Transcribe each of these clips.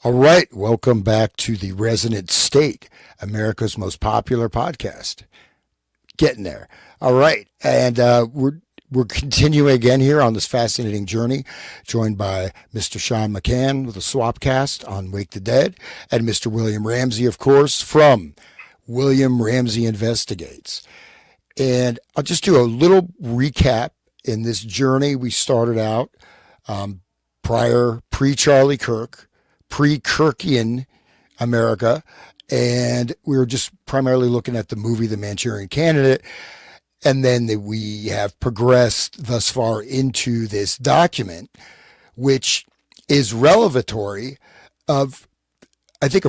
All right, welcome back to the Resonant State, America's most popular podcast. Getting there. All right, and we're continuing again here on this fascinating journey, joined by Mr. Sean McCann with a Swapcast on Wake the Dead, and Mr. William Ramsey, of course, from William Ramsey Investigates. And I'll just do a little recap in this journey. We started out pre-Charlie Kirk, pre-Kirkian America, and we were just primarily looking at the movie The Manchurian Candidate. And then we have progressed thus far into this document, which is revelatory of, I think,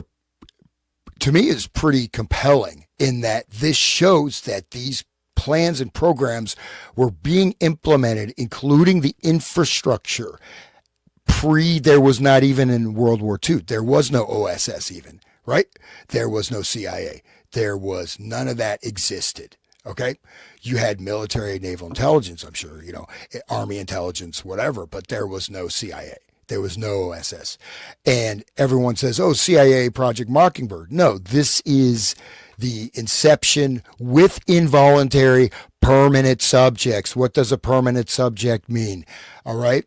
to me is pretty compelling in that this shows that these plans and programs were being implemented, including the infrastructure. There was not even in World War II. There was no OSS even, right? There was no CIA. There was none of that existed. Okay. You had military, naval intelligence, I'm sure, army intelligence, whatever, but there was no CIA. There was no OSS. And everyone says, oh, CIA, Project Mockingbird. No, this is the inception with involuntary permanent subjects. What does a permanent subject mean? All right.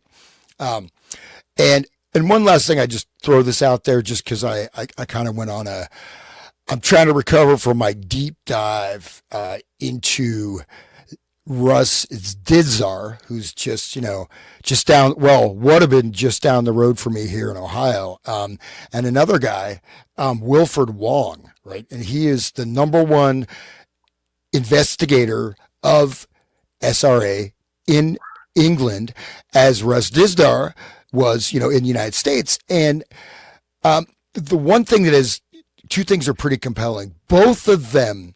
And one last thing, I just throw this out there just because I kind of went on I'm trying to recover from my deep dive into Russ Dizdar, who's just would have been just down the road from me here in Ohio. And another guy, Wilfred Wong, right? And he is the number one investigator of SRA in England, as Russ Dizdar was, in the United States. And the one thing two things are pretty compelling. Both of them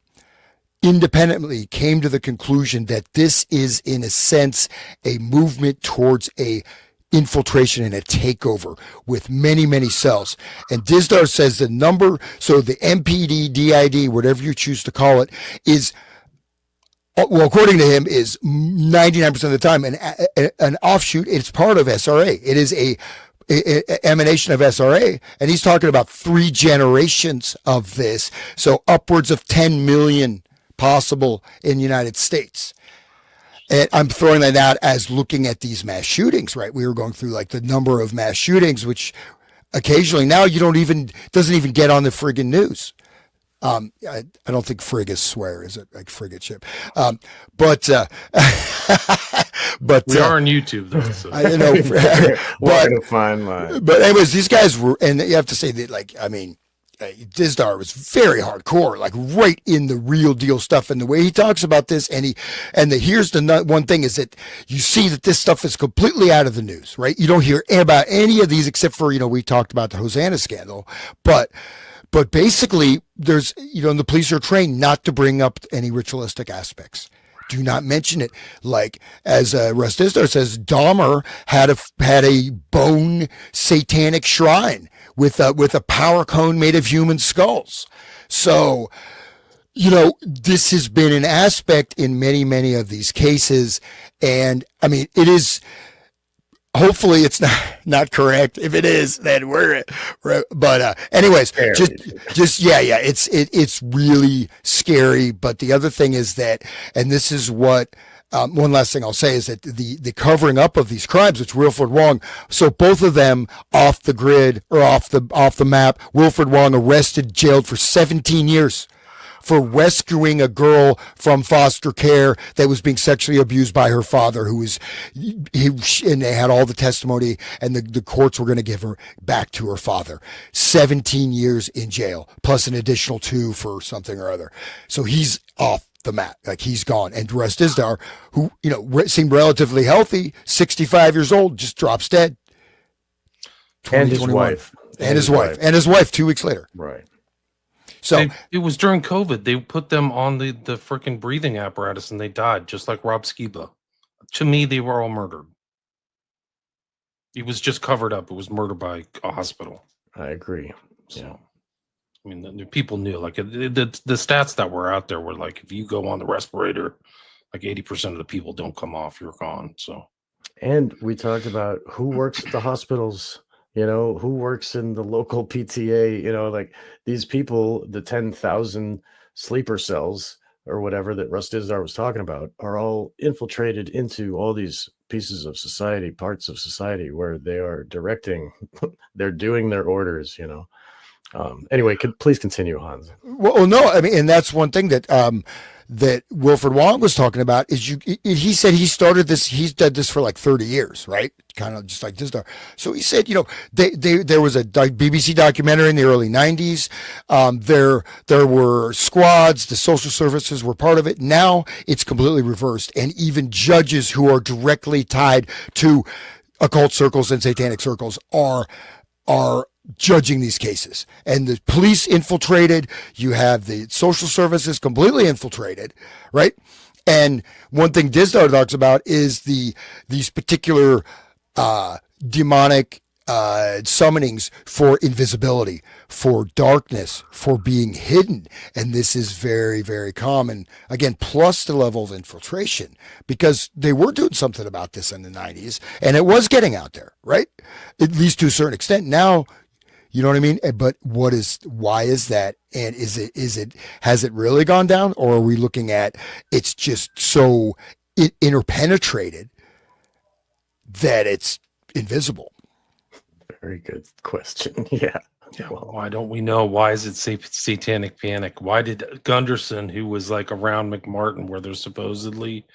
independently came to the conclusion that this is, in a sense, a movement towards a infiltration and a takeover with many, many cells. And Dizdar says the MPD, DID, whatever you choose to call it, is, well, according to him, is 99% of the time an offshoot. It's part of SRA. It is a emanation of SRA, and he's talking about 3 generations of this. So upwards of 10 million possible in the United States. And I'm throwing that out as looking at these mass shootings, right? We were going through like the number of mass shootings, which occasionally now doesn't even get on the friggin' news. I don't think frig is swear, is it? Like frigate ship. But we are on YouTube though. So. I know. But fine line. But anyways, these guys were, and you have to say that, Dizdar was very hardcore, like right in the real deal stuff. And the way he talks about this, here's the one thing is that you see that this stuff is completely out of the news, right? You don't hear about any of these except for, we talked about the Hosanna scandal, but basically there's, the police are trained not to bring up any ritualistic aspects. Do not mention it. Like, as Russ Dizdar says, Dahmer had a bone satanic shrine with a power cone made of human skulls. So, this has been an aspect in many, many of these cases. And I mean, it is, hopefully it's not correct. If it is, then but anyways, it's really scary. But the other thing is that, and this is what, one last thing I'll say is that the covering up of these crimes, which Wilfred Wong, so both of them off the grid or off the map. Wilfred Wong arrested, jailed for 17 years for rescuing a girl from foster care that was being sexually abused by her father, and they had all the testimony, and the courts were going to give her back to her father. 17 years in jail, plus an additional 2 for something or other. So he's off the map, like he's gone. And Russ Dizdar, who, seemed relatively healthy, 65 years old, just drops dead. And his wife. And his wife 2 weeks later. Right. So it was during COVID. They put them on the freaking breathing apparatus and they died, just like Rob Skiba. To me, they were all murdered. It was just covered up. It was murder by a hospital. I agree. So, yeah. I mean, the people knew. Like the stats that were out there were like, if you go on the respirator, like 80% of the people don't come off. You're gone. So, and we talked about who works at the hospitals You know, who works in the local PTA? You know, like these people, the 10,000 sleeper cells or whatever that Russ Dizdar was talking about, are all infiltrated into all these pieces of society, parts of society where they are directing, they're doing their orders, you know. Anyway, please continue, Hans. Well, no, I mean, and that's one thing that that Wilfred Wong was talking about is he said he started this, he's done this for like 30 years, right? Kind of just like this. So he said, you know, there was a BBC documentary in the early 90s. There were squads, the social services were part of it. Now it's completely reversed. And even judges who are directly tied to occult circles and satanic circles are judging these cases, and the police infiltrated. You have the social services completely infiltrated, right? And one thing Dizdar talks about is these particular demonic summonings for invisibility, for darkness, for being hidden. And this is very, very common. Again, plus the level of infiltration, because they were doing something about this in the 90s and it was getting out there, right? At least to a certain extent. Now, you know what I mean? But why is that? And has it really gone down, or are we looking at it's just so interpenetrated that it's invisible? Very good question. Yeah. Yeah, well, why don't we know? Why is it satanic panic? Why did Gunderson, who was like around McMartin, where there's supposedly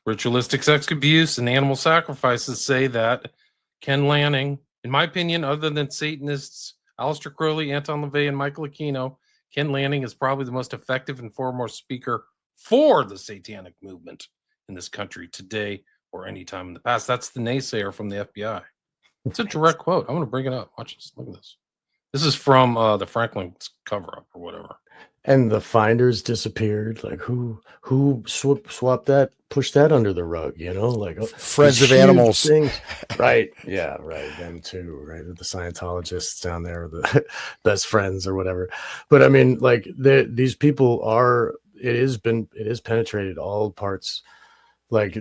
ritualistic sex abuse and animal sacrifices, say that Ken Lanning, in my opinion, other than Satanists Aleister Crowley, Anton LaVey, and Michael Aquino, Ken Lanning is probably the most effective and foremost speaker for the satanic movement in this country today or any time in the past. That's the naysayer from the FBI. It's a direct quote. I'm going to bring it up. Watch this. Look at this. This is from the Franklin's cover-up or whatever. And the finders disappeared. Like who swapped that, pushed that under the rug, you know? Like Friends of Animals. Things. Right. Yeah, right. Them too, right? The Scientologists down there, the best friends or whatever. But I mean, like these people are, it is penetrated all parts. Like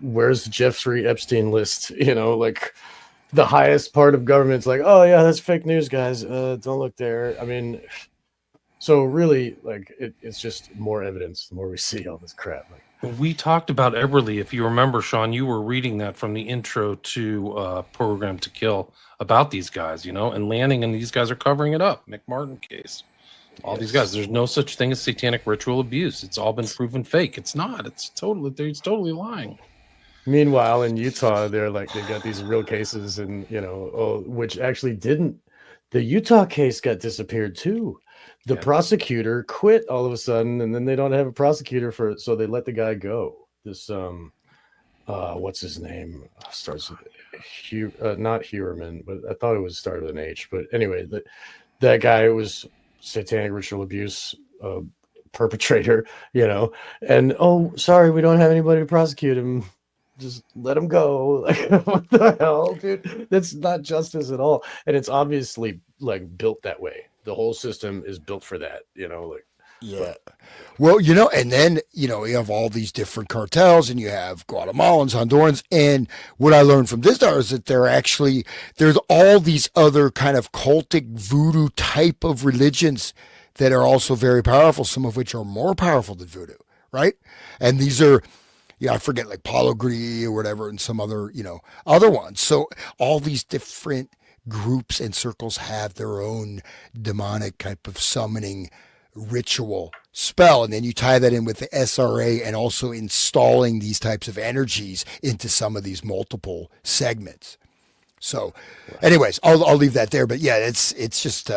where's the Jeffrey Epstein list? You know, like the highest part of government's like, oh yeah, that's fake news, guys. Don't look there. I mean, so really, like it's just more evidence. The more we see all this crap. Like, we talked about Eberly, if you remember, Sean. You were reading that from the intro to Program to Kill about these guys, you know, and Lanning and these guys are covering it up. McMartin case, all these guys. There's no such thing as satanic ritual abuse. It's all been proven fake. It's not. It's totally lying. Meanwhile, in Utah, they got these real cases, and you know, which actually didn't. The Utah case got disappeared too. The prosecutor quit all of a sudden, and then they don't have a prosecutor so they let the guy go. This what's his name? Starts with not Huerman, but I thought it was started with an H. But anyway, that guy was satanic ritual abuse perpetrator, you know, and sorry, we don't have anybody to prosecute him. Just let him go. Like, what the hell, dude? That's not justice at all. And it's obviously like built that way. The whole system is built for that, you know, like. Yeah. Well, you know, and then, you know, you have all these different cartels, and you have Guatemalans, Hondurans. And what I learned from Dizdar is that there's all these other kind of cultic voodoo type of religions that are also very powerful, some of which are more powerful than voodoo, right? And these are, I forget, like Paulo Gris or whatever, and some other, you know, other ones. So all these different groups and circles have their own demonic type of summoning ritual spell. And then you tie that in with the SRA and also installing these types of energies into some of these multiple segments. So anyways, I'll leave that there. But yeah, it's just,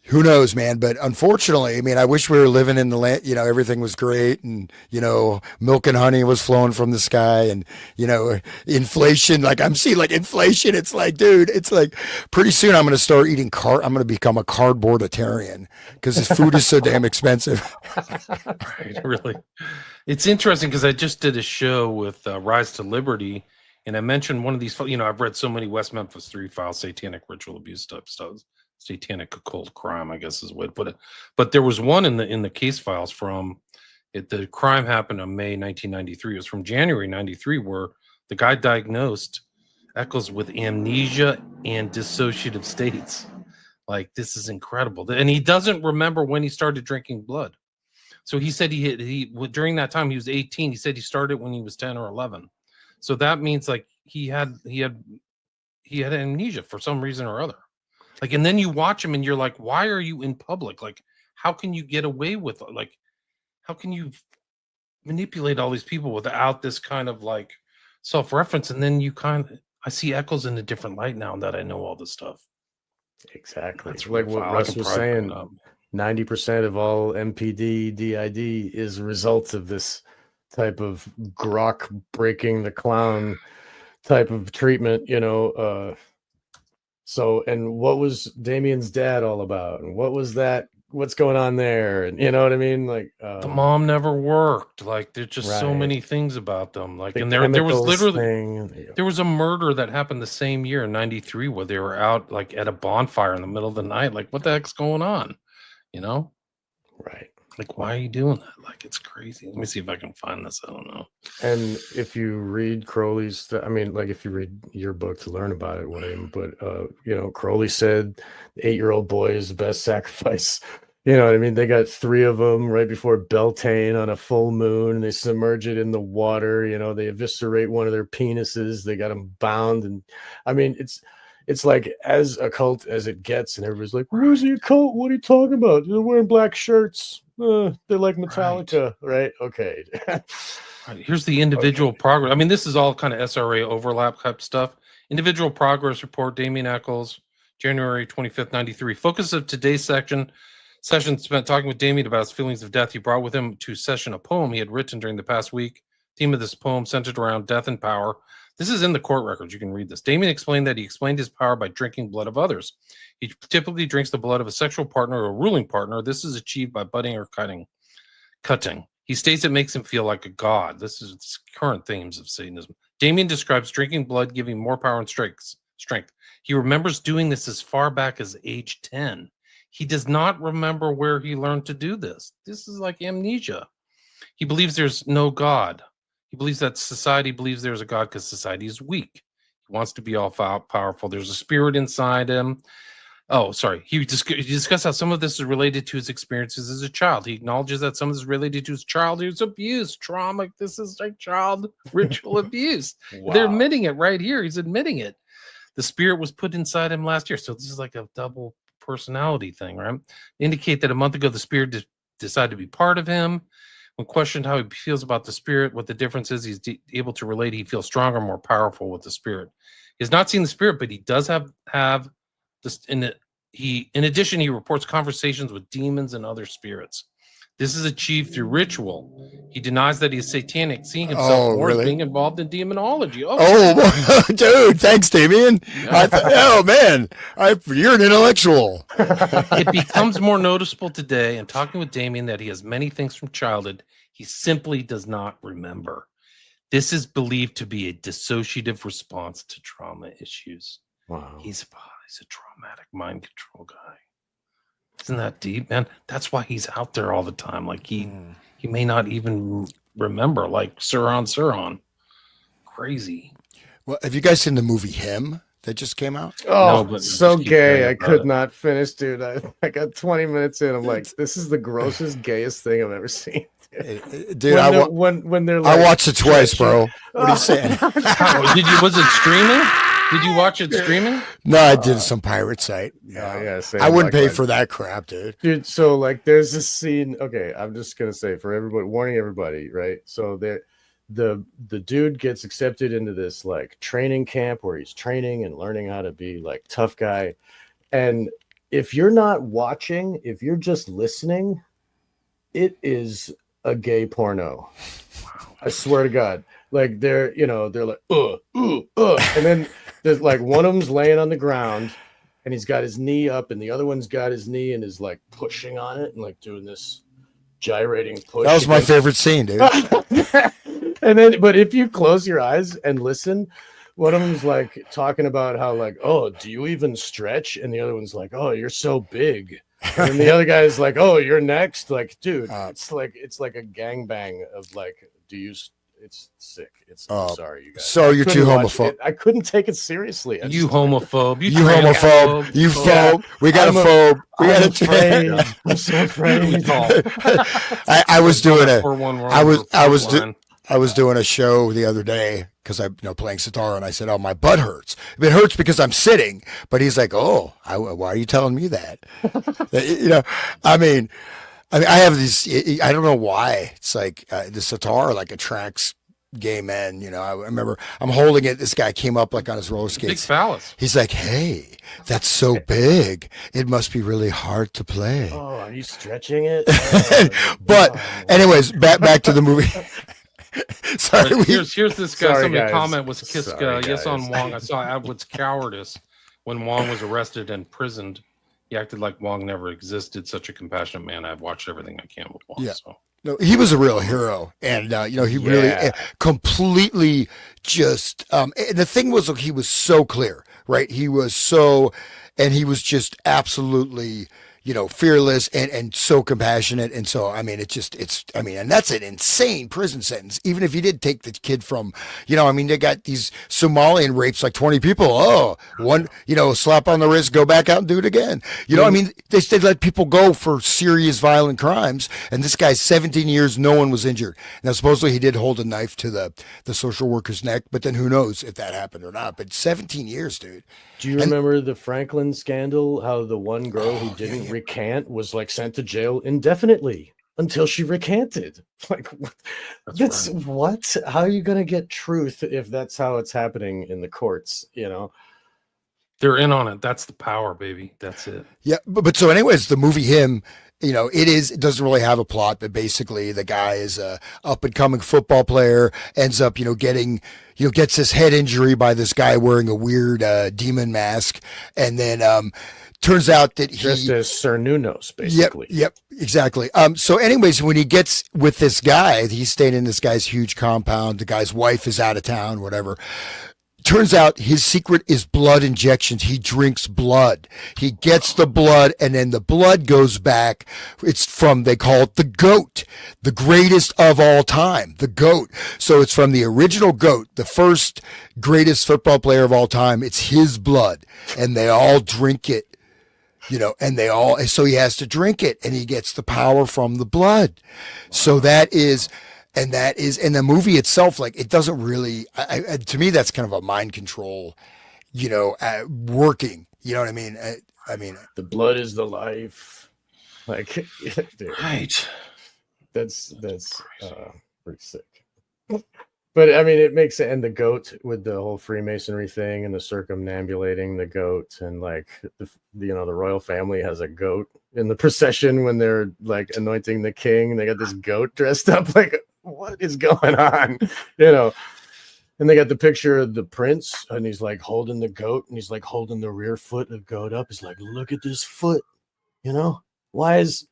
who knows, man? But unfortunately, I mean, I wish we were living in the land, you know, everything was great, and, you know, milk and honey was flowing from the sky, and, you know, inflation, like I'm seeing like inflation. It's like, dude, it's like pretty soon I'm going to start eating I'm going to become a cardboarditarian because this food is so damn expensive. Right, really. It's interesting because I just did a show with Rise to Liberty, and I mentioned one of these, you know, I've read so many West Memphis 3 files, satanic ritual abuse type stuff. Satanic occult crime, I guess is the way to put it. But there was one in the case files from it. The crime happened in May 1993. It was from January 93, where the guy diagnosed Eccles with amnesia and dissociative states. Like, this is incredible. And he doesn't remember when he started drinking blood. So he said during that time he was 18. He said he started when he was 10 or 11. So that means like he had amnesia for some reason or other. Like, and then you watch him and you're like, why are you in public? Like, how can you get away with it? Like, how can you manipulate all these people without this kind of like self-reference? And then I see Eccles in a different light now that I know all this stuff. Exactly. That's like really what foul. Russ was saying. 90% of all MPD, DID is a result of this type of grok breaking the clown type of treatment, you know. So, and what was Damien's dad all about? And what was that? What's going on there? And you know what I mean? Like the mom never worked. Like, there's just so many things about them. Like, and there was literally there was a murder that happened the same year in '93 where they were out like at a bonfire in the middle of the night. Like, what the heck's going on? You know? Right. Like, why are you doing that? Like, it's crazy. Let me see if I can find this. I don't know. And if you read Crowley's, I mean, like if you read your book to learn about it, William, but, you know, Crowley said the 8-year-old boy is the best sacrifice. You know what I mean? They got 3 of them right before Beltane on a full moon. And they submerge it in the water. You know, they eviscerate one of their penises. They got them bound. And I mean, it's like as occult as it gets, and everybody's like, "Where's the occult? What are you talking about? They're wearing black shirts. They're like Metallica, right? Okay." Right, here's the individual progress. I mean, this is all kind of SRA overlap type stuff. Individual progress report, Damien Eccles, January 25th, 93. Focus of today's session spent talking with Damien about his feelings of death. He brought with him to session a poem he had written during the past week. Theme of this poem centered around death and power. This is in the court records. You can read this. Damien explained that he explained his power by drinking blood of others. He typically drinks the blood of a sexual partner or a ruling partner. This is achieved by budding or cutting. He states it makes him feel like a god. This is current themes of Satanism. Damien describes drinking blood giving more power and strength. He remembers doing this as far back as age 10. He does not remember where he learned to do this. This is like amnesia. He believes there's no God. He believes that society believes there's a God because society is weak. He wants to be all powerful. There's a spirit inside him. Oh, sorry. He discussed how some of this is related to his experiences as a child. He acknowledges that some of this is related to his childhood abuse, trauma. This is like child ritual abuse. Wow. They're admitting it right here. He's admitting it. The spirit was put inside him last year. So this is like a double personality thing, right? Indicate that a month ago, the spirit decided to be part of him. When questioned how he feels about the spirit, what the difference is, he's able to relate. He feels stronger, more powerful with the spirit. He has not seen the spirit, but he does have this. In addition, he reports conversations with demons and other spirits. This is achieved through ritual. He denies that he is satanic, seeing himself more as being involved in demonology. Dude, thanks, Damien. Yeah. Man, you're an intellectual. It becomes more noticeable today, and talking with Damien, that he has many things from childhood he simply does not remember. This is believed to be a dissociative response to trauma issues. Wow. He's a traumatic mind control guy. Isn't that deep, man? That's why he's out there all the time. Like he may not even remember, like Suran. Crazy. Well, have you guys seen the movie Him that just came out? Oh, no, so gay. I could not finish, dude. I got 20 minutes in. I'm like, this is the grossest, gayest thing I've ever seen. Dude, when they're like, I watched it twice, bro. What are you saying? Was it streaming? Did you watch it streaming? No, I did some pirate site. Yeah, I wouldn't pay for that crap, dude. Dude, so like there's this scene. Okay, I'm just gonna say for everybody, warning everybody, right? So the dude gets accepted into this like training camp where he's training and learning how to be like tough guy. And if you're not watching, if you're just listening, it is a gay porno. I swear to God. Like they're like, and then there's like one of them's laying on the ground and he's got his knee up and the other one's got his knee and is like pushing on it and like doing this gyrating push. That was my favorite scene, dude. And then, but if you close your eyes and listen, one of them's like talking about how like, oh, do you even stretch? And the other one's like, oh, you're so big. And the other guy's like, oh, you're next. Like, dude, it's like a gangbang of like, do you It's sick. It's Oh, I'm sorry, you guys. so you're too couldn't watch homophobic. it. I couldn't take it seriously. You homophobe. You homophobe. You phobe. We got a phobe. We got I'm afraid. I'm so afraid. I was doing a. I I was doing a show the other day because I'm playing sitar, and I said, "Oh, my butt hurts. It hurts because I'm sitting." But he's like, "Oh, why are you telling me that?" I mean, I have these. I don't know why. It's like the sitar like attracts gay men. I remember I'm holding it. This guy came up like on his roller Big skates. phallus. He's like, "Hey, that's so big. It must be really hard to play." Oh, are you stretching it? But anyways, back to the movie. Sorry. Here's this guy. Sorry, Somebody guys. comment was kiss Sorry, yes on guys. Wong. I saw Atwood's cowardice when Wong was arrested and imprisoned. He acted like Wong never existed. Such a compassionate man. I've watched everything I can with Wong. Yeah. So. No, he was a real hero, and he really completely just. And the thing was, he was so clear, right? He was just absolutely, fearless and so compassionate, and so and that's an insane prison sentence. Even if you did take the kid from, they got these Somalian rapes like 20 people. Oh, one, slap on the wrist, go back out and do it again. They let people go for serious violent crimes, and this guy's 17 years, no one was injured. Now, supposedly he did hold a knife to the social worker's neck, but then who knows if that happened or not. But 17 years, dude. Do you remember the Franklin scandal? How the one girl who didn't recant was like sent to jail indefinitely until she recanted. Like, that's right. what? How are you going to get truth if that's how it's happening in the courts? They're in on it. That's the power, baby. That's it. Yeah, but so anyways, the movie Him, it doesn't really have a plot, but basically the guy is a up and coming football player, ends up, gets his head injury by this guy wearing a weird demon mask, and then turns out that Just as Sir Nunos, basically. Yep, exactly. So anyways, when he gets with this guy, he's staying in this guy's huge compound. The guy's wife is out of town, whatever. Turns out his secret is blood injections. He drinks blood. He gets the blood, and then the blood goes back. They call it the GOAT, the greatest of all time, the GOAT. So it's from the original GOAT, the first greatest football player of all time. It's his blood, and they all drink it, so he has to drink it, and he gets the power from the blood. So that is, and the movie itself, like, it doesn't really, to me, that's kind of a mind control, working, you know what I mean? I mean, the blood is the life. Like, dude, Right. that's pretty sick. But I mean, it makes it, and the goat with the whole Freemasonry thing and the circumambulating the goat, and like the royal family has a goat in the procession when they're like anointing the king. They got this goat dressed up. Like, what is going on? And they got the picture of the prince, and he's like holding the goat, and he's like holding the rear foot of the goat up. He's like, look at this foot. Why is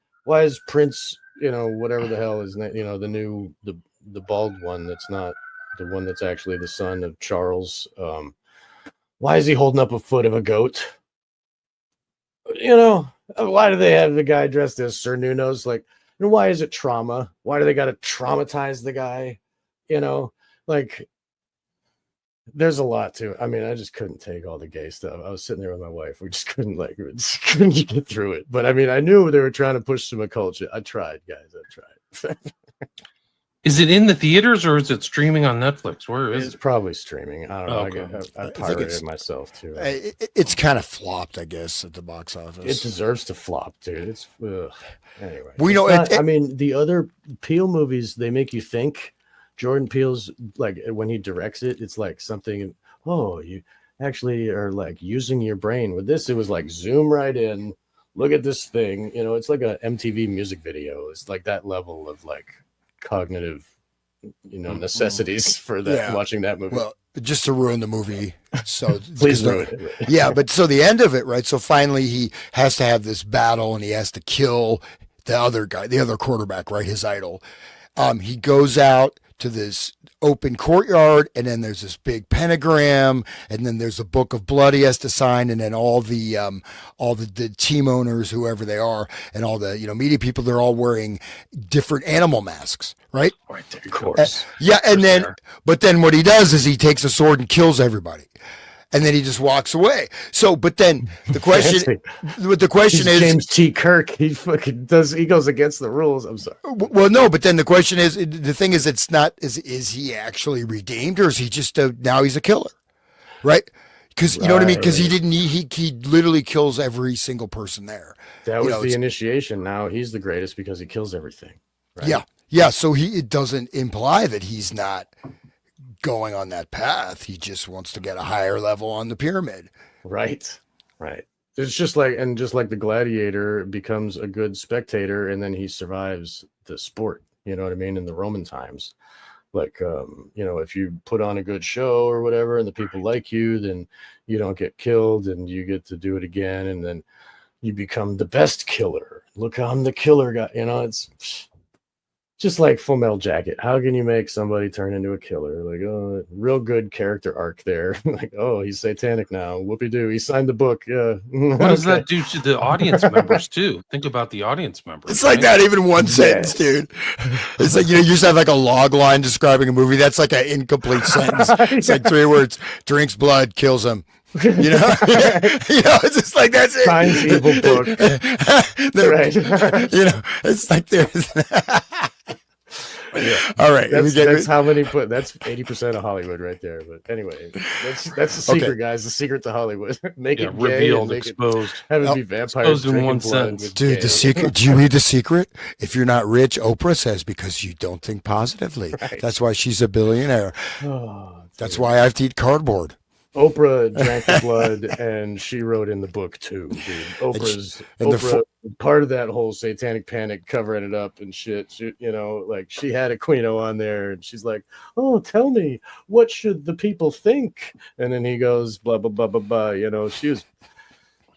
Prince, whatever the hell is, the bald one that's not the one that's actually the son of Charles. Why is he holding up a foot of a goat? Why do they have the guy dressed as Sir Nunos? Like, and why is it trauma? Why do they got to traumatize the guy? Like, there's a lot to it. I mean, I just couldn't take all the gay stuff. I was sitting there with my wife. We just couldn't get through it. But I mean, I knew they were trying to push some occult. I tried, guys. I tried. Is it in the theaters or is it streaming on Netflix? Where is It's it? probably streaming. I don't know. Okay. I pirated it myself too. it's kind of flopped, I guess, at the box office. It deserves to flop, dude. It's anyway. We know I mean, the other Peele movies, they make you think. Jordan Peele's, like, when he directs it, it's like something. Oh, you actually are like using your brain. With this, it was like zoom right in. Look at this thing. It's like a MTV music video. It's like that level of like cognitive, necessities for that. Watching that movie. Well, just to ruin the movie. So please ruin it. Yeah, but so the end of it, right? So finally he has to have this battle, and he has to kill the other guy, the other quarterback, right? His idol. He goes out to this open courtyard, and then there's this big pentagram, and then there's a book of blood he has to sign, and then all the team owners, whoever they are, and all the media people, they're all wearing different animal masks, right? Right there, Of course. Yeah, and then Sure. but then what he does is he takes a sword and kills everybody. And then he just walks away. So, but then the question, He's is, James T. Kirk. He fucking does. He goes against the rules. I'm sorry. well, no, but then the question is, the thing is, it's not, is he actually redeemed, or is he just now he's a killer, right? Because you know what I mean? Because he didn't, he literally kills every single person there. That was the initiation. Now he's the greatest because he kills everything. Right? Yeah. Yeah. So it doesn't imply that he's not going on that path. He just wants to get a higher level on the pyramid. Right. It's just like the gladiator becomes a good spectator, and then he survives the sport. You know what I mean? In the Roman times, like if you put on a good show or whatever, and the people like you, then you don't get killed, and you get to do it again, and then you become the best killer. Look, I'm the killer guy. It's just like Full Metal Jacket. How can you make somebody turn into a killer? Like, oh, real good character arc there. Like, oh, he's satanic now. Whoopie-doo. He signed the book. Yeah. What does that do to the audience members too? Think about the audience members. It's like not even one sentence, dude. It's like, you just have like a log line describing a movie. That's like an incomplete sentence. It's like 3 words: drinks blood, kills him. It's just like, that's it. Times evil book. Right. It's like there's. Yeah. All right, that's how many put. That's 80% of Hollywood right there. But anyway, that's the secret, guys. The secret to Hollywood. Make it gay, revealed, exposed. Have it be vampires exposed in one sentence. Dude, the secret. Do you read The Secret? If you're not rich, Oprah says, because you don't think positively. Right. That's why she's a billionaire. Oh, That's why I have to eat cardboard. Oprah drank the blood, and she wrote in the book too, dude. Oprah part of that whole satanic panic, covering it up and shit. She had Aquino on there, and she's like, "Oh, tell me, what should the people think?" And then he goes, "Blah blah blah blah blah."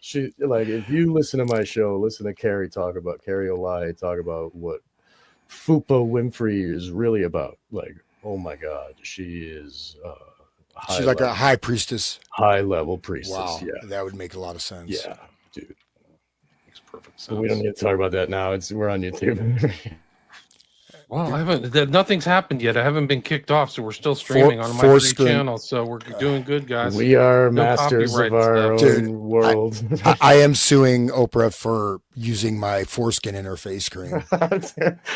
She like, if you listen to my show, listen to Carrie O'Lie talk about what Fupa Winfrey is really about. Like, oh my God, she is. She's like a high priestess. High level priestess. Wow. Yeah. That would make a lot of sense. Yeah, dude. Makes perfect sense. But we don't need to talk about that now. We're on YouTube. Well, nothing's happened yet. I haven't been kicked off, so we're still streaming on my free channel. So we're doing good, guys. We are masters of our own world. I am suing Oprah for using my foreskin in her face cream.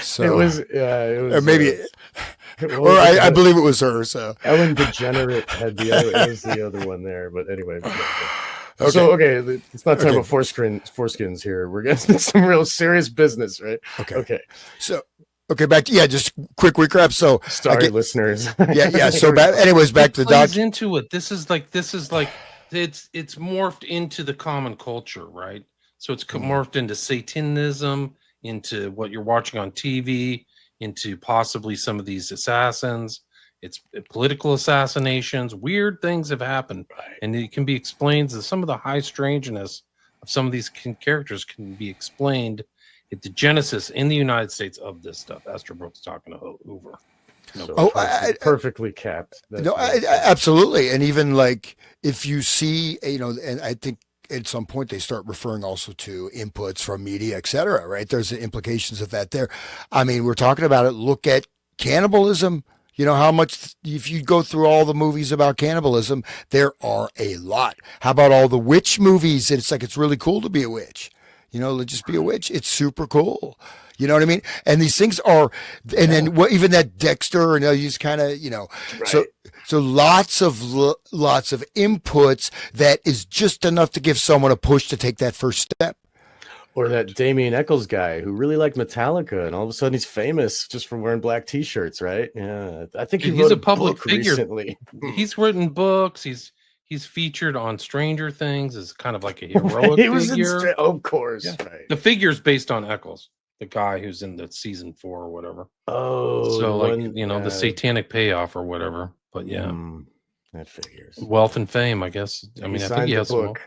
So it was or maybe, I believe it was her. So Ellen DeGenerate had it was the other one there. But anyway. Okay. So let's not talk about foreskins here. We're getting some real serious business, right? Okay. So. Okay, back to just quick recap. So sorry, listeners. Yeah. So anyways, back to the doc. Into it. This is like it's morphed into the common culture, right? So it's morphed into Satanism, into what you're watching on TV, into possibly some of these assassins. It's political assassinations. Weird things have happened, and it can be explained that some of the high strangeness of some of these characters can be explained. The genesis in the United States of this stuff. Estabrook's talking to Hoover. Perfectly capped. Absolutely. And even like if you see, and I think at some point they start referring also to inputs from media, et cetera, right? There's the implications of that there. I mean, we're talking about it. Look at cannibalism. How much, if you go through all the movies about cannibalism, there are a lot. How about all the witch movies? It's like, it's really cool to be a witch. Just be a witch. It's super cool. You know what I mean? And these things are, and then even that Dexter, and you just kind of, right. So lots of inputs that is just enough to give someone a push to take that first step. Or that Damien Eccles guy who really liked Metallica, and all of a sudden he's famous just for wearing black T-shirts, right? Yeah, I think he's a public figure recently. He's written books. He's featured on Stranger Things as kind of like a heroic figure. Of course. Yeah. Right. The figure's based on Eccles, the guy who's in the season 4 or whatever. Oh, so the satanic payoff or whatever. But yeah. That figures. Wealth and fame, I guess. I mean, I think signed he the has some. book.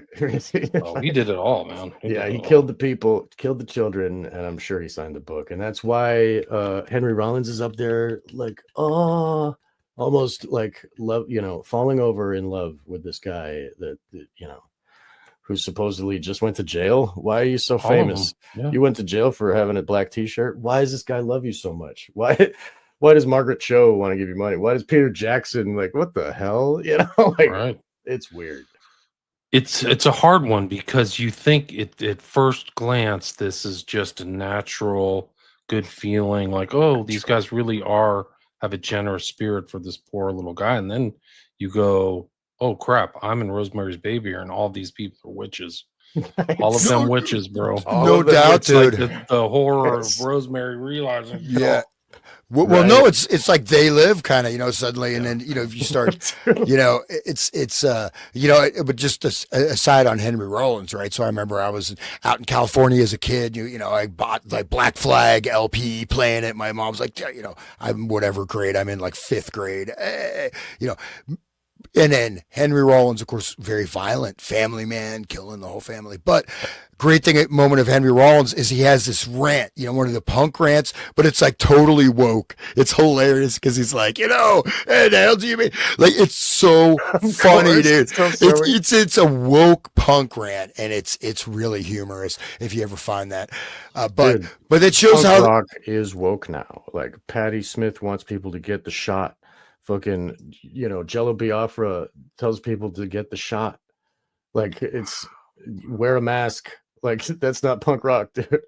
Oh, he did it all, man. Yeah, did he it killed all. the people, killed the children, and I'm sure he signed the book. And that's why Henry Rollins is up there, like, oh, almost like love, falling over in love with this guy that who supposedly just went to jail. Why are you so All of famous? them. Yeah. You went to jail for having a black T-shirt. Why does this guy love you so much? Why does Margaret Cho want to give you money? Why does Peter Jackson, like, what the hell? Like, Right. it's weird. It's a hard one because you think at first glance this is just a natural good feeling, like, oh, these guys really have a generous spirit for this poor little guy, and then you go, oh crap, I'm in Rosemary's Baby, and all these people are witches. All of them witches, bro. No doubt, dude. Like the horror Yes. of Rosemary realizing, Yeah. oh, Well, Right. no, it's like They Live kind of, suddenly, and then, if you start, but just aside on Henry Rollins, right? So I remember I was out in California as a kid, I bought like Black Flag LP playing it. My mom was like, I'm whatever grade I'm in, like 5th grade, and then Henry Rollins, of course, very violent, family man, killing the whole family. But great moment of Henry Rollins is he has this rant, one of the punk rants, but it's like totally woke. It's hilarious because he's like, hey, the hell do you mean? Like, it's so funny, dude. It's a woke punk rant, and it's really humorous if you ever find that. But it shows punk how rock is woke now. Like Patti Smith wants people to get the shot. Fucking, Jello Biafra tells people to get the shot. Like, it's wear a mask. Like, that's not punk rock, dude.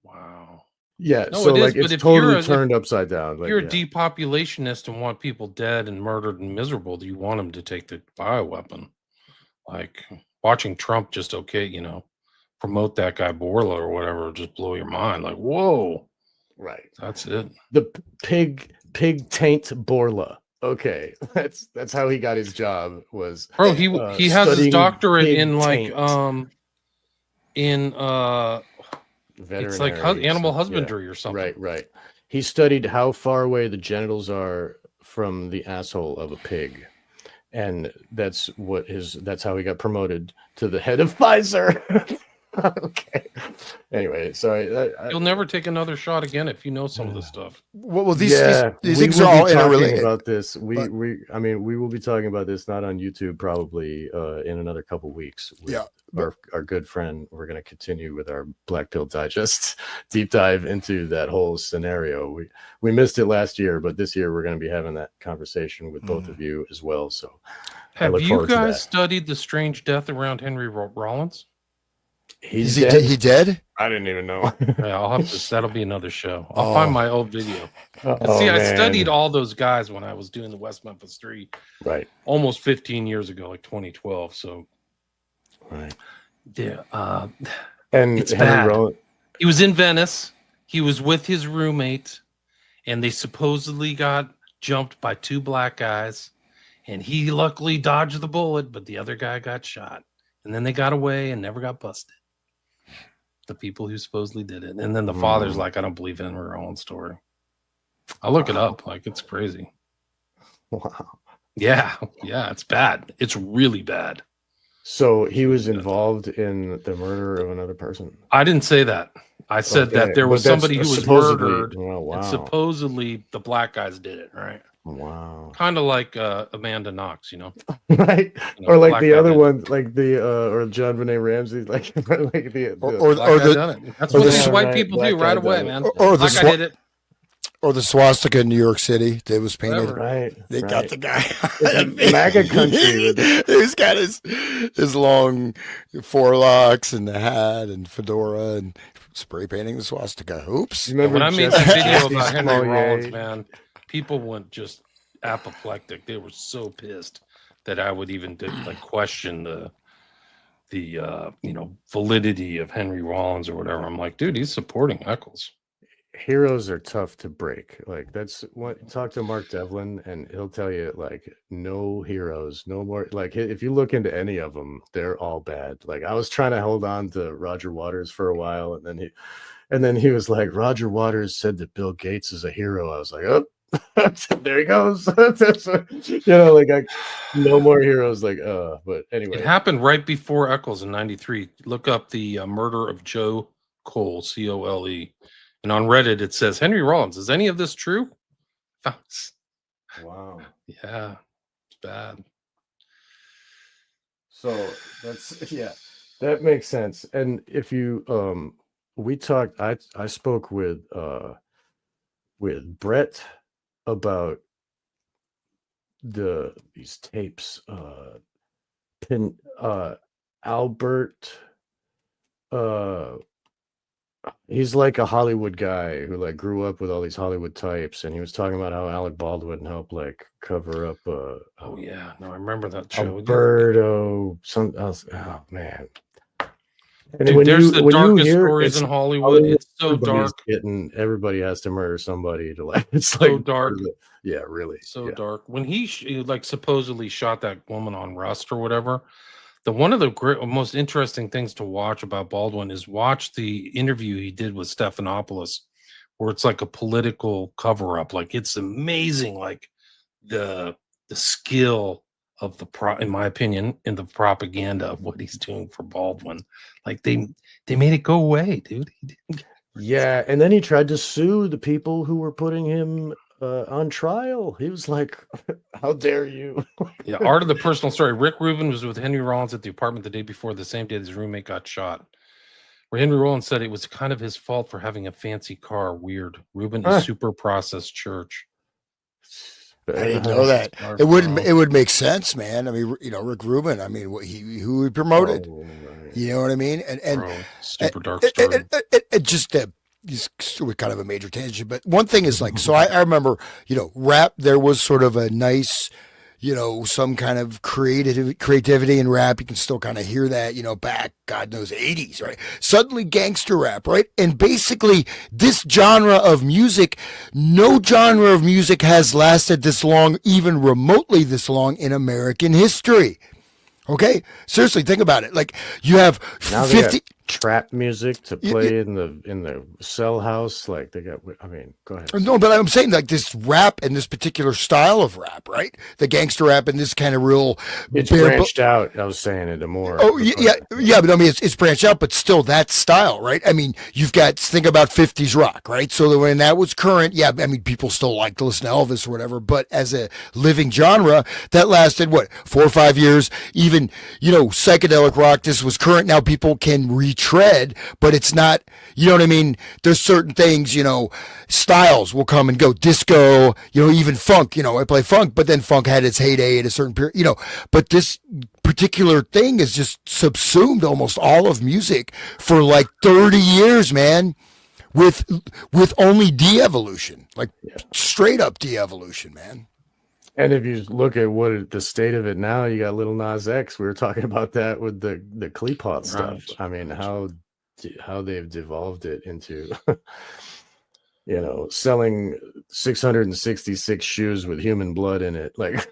wow. Yeah, No, so it is, like but it's if totally turned upside down. Like, you're a depopulationist and want people dead and murdered and miserable, do you want them to take the bioweapon? Like watching Trump just promote that guy Borla or whatever, just blow your mind. Like, whoa. Right. That's it. The pig taint Borla. Okay. That's how he got his job, was Bro, he has his studying doctorate pig in like taint. it's like Veterinary animal stuff, husbandry or something. Right. He studied how far away the genitals are from the asshole of a pig. And that's how he got promoted to the head of Pfizer. Okay. Anyway, sorry. You'll never take another shot again if you know some of this stuff. well, these things are all interrelated. About this. We will be talking about this not on YouTube probably in another couple weeks. Our good friend, we're going to continue with our Black Pill Digest deep dive into that whole scenario. We missed it last year, but this year we're going to be having that conversation with both of you as well. So, have you guys studied the strange death around Henry Rollins? He's dead? He dead? I didn't even know. Yeah, I'll have to. That'll be another show. I'll find my old video. I studied all those guys when I was doing the West Memphis 3, right, almost 15 years ago, like 2012. So, right, yeah. And it's bad. He was in Venice. He was with his roommate, and they supposedly got jumped by 2 black guys, and he luckily dodged the bullet, but the other guy got shot, and then they got away and never got busted. The people who supposedly did it. And then the father's like, I don't believe in her own story. I'll look it up. Like, it's crazy. Wow. Yeah, it's bad. It's really bad. So he was involved in the murder of another person? I didn't say that. I said that there was somebody who was murdered. Oh, wow. And supposedly the black guys did it, right? Wow. Kind of like Amanda Knox, Right? Or like the other one, like the or John Benet Ramsey, like the or that's what these white people do right away, man. Or the did it. Or the swastika in New York City that was painted. Right. They got the guy. MAGA country. He's got his long forelocks and the hat and fedora and spray painting the swastika. Oops. When I made that video about Henry Rollins, man, people went just apoplectic. They were so pissed that I would even question the validity of Henry Rollins or whatever. I'm like, dude, he's supporting Eccles. Heroes are tough to break. Like, that's what, talk to Mark Devlin and he'll tell you, like, no heroes, no more. Like, if you look into any of them, they're all bad. Like, I was trying to hold on to Roger Waters for a while, and then he was like, Roger Waters said that Bill Gates is a hero. I was like, oh, There he goes. Like no more heroes. But anyway, It happened right before Eccles in '93. Look up the murder of Joe Cole, Cole, and on Reddit it says Henry Rollins. Is any of this true? wow. Yeah, it's bad. So that makes sense. And if you we talked, I spoke with Brett about these tapes. Albert, he's like a Hollywood guy who like grew up with all these Hollywood types, and he was talking about how Alec Baldwin helped like cover up Oh yeah, no, I remember that show. Alberto, some else. Oh man. And Dude, there's the darkest stories in Hollywood. It's so dark. Everybody has to murder somebody to like. It's so like dark. Yeah, really. So dark. When he like supposedly shot that woman on Rust or whatever, one of the most interesting things to watch about Baldwin is watch the interview he did with Stephanopoulos, where it's like a political cover up. Like it's amazing, like the skill of in my opinion, in the propaganda of what he's doing for Baldwin. Like they made it go away, dude. Yeah, and then he tried to sue the people who were putting him on trial. He was like, how dare you? Yeah, Art of the Personal Story. Rick Rubin was with Henry Rollins at the apartment the day before, the same day his roommate got shot. Where Henry Rollins said it was kind of his fault for having a fancy car. Weird. Rubin is super processed church. I didn't know that. It would make sense, man. I mean, Rick Rubin. I mean, who he promoted. Oh, right. You know what I mean? And super dark story. Just he's kind of a major tangent. But one thing is like, so I remember, rap. There was sort of a nice, some kind of creativity in rap. You can still kind of hear that, back, God knows, 80s, right? Suddenly gangster rap, right? And basically this genre of music, no genre of music has lasted this long, even remotely this long in American history. Okay? Seriously, think about it. Like you have now 50 trap music to play in the cell house. Like they got, I mean, go ahead. No, but I'm saying like this rap and this particular style of rap, right? The gangster rap and this kind of real. It's branched out. I was saying it more. Oh yeah. But I mean, it's branched out, but still that style, right? I mean, you've got think about 50s rock, right? So when that was current, I mean, people still like to listen to Elvis or whatever, but as a living genre, that lasted 4 or 5 years. Even psychedelic rock, this was current. Now people can retread, but it's not. You know what I mean? There's certain things, styles will come and go. Disco, even funk. I play funk, but then funk had its heyday at a certain period. But this particular thing is just subsumed almost all of music for like 30 years, man. With only de-evolution, like straight up de-evolution, man. And if you look at the state of it now, you got Lil Nas X. We were talking about that with the Cleapot stuff. I mean, how they've devolved it into, selling 666 shoes with human blood in it. Like,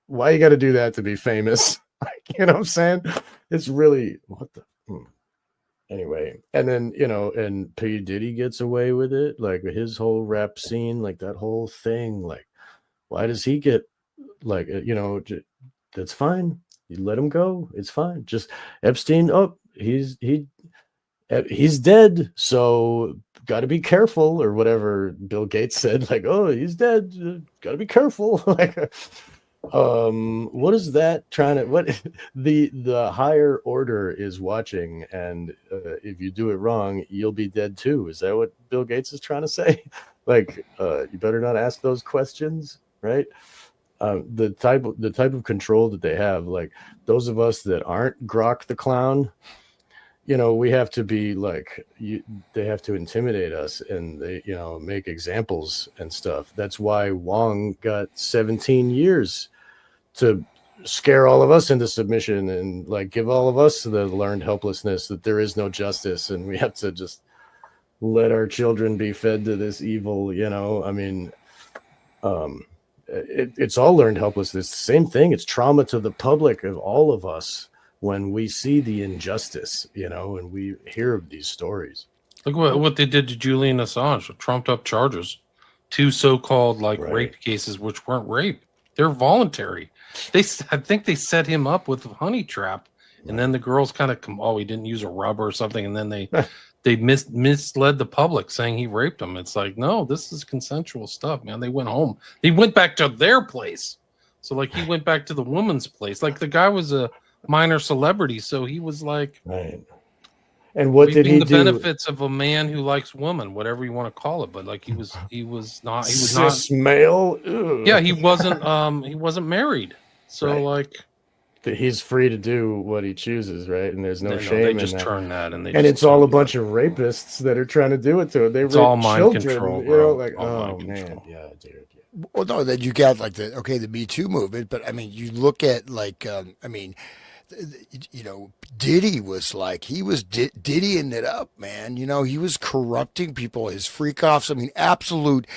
why you got to do that to be famous? Like, you know what I'm saying? It's really Anyway, and then and P. Diddy gets away with it, like his whole rap scene, like that whole thing, like. Why does he get that's fine. You let him go. It's fine. Just Epstein. Oh, he's dead. So got to be careful or whatever Bill Gates said. Like, oh, he's dead. Got to be careful. Like, what is that what the higher order is watching? And if you do it wrong, you'll be dead too. Is that what Bill Gates is trying to say? Like, you better not ask those questions. Right, the type of control that they have, like those of us that aren't Grok the clown, we have to be like they have to intimidate us and they make examples and stuff. That's why Wong got 17 years to scare all of us into submission and like give all of us the learned helplessness that there is no justice and we have to just let our children be fed to this evil. I mean, it's all learned helplessness. The same thing. It's trauma to the public of all of us when we see the injustice, and we hear of these stories. Look what they did to Julian Assange, trumped up charges. 2 so-called like Right. rape cases, which weren't rape. They're voluntary. I think they set him up with a honey trap, and then the girls kind of come. Oh, he didn't use a rubber or something, and then they misled the public saying he raped them. It's like, no, this is consensual stuff, man. They went home. He went back to their place. So like he went back to the woman's place. Like the guy was a minor celebrity, so he was like, right. And what did he the do? benefits of a man who likes women, whatever you want to call it. But like he was not Cis male. Ugh. yeah, he wasn't married. So Right. like he's free to do what he chooses, right? And there's no shame they in just that. turn that, and it's all a bunch of rapists that are trying to do it to it. They rape all mind children, control, you know, bro. like, All oh mind man, control. yeah, dude. Well, no, then you got like the Me Too movement, but I mean, you look at like, you know, Diddy was like, he was Diddying it up, man. You know, he was corrupting people, his freak offs. I mean, absolutely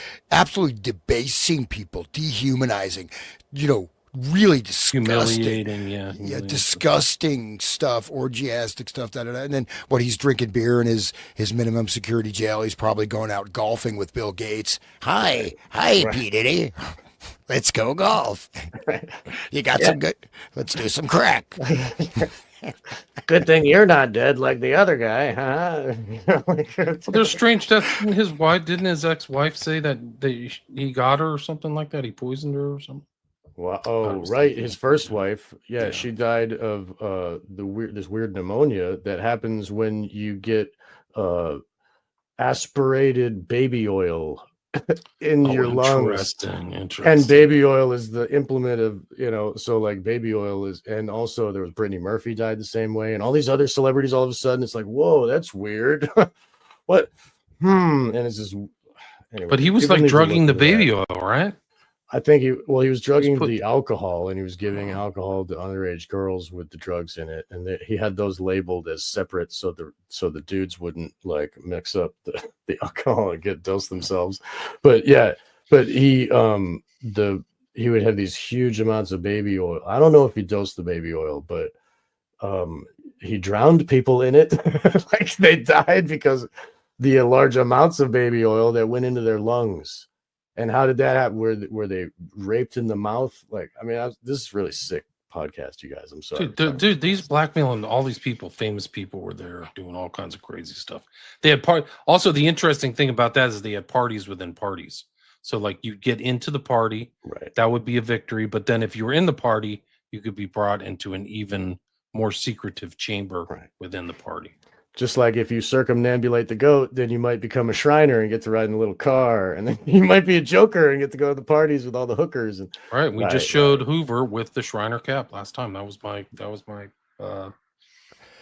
debasing people, dehumanizing, you know, really disgusting. Humiliating, yeah. Yeah, disgusting stuff, orgiastic stuff, and then what, he's drinking beer in his minimum security jail. He's probably going out golfing with Bill Gates. Hi, P. Diddy. Let's go golf. You got some good. Let's do some crack. Good thing you're not dead like the other guy, huh? Well, there's strange deaths. His wife, didn't his ex-wife say that he got her or something like that? He poisoned her or something. Well, oh, right. His first wife, yeah, she died of this weird pneumonia that happens when you get aspirated baby oil in your lungs. Interesting. And baby oil is the implement of, you know, so like baby oil is, and also there was Brittany Murphy died the same way, and all these other celebrities. All of a sudden, it's like, whoa, that's weird. What? And it's just. Anyway, but he was like drugging the baby oil, right? I think he was drugging the alcohol, and he was giving alcohol to underage girls with the drugs in it, and he had those labeled as separate, so the dudes wouldn't like mix up the alcohol and get dosed themselves. But yeah, he would have these huge amounts of baby oil. I don't know if he dosed the baby oil, but he drowned people in it, like they died because the large amounts of baby oil that went into their lungs. And how did that happen? Were they raped in the mouth? Like, I mean, this is really sick podcast, you guys. I'm sorry. Dude, these blackmailing, all these people, famous people were there doing all kinds of crazy stuff. They had also, the interesting thing about that is they had parties within parties. So like you get into the party, right? That would be a victory. But then if you were in the party, you could be brought into an even more secretive chamber within the party. Just like if you circumambulate the goat, then you might become a Shriner and get to ride in a little car, and then you might be a Joker and get to go to the parties with all the hookers. And we just showed Hoover with the Shriner cap last time. That was my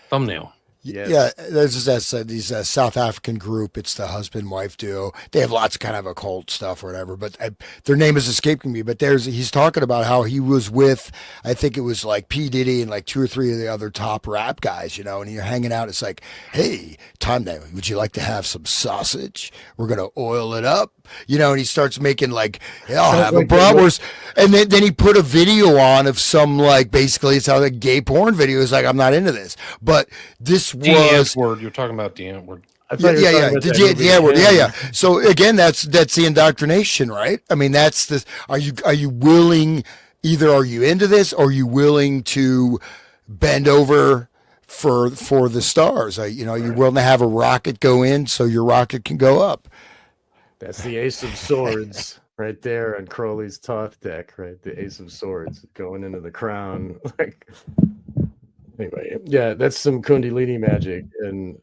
thumbnail. Yes. Yeah, there's these South African group. It's the husband-wife duo. They have lots of kind of occult stuff or whatever, but their name is escaping me. But he's talking about how he was with, I think it was like P. Diddy and like 2 or 3 of the other top rap guys, you know, and you're hanging out. It's like, hey, time now, would you like to have some sausage? We're going to oil it up. You know, and he starts making like, yeah, I'll have a bratwurst. And then he put a video on of some, like, basically it's how the gay porn video is like, I'm not into this. But this was word. You're talking about the N-word. The N-word. Yeah. So again, that's the indoctrination, right? I mean, that's the, are you willing, either are you into this or are you willing to bend over for the stars? You know, you're willing to have a rocket go in so your rocket can go up. That's the Ace of Swords right there on Crowley's Toth deck, right? The Ace of Swords going into the crown. Like, anyway, yeah, that's some Kundalini magic, and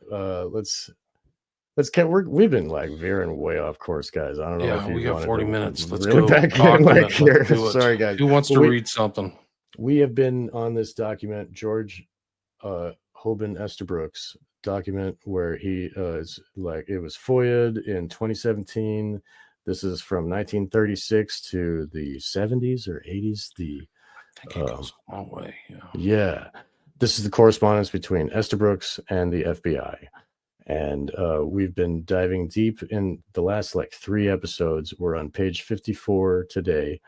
we've been like veering way off course, guys. I don't know. Yeah, we got 40 minutes. Let's really go back in like here. Sorry, guys. Who wants to read something? We have been on this document, George Hoban Estabrooks document, where he is like, it was FOIA'd in 2017. This is from 1936 to the 70s or 80s. I think it goes a long way. Yeah. This is the correspondence between Estabrooks and the FBI. And we've been diving deep in the last like 3 episodes. We're on page 54 today.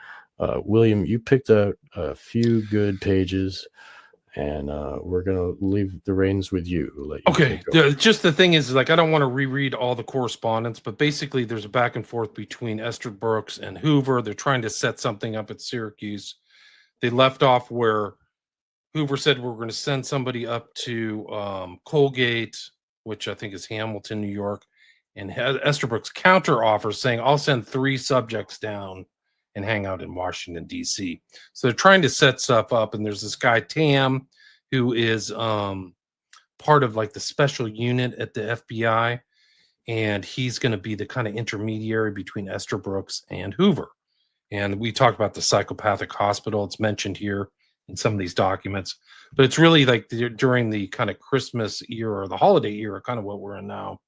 William, you picked a few good pages, And we're gonna leave the reins with you. Let you Okay. take over. Just the thing is, like, I don't want to reread all the correspondence, but basically there's a back and forth between Esther Brooks and Hoover. They're trying to set something up at Syracuse. They left off where Hoover said we're going to send somebody up to Colgate, which I think is Hamilton, New York. And Esther Brooks counter offers saying, I'll send 3 subjects down and hang out in Washington, D.C. So they're trying to set stuff up. And there's this guy, Tam, who is part of like the special unit at the FBI. And he's going to be the kind of intermediary between Esther Brooks and Hoover. And we talked about the psychopathic hospital. It's mentioned here in some of these documents. But it's really like during the kind of Christmas era or the holiday era, kind of what we're in now,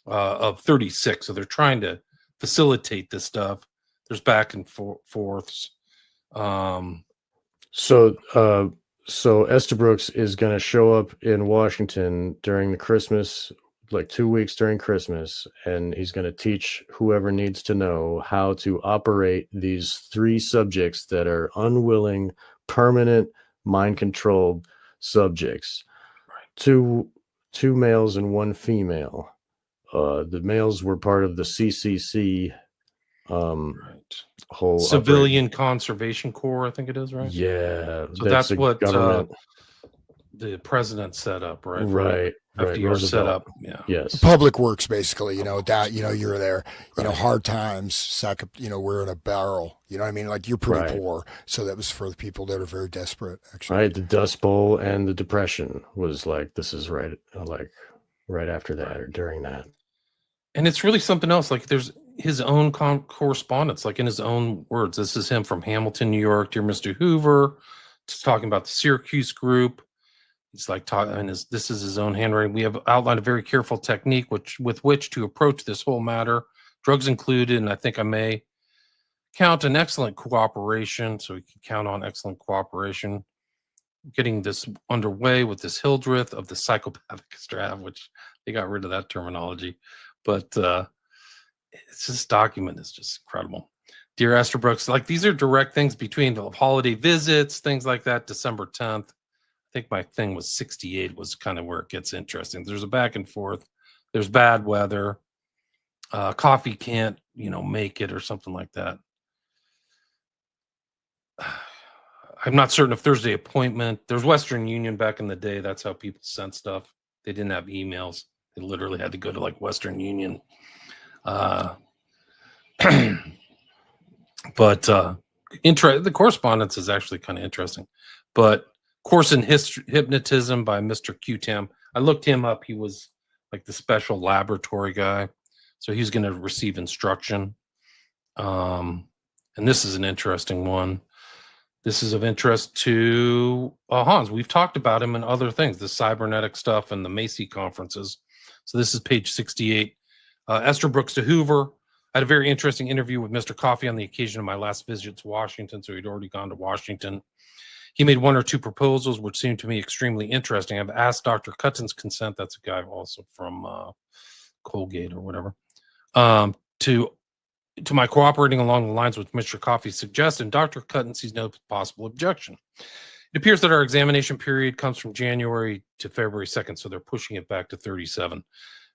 of 36. So they're trying to facilitate this stuff. There's back and forths. So Esther Brooks is going to show up in Washington during the Christmas, like 2 weeks during Christmas, and he's going to teach whoever needs to know how to operate these 3 subjects that are unwilling, permanent, mind-controlled subjects. Right. Two males and 1 female. The males were part of the CCC. Right. Whole Civilian Conservation Corps, I think it is, right? Yeah. So that's what government. The president set up, right? Right. FDR set up. Yeah. Yes. Public works, basically, that, you're there, hard times, we're in a barrel, you know what I mean? Like, you're pretty poor. So that was for the people that are very desperate, actually. Right. The Dust Bowl and the Depression was like, this is right after that or during that. And it's really something else. Like, there's his own correspondence, like in his own words. This is him from Hamilton, New York. Dear Mr. Hoover, just talking about the Syracuse group. He's like talking, and this is his own handwriting. We have outlined a very careful technique with which to approach this whole matter, drugs included, and I think I may count an excellent cooperation. So we can count on excellent cooperation. Getting this underway with this Hildreth of the psychopathic strap, which they got rid of that terminology. But this document is just incredible. Dear Esther Brooks, like, these are direct things between the holiday visits, things like that. December 10th. I think my thing was 68 was kind of where it gets interesting. There's a back and forth. There's bad weather. Coffee can't, make it or something like that. I'm not certain if Thursday appointment. There's Western Union back in the day. That's how people sent stuff. They didn't have emails. They literally had to go to like Western Union. But the correspondence is actually kind of interesting. But Course in Hypnotism by Mr. Q-Tam. I looked him up. He was like the special laboratory guy. So he's going to receive instruction. And this is an interesting one. This is of interest to Hans. We've talked about him and other things, the cybernetic stuff and the Macy conferences. So this is page 68. Esther Brooks to Hoover. I had a very interesting interview with Mr. Coffey on the occasion of my last visit to Washington. So he'd already gone to Washington. He made 1 or 2 proposals, which seemed to me extremely interesting. I've asked Dr. Cutton's consent. That's a guy also from Colgate or whatever. To my cooperating along the lines which Mr. Coffey suggested, and Dr. Cutton sees no possible objection. It appears that our examination period comes from January to February 2nd, so they're pushing it back to 37.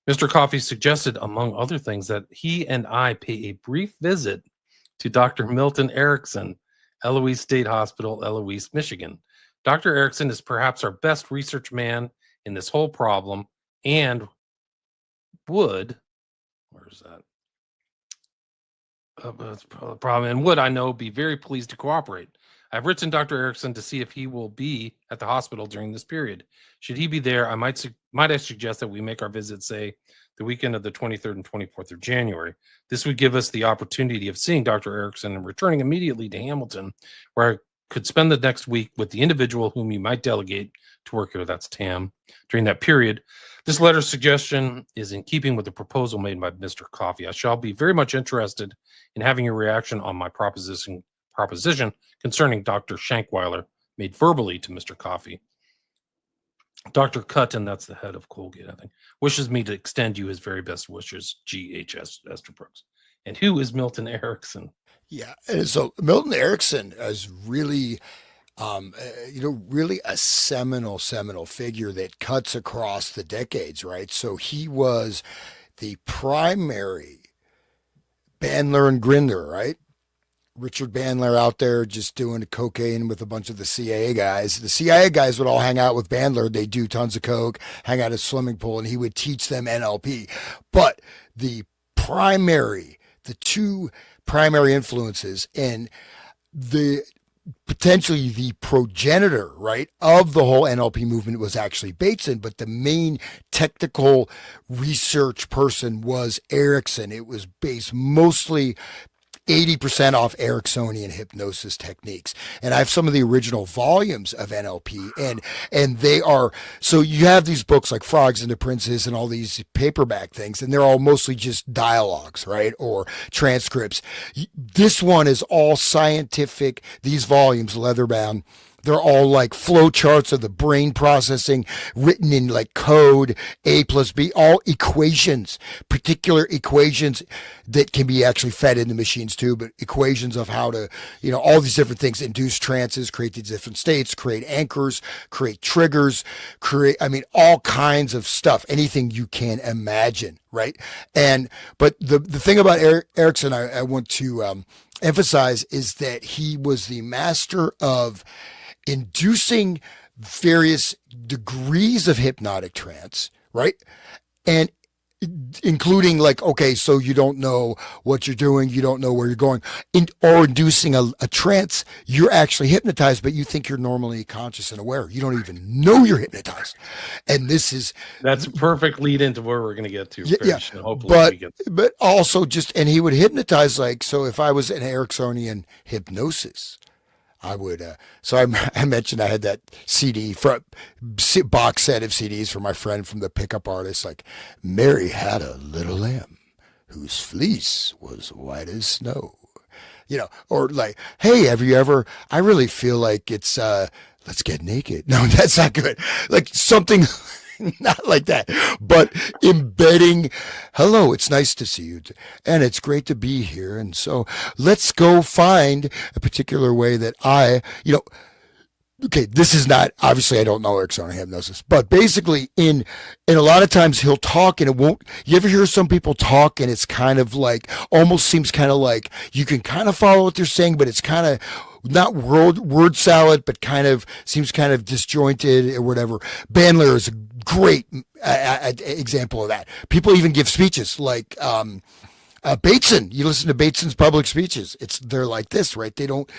Mr. Coffey suggested, among other things, that he and I pay a brief visit to Dr. Milton Erickson, Eloise State Hospital, Eloise, Michigan. Dr. Erickson is perhaps our best research man in this whole problem and would, where's that? Problem, and would, I know, be very pleased to cooperate. I've written Dr. Erickson to see if he will be at the hospital during this period. Should he be there, I might I suggest that we make our visit, say, the weekend of the 23rd and 24th of January. This would give us the opportunity of seeing Dr. Erickson and returning immediately to Hamilton, where I could spend the next week with the individual whom you might delegate to work here. That's Tam. During that period, this letter's suggestion is in keeping with the proposal made by Mr. Coffey. I shall be very much interested in having your reaction on my proposition concerning Dr. Shankweiler made verbally to Mr. Coffey. Dr. Cutton, that's the head of Colgate, I think, wishes me to extend you his very best wishes, G.H.S. Esther Brooks. And who is Milton Erickson? Yeah. And so Milton Erickson is really Really a seminal figure that cuts across the decades, right? So he was the primary Bandler and Grinder, right? Richard Bandler out there just doing cocaine with a bunch of the CIA guys. The CIA guys would all hang out with Bandler. They do tons of coke, hang out at a swimming pool, and he would teach them NLP. But the the two primary influences and the potentially the progenitor, right, of the whole NLP movement was actually Bateson, but the main technical research person was Erickson. It was based mostly 80% off Ericksonian hypnosis techniques. And I have some of the original volumes of NLP, and they are, so you have these books like Frogs and the Princes and all these paperback things, and they're all mostly just dialogues, right? Or transcripts. This one is all scientific, these volumes, leather bound. They're all like flow charts of the brain processing written in like code, A plus B, all equations, particular equations that can be actually fed into machines too, but equations of how to, all these different things, induce trances, create these different states, create anchors, create triggers, all kinds of stuff, anything you can imagine, right? But the thing about Erickson, I want to emphasize is that he was the master of inducing various degrees of hypnotic trance, right? And including like, okay, so you don't know what you're doing, you don't know where you're going, or inducing a trance, you're actually hypnotized, but you think you're normally conscious and aware. You don't even know you're hypnotized. And that's a perfect lead into where we're going to get to. Yeah, but also and he would hypnotize, like, so if I was an Ericksonian hypnosis, I would, I mentioned I had that box set of CDs for my friend from the pickup artist, like, Mary had a little lamb whose fleece was white as snow, or like, hey, I really feel like it's, let's get naked. No, that's not good. Like something not like that, but embedding, hello, it's nice to see you and it's great to be here. And so let's go find a particular way that okay, this is not, obviously I don't know Ericksonian hypnosis, but basically in a lot of times he'll talk and you ever hear some people talk and it's kind of like, almost seems kind of like you can kind of follow what they're saying, but it's kind of not word salad, but kind of seems kind of disjointed or whatever. Bandler is a great example of that. People even give speeches like, Bateson, you listen to Bateson's public speeches. They're like this, right? They don't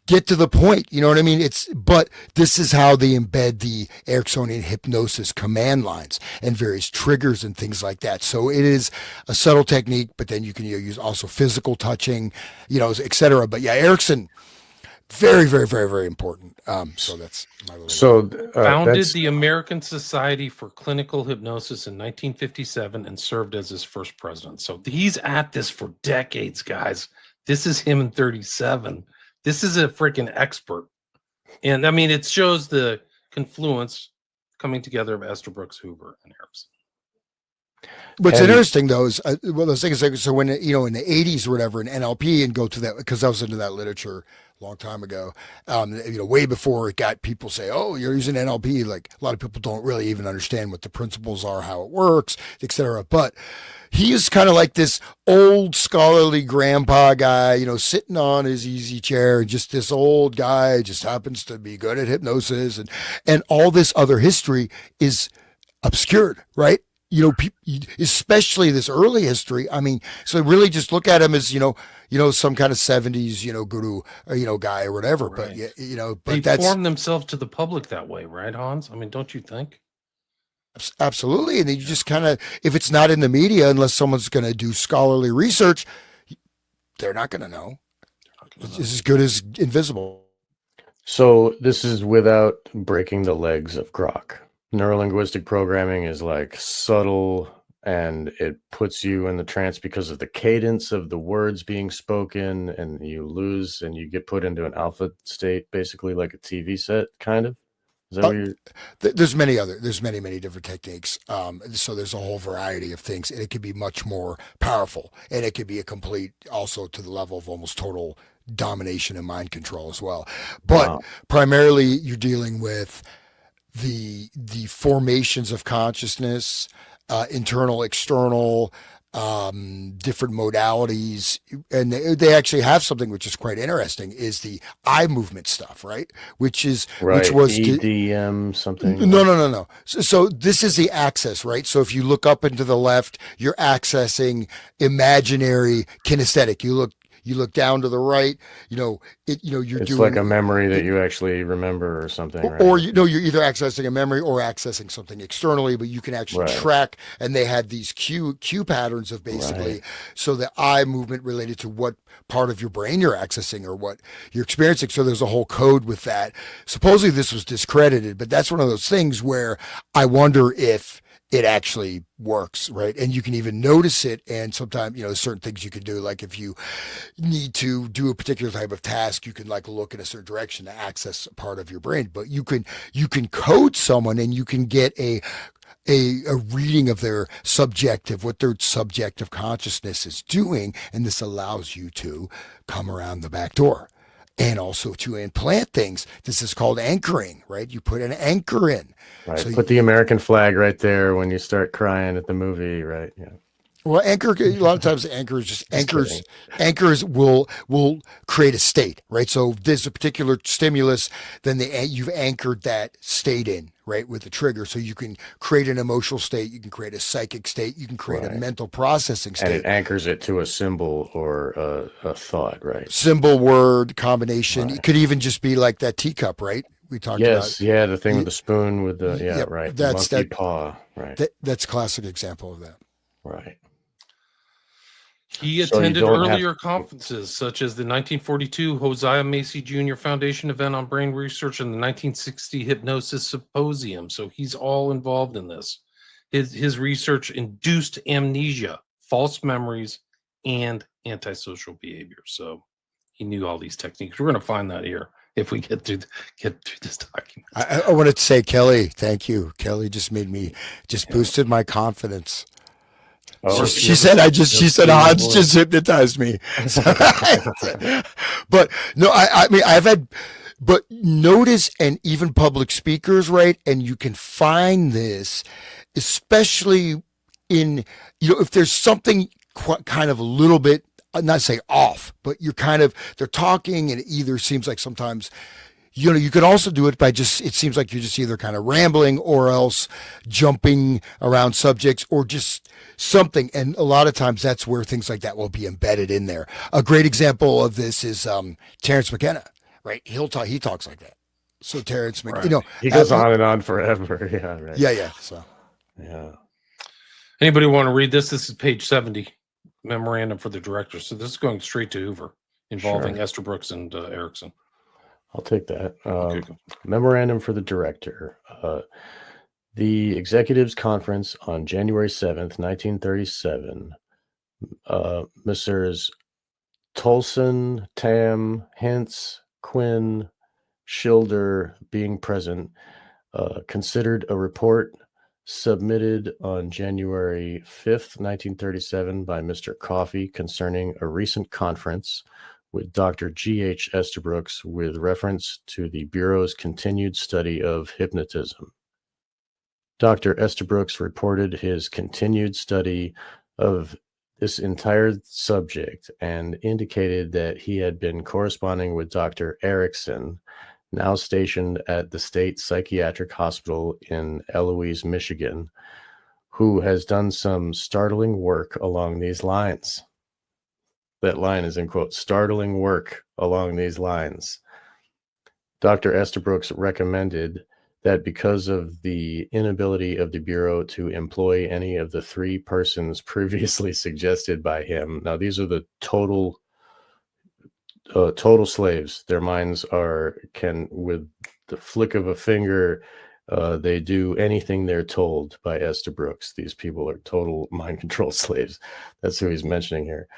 get to the point. You know what I mean? But this is how they embed the Ericksonian hypnosis command lines and various triggers and things like that. So it is a subtle technique, but then you can use also physical touching, et cetera. But yeah, Erickson, very, very, very, very important. So that's my little founded the American Society for Clinical Hypnosis in 1957 and served as his first president. So he's at this for decades, guys. This is him in 37. This is a freaking expert. And I mean, it shows the confluence coming together of Estabrooks, Hoover, and Erickson. What's interesting though is those things like, so when in the 80s or whatever in NLP and go to that, because I was into that literature a long time ago, way before it got people say, oh, you're using NLP, like a lot of people don't really even understand what the principles are, how it works, etc. But he is kind of like this old scholarly grandpa guy, sitting on his easy chair, and just this old guy just happens to be good at hypnosis, and all this other history is obscured, right? Especially this early history. I mean, so really just look at him as, some kind of 70s, guru, guy or whatever. Right. But, but they formed themselves to the public that way, right, Hans? I mean, don't you think? Absolutely. And then you just kind of, if it's not in the media, unless someone's going to do scholarly research, they're not going to know. It's as good as invisible. So this is without breaking the legs of Grok. Neurolinguistic programming is like subtle, and it puts you in the trance because of the cadence of the words being spoken, and you lose and you get put into an alpha state, basically like a TV set, kind of. Is that what you're... There's many different techniques. So there's a whole variety of things, and it can be much more powerful, and it could be a complete, also to the level of almost total domination and mind control as well. But Wow. primarily, you're dealing with the formations of consciousness, internal, external, different modalities, and they actually have something which is quite interesting, is the eye movement stuff, right? Which Right. was EDM something. no. So this is the access, right? So if you look up and to the left, you're accessing imaginary kinesthetic. You look down to the right, you're It's doing like a memory that you actually remember or something, right? or you're either accessing a memory or accessing something externally, but you can actually Right. track, and they had these cue patterns of basically, Right. so the eye movement related to what part of your brain you're accessing or what you're experiencing. So there's a whole code with that. Supposedly this was discredited, but that's one of those things where I wonder if it actually works, right? And you can even notice it. And sometimes, certain things you can do, like if you need to do a particular type of task, you can like look in a certain direction to access a part of your brain. But you can code someone, and you can get a reading of what their subjective consciousness is doing, and this allows you to come around the back door. And also to implant things. This is called anchoring, right? You put an anchor in. Right. So Put the American flag right there when you start crying at the movie, right? Yeah. Well, a lot of times anchors will create a state, right? So there's a particular stimulus, then you've anchored that state in, right, with the trigger. So you can create an emotional state, you can create a psychic state, you can create a Right. mental processing And state. it anchors it to a symbol or a thought, right? Symbol, word, combination. Right. It could even just be like that teacup, right? We talked Yes, about. yeah, the thing with the spoon with the Yep, right, the that's monkey paw, right, that's a classic example of that. right. He So you attended don't have- earlier conferences such as the 1942 Hosea Macy Jr. Foundation event on brain research and the 1960 Hypnosis Symposium. So he's all involved in this. His research induced amnesia, false memories, and antisocial behavior. So he knew all these techniques. We're going to find that here if we get through this document. I wanted to say, Kelly, thank you. Kelly just boosted my confidence. Oh, She said Hans just hypnotized me. But no, I mean, but notice, and even public speakers, right? And you can find this, especially in, if there's something kind of a little bit, not say off, but they're talking, and it either seems like sometimes, you could also do it by it seems like you're just either kind of rambling or else jumping around subjects or just something. And a lot of times that's where things like that will be embedded in there. A great example of this is Terrence McKenna, right? He talks like that. So Terrence McKenna, he goes on and on forever. Yeah, right. Yeah. So, yeah. Anybody want to read this? This is page 70, memorandum for the director. So this is going straight to Hoover, involving Sure. Esther Brooks and Erickson. I'll take that. Okay, cool. Memorandum for the director. The Executives Conference on January 7th, 1937. Messrs. Tolson, Tam, Hintz, Quinn, Schilder being present, considered a report submitted on January 5th, 1937 by Mr. Coffey concerning a recent conference with Dr. G.H. Estabrooks with reference to the Bureau's continued study of hypnotism. Dr. Estabrooks reported his continued study of this entire subject and indicated that he had been corresponding with Dr. Erickson, now stationed at the State Psychiatric Hospital in Eloise, Michigan, who has done some startling work along these lines. That line is in quote, startling work along these lines. Dr. Estabrooks recommended that because of the inability of the Bureau to employ any of the three persons previously suggested by him. Now, these are the total slaves. Their minds can, with the flick of a finger, they do anything they're told by Estabrooks. These people are total mind control slaves. That's who he's mentioning here.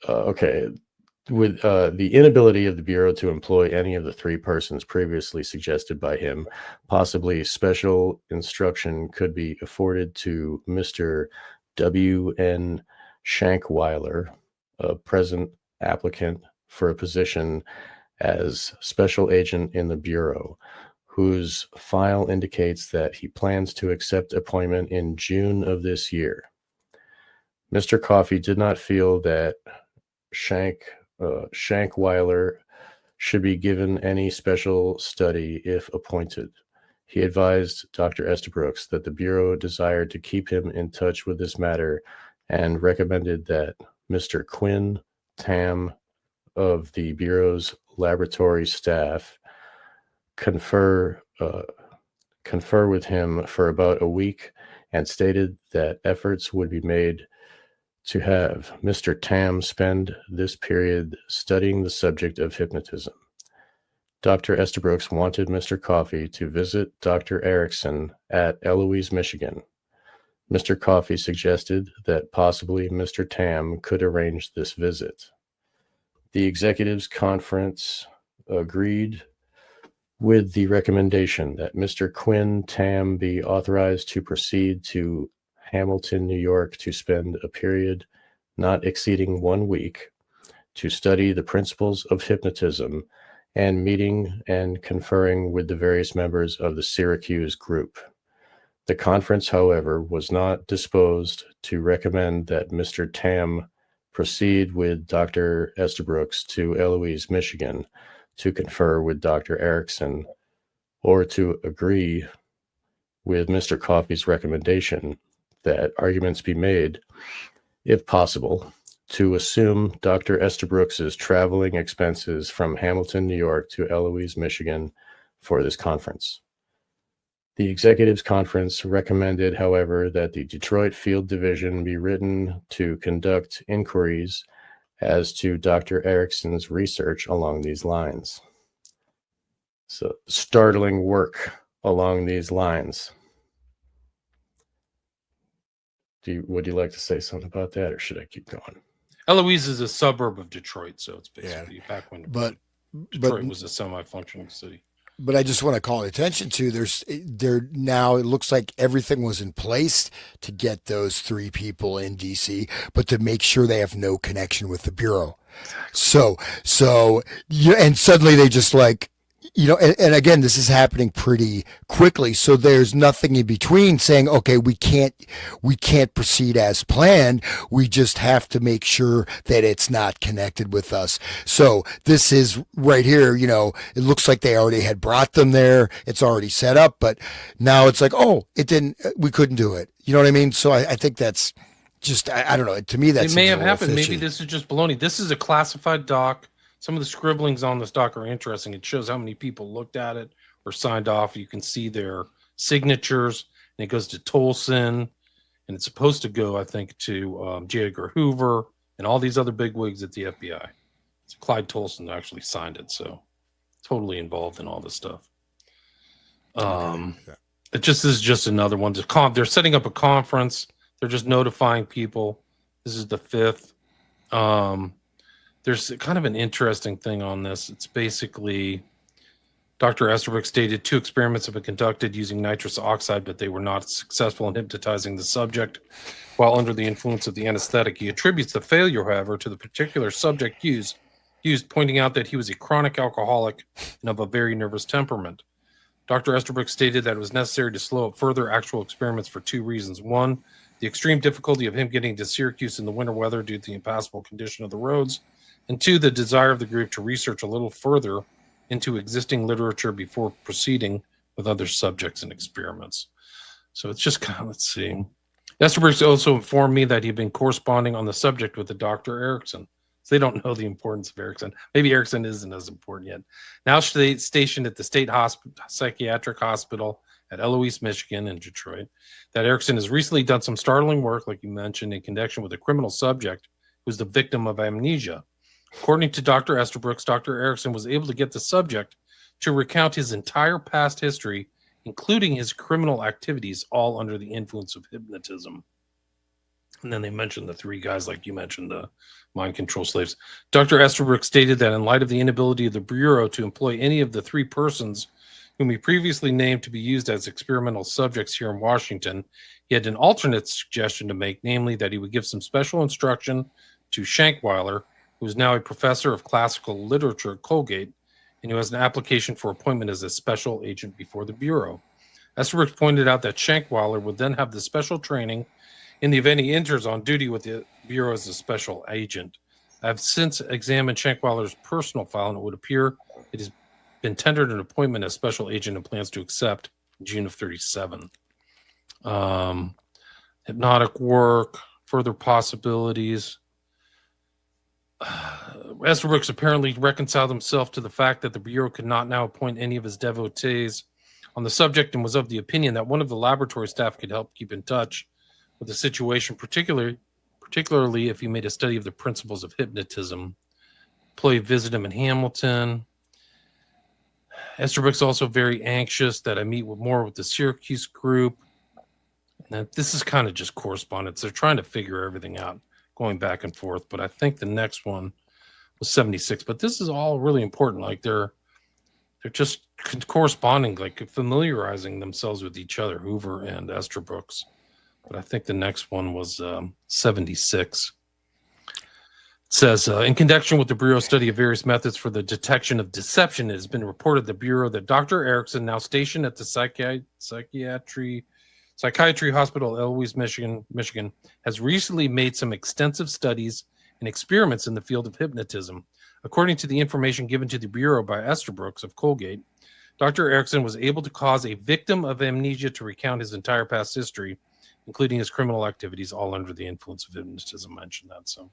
Okay. With the inability of the Bureau to employ any of the three persons previously suggested by him, possibly special instruction could be afforded to Mr. W.N. Shankweiler, present applicant for a position as special agent in the Bureau, whose file indicates that he plans to accept appointment in June of this year. Mr. Coffey did not feel that Shankweiler should be given any special study if appointed. He advised Dr. Estabrooks that the Bureau desired to keep him in touch with this matter and recommended that Mr. Quinn Tam of the Bureau's laboratory staff confer with him for about a week, and stated that efforts would be made to have Mr. Tam spend this period studying the subject of hypnotism. Dr. Estabrooks wanted Mr. Coffey to visit Dr. Erickson at Eloise, Michigan. Mr. Coffey suggested that possibly Mr. Tam could arrange this visit. The executives conference agreed with the recommendation that Mr. Quinn Tam be authorized to proceed to Hamilton, New York, to spend a period not exceeding 1 week to study the principles of hypnotism and meeting and conferring with the various members of the Syracuse group. The conference, however, was not disposed to recommend that Mr. Tam proceed with Dr. Estabrooks to Eloise, Michigan, to confer with Dr. Erickson, or to agree with Mr. Coffey's recommendation that arguments be made, if possible, to assume Dr. Estabrooks' traveling expenses from Hamilton, New York to Eloise, Michigan for this conference. The executives conference recommended, however, that the Detroit Field Division be written to conduct inquiries as to Dr. Erickson's research along these lines. So, startling work along these lines. Would you like to say something about that, or should I keep going? Eloise is a suburb of Detroit, so it's basically back when Detroit was a semi-functioning city. But I just want to call attention to there now. It looks like everything was in place to get those 3 people in DC, but to make sure they have no connection with the Bureau. Exactly. So yeah, and suddenly they just like, and again, this is happening pretty quickly. So there's nothing in between saying, okay, we can't proceed as planned. We just have to make sure that it's not connected with us. So this is right here, it looks like they already had brought them there. It's already set up, but now it's like, oh, we couldn't do it. You know what I mean? So I think that's just, I don't know. To me, that's, it may have happened. Fishy. Maybe this is just baloney. This is a classified doc. Some of the scribblings on this doc are interesting. It shows how many people looked at it or signed off. You can see their signatures, and it goes to Tolson, and it's supposed to go, I think, to J. Edgar Hoover and all these other bigwigs at the FBI. So Clyde Tolson actually signed it, so totally involved in all this stuff. It just is just another one. They're setting up a conference. They're just notifying people. This is the 5th. There's kind of an interesting thing on this. It's basically Dr. Estabrooks stated 2 experiments have been conducted using nitrous oxide, but they were not successful in hypnotizing the subject while under the influence of the anesthetic. He attributes the failure, however, to the particular subject used, pointing out that he was a chronic alcoholic and of a very nervous temperament. Dr. Estabrooks stated that it was necessary to slow up further actual experiments for 2 reasons. 1, the extreme difficulty of him getting to Syracuse in the winter weather due to the impassable condition of the roads, and 2, the desire of the group to research a little further into existing literature before proceeding with other subjects and experiments. So it's just kind of, let's see. Estabrooks also informed me that he'd been corresponding on the subject with the Dr. Erickson. So they don't know the importance of Erickson. Maybe Erickson isn't as important yet. Now stationed at the State Psychiatric Hospital at Eloise, Michigan in Detroit, that Erickson has recently done some startling work, like you mentioned, in connection with a criminal subject who was the victim of amnesia. According to Dr. Estabrooks, Dr. Erickson was able to get the subject to recount his entire past history, including his criminal activities, all under the influence of hypnotism. And then they mentioned the 3 guys, like you mentioned, the mind control slaves. Dr. Estabrooks stated that in light of the inability of the Bureau to employ any of the 3 persons whom he previously named to be used as experimental subjects here in Washington, he had an alternate suggestion to make, namely that he would give some special instruction to Shankweiler who's now a professor of classical literature at Colgate, and who has an application for appointment as a special agent before the Bureau. Estabrooks pointed out that Shankweiler would then have the special training in the event he enters on duty with the Bureau as a special agent. I have since examined Shankweiler's personal file, and it would appear it has been tendered an appointment as special agent and plans to accept in June of 37. Hypnotic work, further possibilities. Estabrooks apparently reconciled himself to the fact that the Bureau could not now appoint any of his devotees on the subject, and was of the opinion that one of the laboratory staff could help keep in touch with the situation, particularly if he made a study of the principles of hypnotism. Employee visit him in Hamilton. Estabrooks also very anxious that I meet more with the Syracuse group. And this is kind of just correspondence. They're trying to figure everything out, going back and forth. But I think the next one was 76. But this is all really important. Like they're just corresponding, like familiarizing themselves with each other, Hoover and Estabrooks. But I think the next one was 76. It says, in connection with the Bureau's study of various methods for the detection of deception, it has been reported to the Bureau that Dr. Erickson, now stationed at the Psychiatry Hospital, Eloise, Michigan, has recently made some extensive studies and experiments in the field of hypnotism. According to the information given to the Bureau by Estabrooks of Colgate, Dr. Erickson was able to cause a victim of amnesia to recount his entire past history, including his criminal activities, all under the influence of hypnotism. I mentioned that, so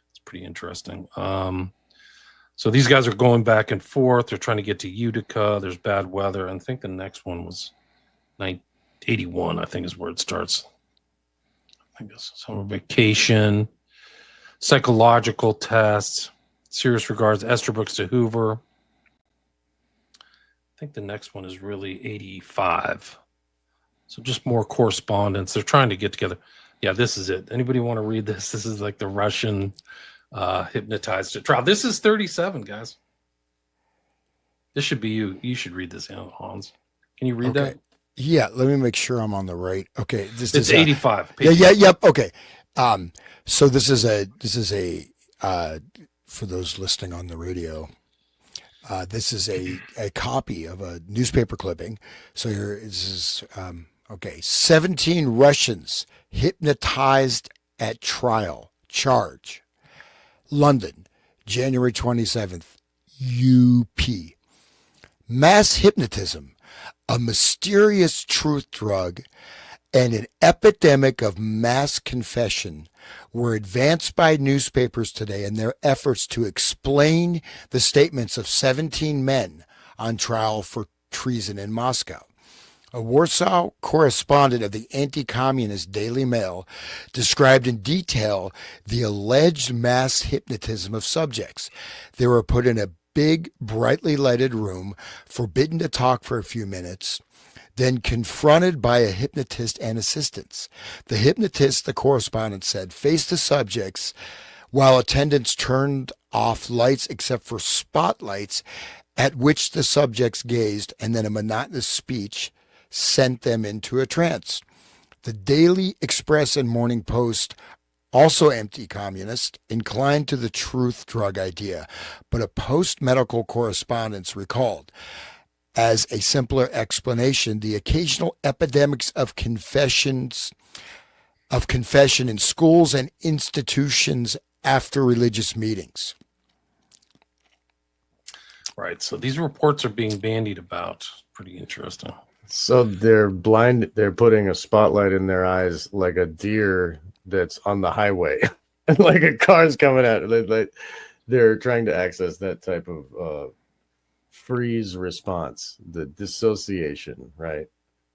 it's pretty interesting. So these guys are going back and forth. They're trying to get to Utica. There's bad weather. And I think the next one was 81, I think is where it starts. I think it's summer vacation, psychological tests, serious regards, Estabrooks to Hoover. I think the next one is really 85. So just more correspondence. They're trying to get together. Yeah, this is it. Anybody want to read this? This is like the Russian hypnotized to trial. This is 37, guys. This should be you. You should read this, Hans. Can you read that? Yeah, let me make sure I'm on the right. Okay, this It's is 85. Yep. Okay. So this is a for those listening on the radio. This is a copy of a newspaper clipping. So here this is okay. 17 Russians hypnotized at trial. Charge. London, January 27th. UP. Mass hypnotism, a mysterious truth drug, and an epidemic of mass confession were advanced by newspapers today in their efforts to explain the statements of 17 men on trial for treason in Moscow. A Warsaw correspondent of the anti-communist Daily Mail described in detail the alleged mass hypnotism of subjects. They were put in a big, brightly lighted room, forbidden to talk for a few minutes, then confronted by a hypnotist and assistants. The hypnotist, the correspondent said, faced the subjects while attendants turned off lights except for spotlights at which the subjects gazed, and then a monotonous speech sent them into a trance. The Daily Express and Morning Post, also anti-communist, inclined to the truth drug idea, but a post-medical correspondence recalled, as a simpler explanation, the occasional epidemics of confession in schools and institutions after religious meetings. Right. So these reports are being bandied about. Pretty interesting. So they're blind. They're putting a spotlight in their eyes like a deer that's on the highway, and like a car's coming at it. They're trying to access that type of freeze response, the dissociation, right,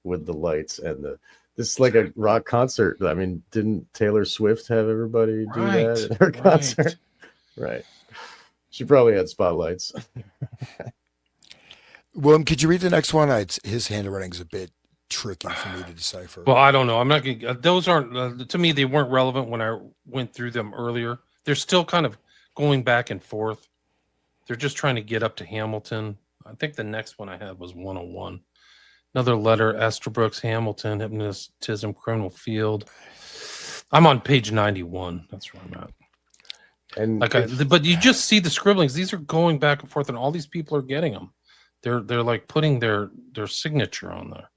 with the lights and this is like a rock concert. I mean, didn't Taylor Swift have everybody do that at her concert? Right. She probably had spotlights. William, could you read the next one? His handwriting is a bit tricky for me to decipher. Well, I don't know. I'm not going to, those aren't, to me, they weren't relevant when I went through them earlier. They're still kind of going back and forth. They're just trying to get up to Hamilton. I think the next one I had was 101. Another letter, Estabrooks, Hamilton, hypnotism, criminal field. I'm on page 91. That's where I'm at. And but you just see the scribblings. These are going back and forth, and all these people are getting them. They're like putting their signature on there.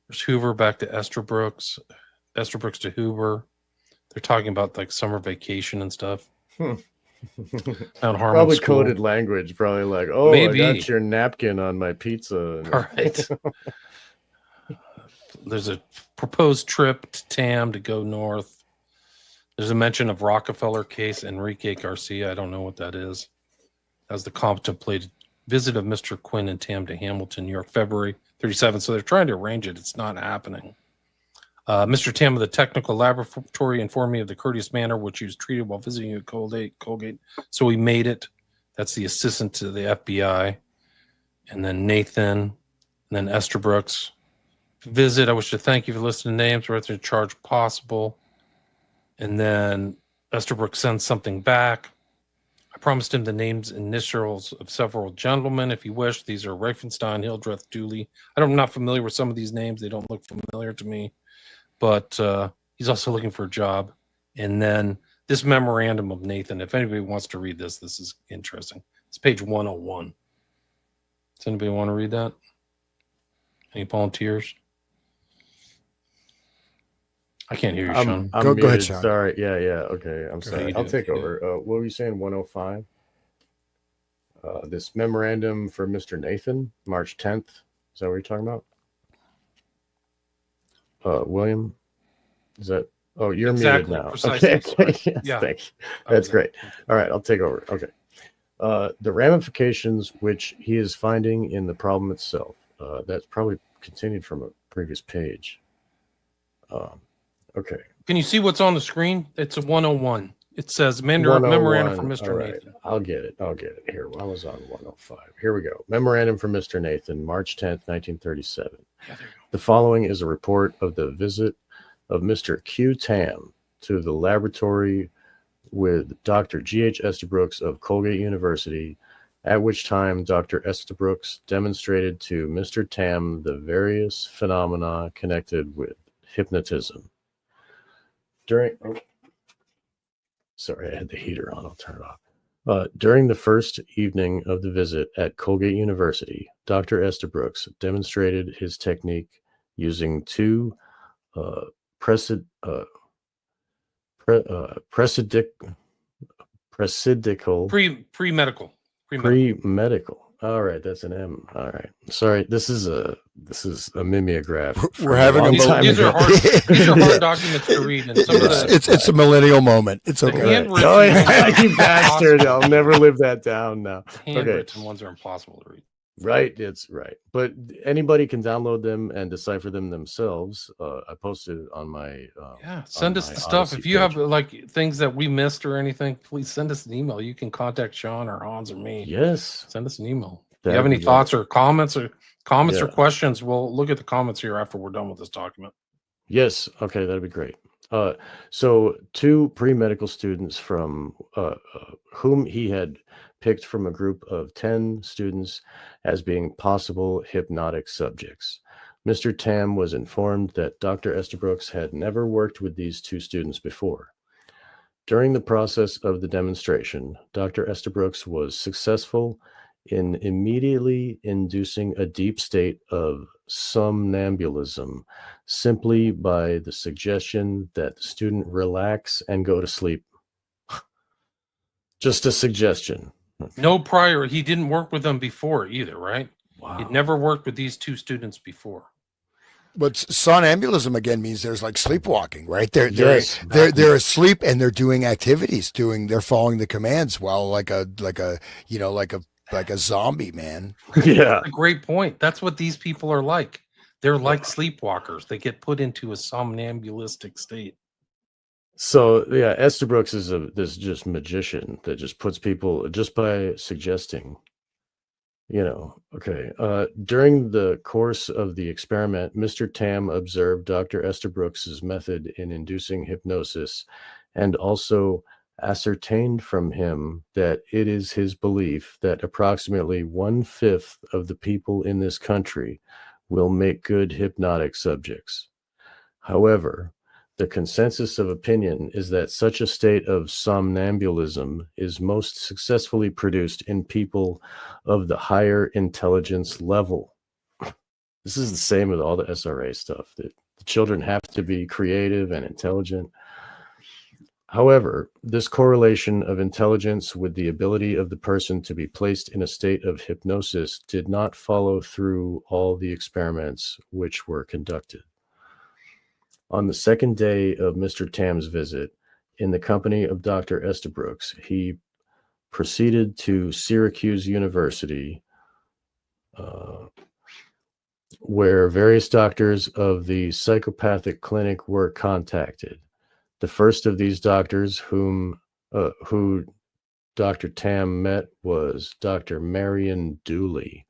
There's Hoover back to Estabrooks, Estabrooks to Hoover. They're talking about like summer vacation and stuff. Probably coded language, probably like, oh, maybe. I got your napkin on my pizza. All right. There's a proposed trip to Tam to go north. There's a mention of Rockefeller case, Enrique Garcia. I don't know what that is. As the contemplated visit of Mr. Quinn and Tam to Hamilton, New York, February 37. So they're trying to arrange it. It's not happening. Mr. Tam of the technical laboratory informed me of the courteous manner which he was treated while visiting at Colgate. So we made it. That's the assistant to the FBI. And then Nathan, and then Esther Brooks. Visit. I wish to thank you for listening to names. We're at the charge possible. And then Esther Brooks sends something back. I promised him the names, initials of several gentlemen if he wished. These are Reifenstein, Hildreth, Dooley. I'm not familiar with some of these names. They don't look familiar to me. But he's also looking for a job. And then this memorandum of Nathan, if anybody wants to read this, this is interesting. It's page 101. Does anybody want to read that? Any volunteers? I can't hear you, Sean. Go ahead, Sean. Sorry. Yeah. Okay. I'm sorry. I'll take over. What were you saying? 105? This memorandum for Mr. Nathan, March 10th. Is that what you're talking about? William? Is that? Oh, you're muted now. Okay. Yes, yeah. Thanks. That's great. All right. I'll take over. Okay. The ramifications which he is finding in the problem itself. That's probably continued from a previous page. Okay. Can you see what's on the screen? It's a 101. It says memorandum from Mr. Nathan. I'll get it. Here, I was on 105. Here we go. Memorandum from Mr. Nathan, March 10th, 1937. Yeah, there you go. The following is a report of the visit of Mr. Q. Tam to the laboratory with Dr. G.H. Estabrooks of Colgate University, at which time Dr. Estabrooks demonstrated to Mr. Tam the various phenomena connected with hypnotism. Sorry, I had the heater on. I'll turn it off. During the first evening of the visit at Colgate University, Dr. Estabrooks demonstrated his technique using two presidical pre-medical. All right, that's an M. All right, sorry. This is a mimeograph. We're having a these are hard documents to read. And some of it's a millennial moment. It's okay. Oh, you bastard! I'll never live that down now. Handwritten ones are impossible to read. Right, it's right. But anybody can download them and decipher them themselves. I posted it on my send us the stuff. If you have like things that we missed or anything, please send us an email. You can contact Sean or Hans or me. Yes. Send us an email. If you have any thoughts or comments or questions, we'll look at the comments here after we're done with this document. Yes. Okay, that'd be great. So two pre-medical students from whom he had picked from a group of 10 students as being possible hypnotic subjects. Mr. Tam was informed that Dr. Estabrooks had never worked with these two students before. During the process of the demonstration, Dr. Estabrooks was successful in immediately inducing a deep state of somnambulism simply by the suggestion that the student relax and go to sleep. Just a suggestion. No prior. He didn't work with them before either, right? Wow. He'd never worked with these two students before. But somnambulism again means there's like sleepwalking, right? They're asleep and they're doing activities, they're following the commands while like a zombie, man. Yeah. A great point. That's what these people are like. They're like sleepwalkers. They get put into a somnambulistic state. So yeah, Estabrooks is this just magician that just puts people just by suggesting, okay. During the course of the experiment, Mr. Tam observed Dr. Estabrooks's method in inducing hypnosis and also ascertained from him that it is his belief that approximately 1/5 of the people in this country will make good hypnotic subjects. However, The consensus of opinion is that such a state of somnambulism is most successfully produced in people of the higher intelligence level. This is the same with all the SRA stuff, that the children have to be creative and intelligent. However, this correlation of intelligence with the ability of the person to be placed in a state of hypnosis did not follow through all the experiments which were conducted. On the second day of Mr. Tam's visit, in the company of Dr. Estabrooks, he proceeded to Syracuse University, where various doctors of the psychopathic clinic were contacted. The first of these doctors who Dr. Tam met was Dr. Marion Dooley,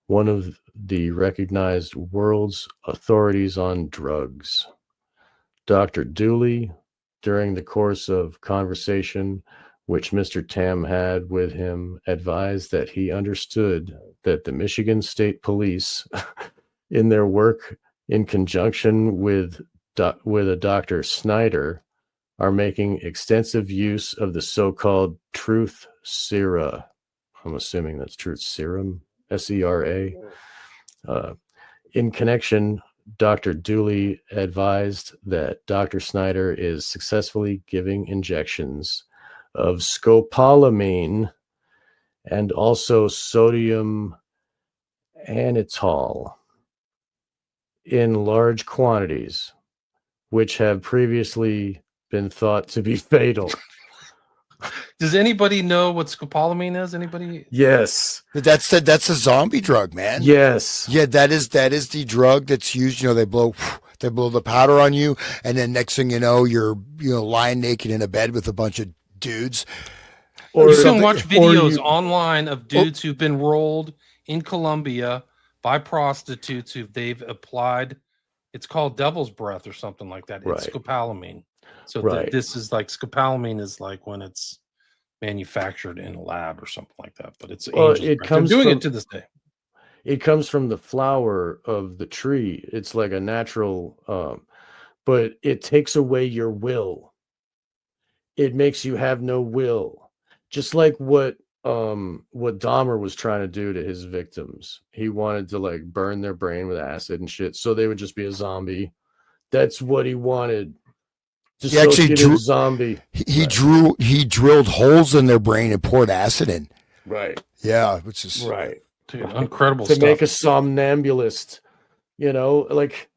one of the recognized world's authorities on drugs. Dr. Dooley, during the course of conversation which Mr. Tam had with him, advised that he understood that the Michigan State Police, in their work in conjunction with a Dr. Snyder, are making extensive use of the so-called truth serum. I'm assuming that's truth serum, SERA. In connection, Dr. Dooley advised that Dr. Snyder is successfully giving injections of scopolamine and also sodium anitol in large quantities, which have previously been thought to be fatal. Does anybody know what scopolamine is? Anybody? Yes. That's a zombie drug, man. Yes. Yeah, that is the drug that's used. You know, they blow the powder on you, and then next thing you know, you're lying naked in a bed with a bunch of dudes. Or you can watch videos online of dudes who've been rolled in Colombia by prostitutes who they've applied. It's called devil's breath or something like that. It's scopolamine. So this is like scopolamine is like when it's manufactured in a lab or something like that. But it's They're doing it to this day. It comes from the flower of the tree. It's like a natural, but it takes away your will. It makes you have no will. Just like what Dahmer was trying to do to his victims. He wanted to like burn their brain with acid and shit, so they would just be a zombie. That's what he wanted. He actually drew zombie. He drilled holes in their brain and poured acid in. Right. Yeah, which is Dude, incredible to stuff. make a somnambulist. Like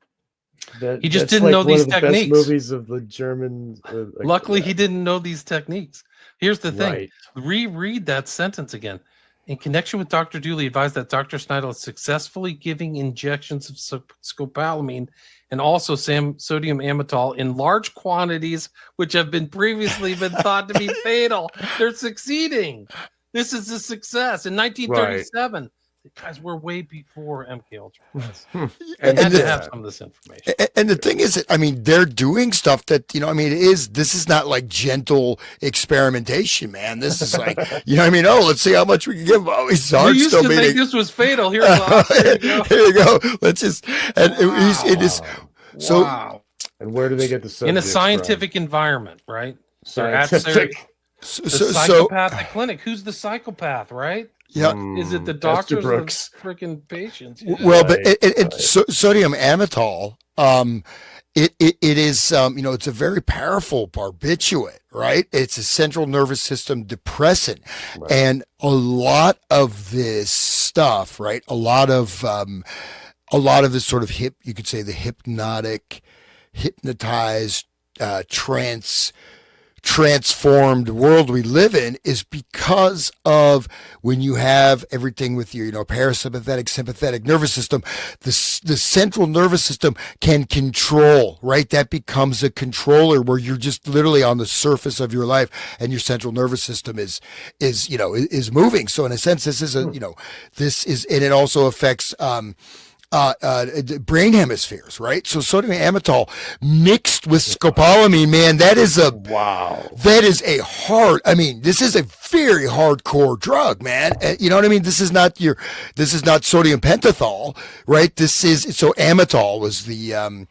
that. He just didn't know these techniques. Best movies of the German. Luckily, he didn't know these techniques. Here's the thing. Reread that sentence again. In connection with Dr. Dooley advised that Dr. Snyder is successfully giving injections of scopolamine and also sodium amytal in large quantities, which have been previously been thought to be fatal. They're succeeding. This is a success. In 1937, guys, we're way before MK Ultra. And had to have some of this information. And the thing is, I mean, they're doing stuff that, this is not like gentle experimentation, man. This is like, let's see how much we can give. Oh, his heart's used still to beating. think this was fatal. Here you go. Let's just, it is. So, wow. And where do they get the subjects in a scientific from? environment, right? Scientific. The psychopathic clinic. Who's the psychopath, right? Yeah. Is it the doctors or the freaking patients? Yeah. Well, but sodium amytal, it is, it's a very powerful barbiturate, right? It's a central nervous system depressant. Right. And a lot of this stuff, right? A lot of this sort of you could say the hypnotized, transformed world we live in is because of when you have everything with your parasympathetic sympathetic nervous system, the central nervous system can control, right? That becomes a controller where you're just literally on the surface of your life and your central nervous system is moving. So in a sense, this is and it also affects brain hemispheres, right? So sodium amytal mixed with scopolamine, man, that is a hard, this is a very hardcore drug, man. You know what I mean? This is not sodium pentothal, right? So amytal was the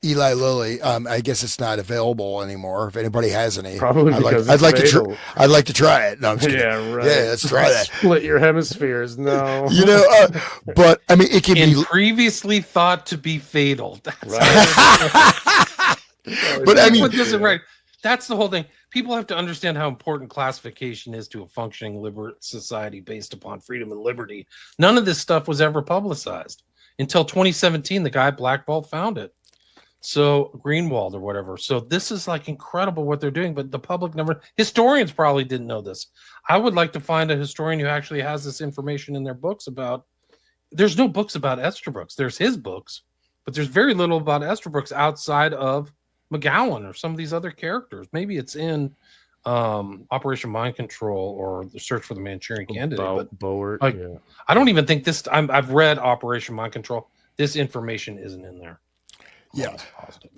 Eli Lilly. I guess it's not available anymore. If anybody has any, Probably because it's fatal. I'd like to try it. No, I'm just kidding. Yeah, right. Yeah, let's try that. Split your hemispheres. No. You know, but I mean, it can And be previously thought to be fatal. That's Right. But I mean, what doesn't right. That's the whole thing. People have to understand how important classification is to a functioning liberal society based upon freedom and liberty. None of this stuff was ever publicized until 2017. The guy at Black Vault found it. So Greenwald or whatever. So this is like incredible what they're doing, but the public never, historians probably didn't know this. I would like to find a historian who actually has this information in their books about, there's no books about Estabrooks. There's his books, but there's very little about Estabrooks outside of McGowan or some of these other characters. Maybe it's in Operation Mind Control or the Search for the Manchurian Candidate. But Boer, like, yeah. I don't even think this. I've read Operation Mind Control. This information isn't in there. Yeah,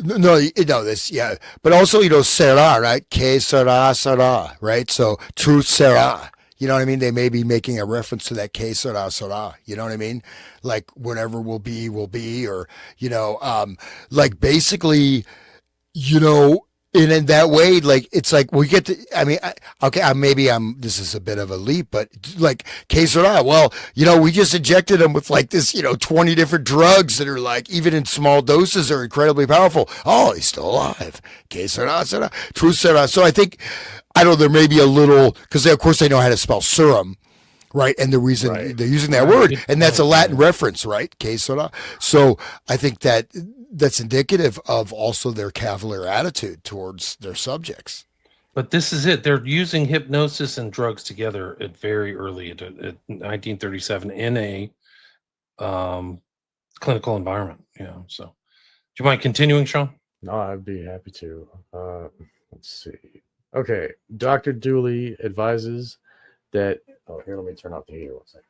no, this, yeah, but also, Sarah, right? Que sera, right? So truth sera, you know what I mean? They may be making a reference to that que sera, you know what I mean? Like whatever will be, or, like basically, in that way, like, it's like we get to, I mean, this is a bit of a leap, but like, que sera, well, we just injected him with like this, 20 different drugs that are like, even in small doses, are incredibly powerful. Oh, he's still alive. Que sera, true sera. So I think, there may be a little, because of course they know how to spell serum. Right. And the reason they're using that word, and that's a Latin reference, right? Que sera. So I think that's indicative of also their cavalier attitude towards their subjects. But this is it. They're using hypnosis and drugs together at very early, at 1937, in a clinical environment. So do you mind continuing, Sean? No, I'd be happy to. Let's see. Okay. Dr. Dooley advises that, here, let me turn off the heater 1 second.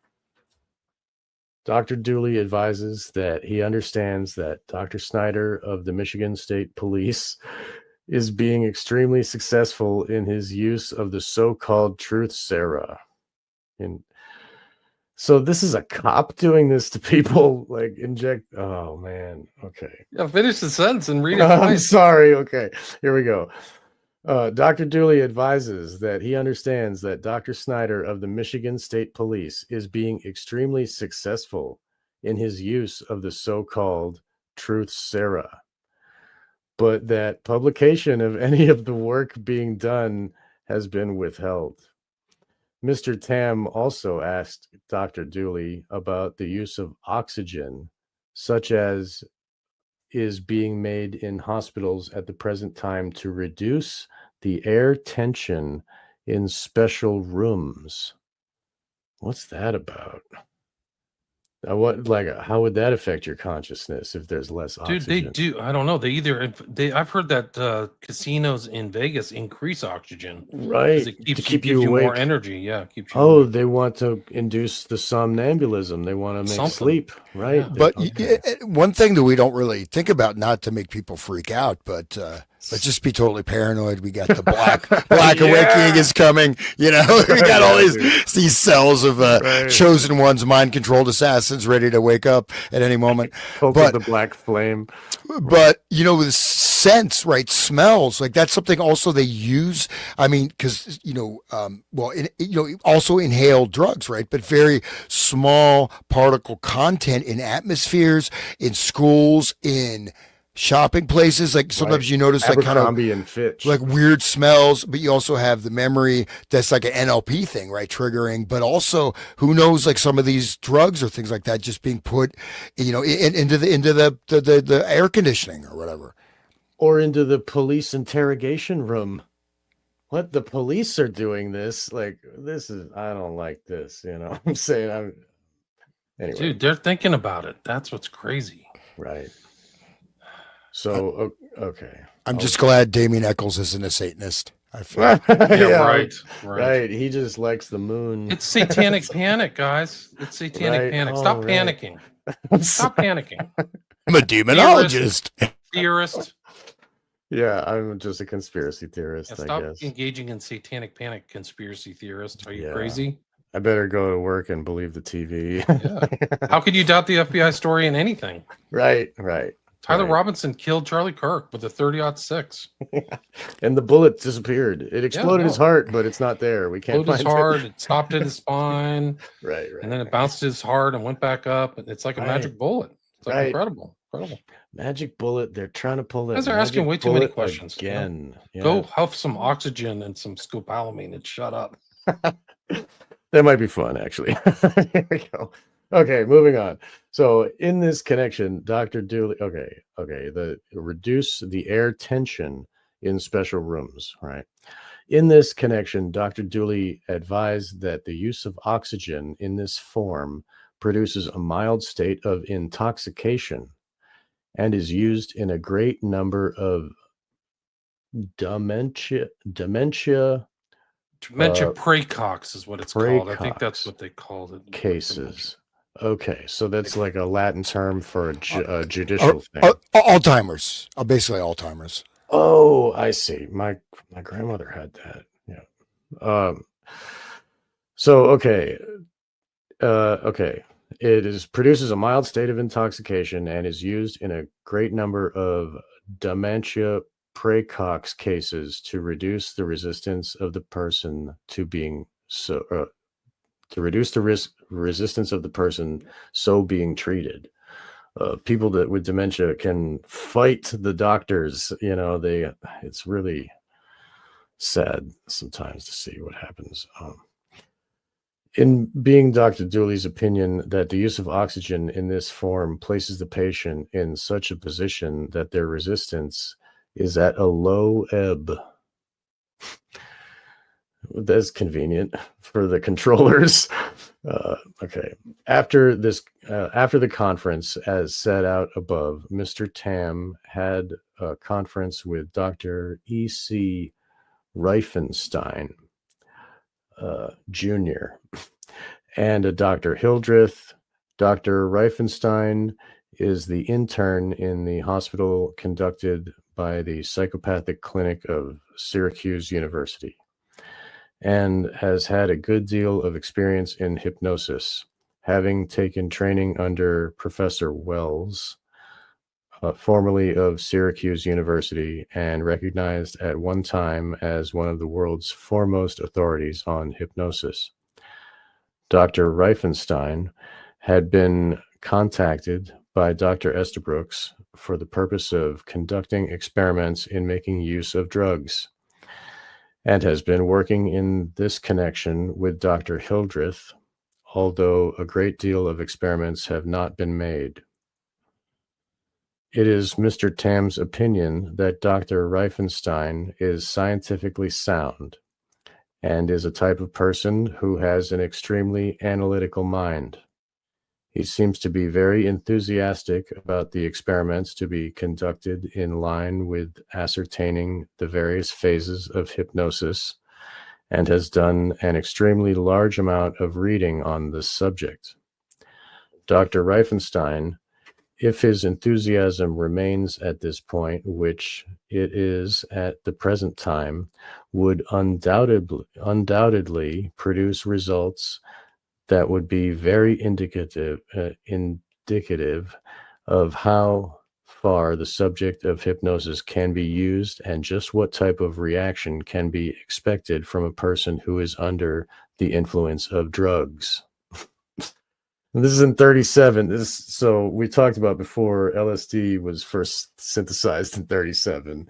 Dr. Dooley advises that he understands that Dr. Snyder of the Michigan State Police is being extremely successful in his use of the so-called truth serum. And so this is a cop doing this to people, like inject. Oh man. Okay. Yeah, finish the sentence and read it. I'm sorry. Okay, here we go. Dr. Dooley advises that he understands that Dr. Snyder of the Michigan State Police is being extremely successful in his use of the so-called truth serum, but that publication of any of the work being done has been withheld. Mr. Tam also asked Dr. Dooley about the use of oxygen, such as is being made in hospitals at the present time to reduce the air tension in special rooms. What's that about? How would that affect your consciousness if there's less oxygen? Dude, they do. I don't know. I've heard that casinos in Vegas increase oxygen. Right. It keeps, to keep gives you awake. More energy. Yeah. Keeps you awake. They want to induce the somnambulism. They want to make sleep. Right. Yeah. But one thing that we don't really think about, not to make people freak out, but let's just be totally paranoid. We got the black awakening is coming. We got all these cells of chosen ones, mind-controlled assassins ready to wake up at any moment. But the black flame. But with scents, right? Smells, like that's something also they use. I mean, because also inhaled drugs, right? But very small particle content in atmospheres, in schools, in shopping places. Like sometimes you notice like kind of and Fitch, like weird smells, but you also have the memory that's like an NLP thing, right? Triggering, but also who knows, like some of these drugs or things like that just being put, into the air conditioning or whatever. Or into the police interrogation room. What, the police are doing this? Like, I don't like this, I'm saying anyway. Dude, they're thinking about it. That's what's crazy. Right. So, okay. I'm just glad Damien Eccles isn't a Satanist. I feel. Right. He just likes the moon. It's satanic panic, guys. It's satanic panic. Stop panicking. Stop panicking. I'm a demonologist. Theorist. Yeah, I'm just a conspiracy theorist. Yeah, stop engaging in satanic panic, conspiracy theorist. Are you crazy? I better go to work and believe the TV. Yeah. How could you doubt the FBI story in anything? Right. Tyler Right. Robinson killed Charlie Kirk with a 30-06. And the bullet disappeared. It exploded his no. heart, but it's not there. We can't Exploded his find heart. it. It stopped at his spine. Right. And then it bounced his heart and went back up. And it's like a magic bullet. It's like incredible. Magic bullet. They're trying to pull that. You guys are asking way too many questions. Again. Go huff some oxygen and some scopolamine and shut up. That might be fun, actually. Here we go. Okay, moving on. So in this connection, Dr. Dooley, reduce the air tension in special rooms, right? In this connection, Dr. Dooley advised that the use of oxygen in this form produces a mild state of intoxication and is used in a great number of dementia praecox is what it's called. I think that's what they called it. Cases. Okay, so that's like a Latin term for a judicial thing. Alzheimer's. Basically Alzheimer's. Oh, I see. My grandmother had that. Yeah. It produces a mild state of intoxication and is used in a great number of dementia praecox cases to reduce the resistance of the person to being to reduce the resistance of the person so being treated. People that with dementia can fight the doctors. It's really sad sometimes to see what happens. In being Dr. Dooley's opinion that the use of oxygen in this form places the patient in such a position that their resistance is at a low ebb. That's convenient for the controllers. After the conference, as set out above, Mr. Tam had a conference with Dr. E.C. Reifenstein, Jr., and a Dr. Hildreth. Dr. Reifenstein is the intern in the hospital conducted by the Psychopathic Clinic of Syracuse University, and has had a good deal of experience in hypnosis, having taken training under Professor Wells, formerly of Syracuse University, and recognized at one time as one of the world's foremost authorities on hypnosis. Dr. Reifenstein had been contacted by Dr. Estabrooks for the purpose of conducting experiments in making use of drugs, and has been working in this connection with Dr. Hildreth, although a great deal of experiments have not been made. It is Mr. Tam's opinion that Dr. Reifenstein is scientifically sound and is a type of person who has an extremely analytical mind. He seems to be very enthusiastic about the experiments to be conducted in line with ascertaining the various phases of hypnosis, and has done an extremely large amount of reading on this subject. Dr. Reifenstein, if his enthusiasm remains at this point, which it is at the present time, would undoubtedly produce results that would be very indicative of how far the subject of hypnosis can be used and just what type of reaction can be expected from a person who is under the influence of drugs. This is in 1937. So we talked about before, LSD was first synthesized in 1937,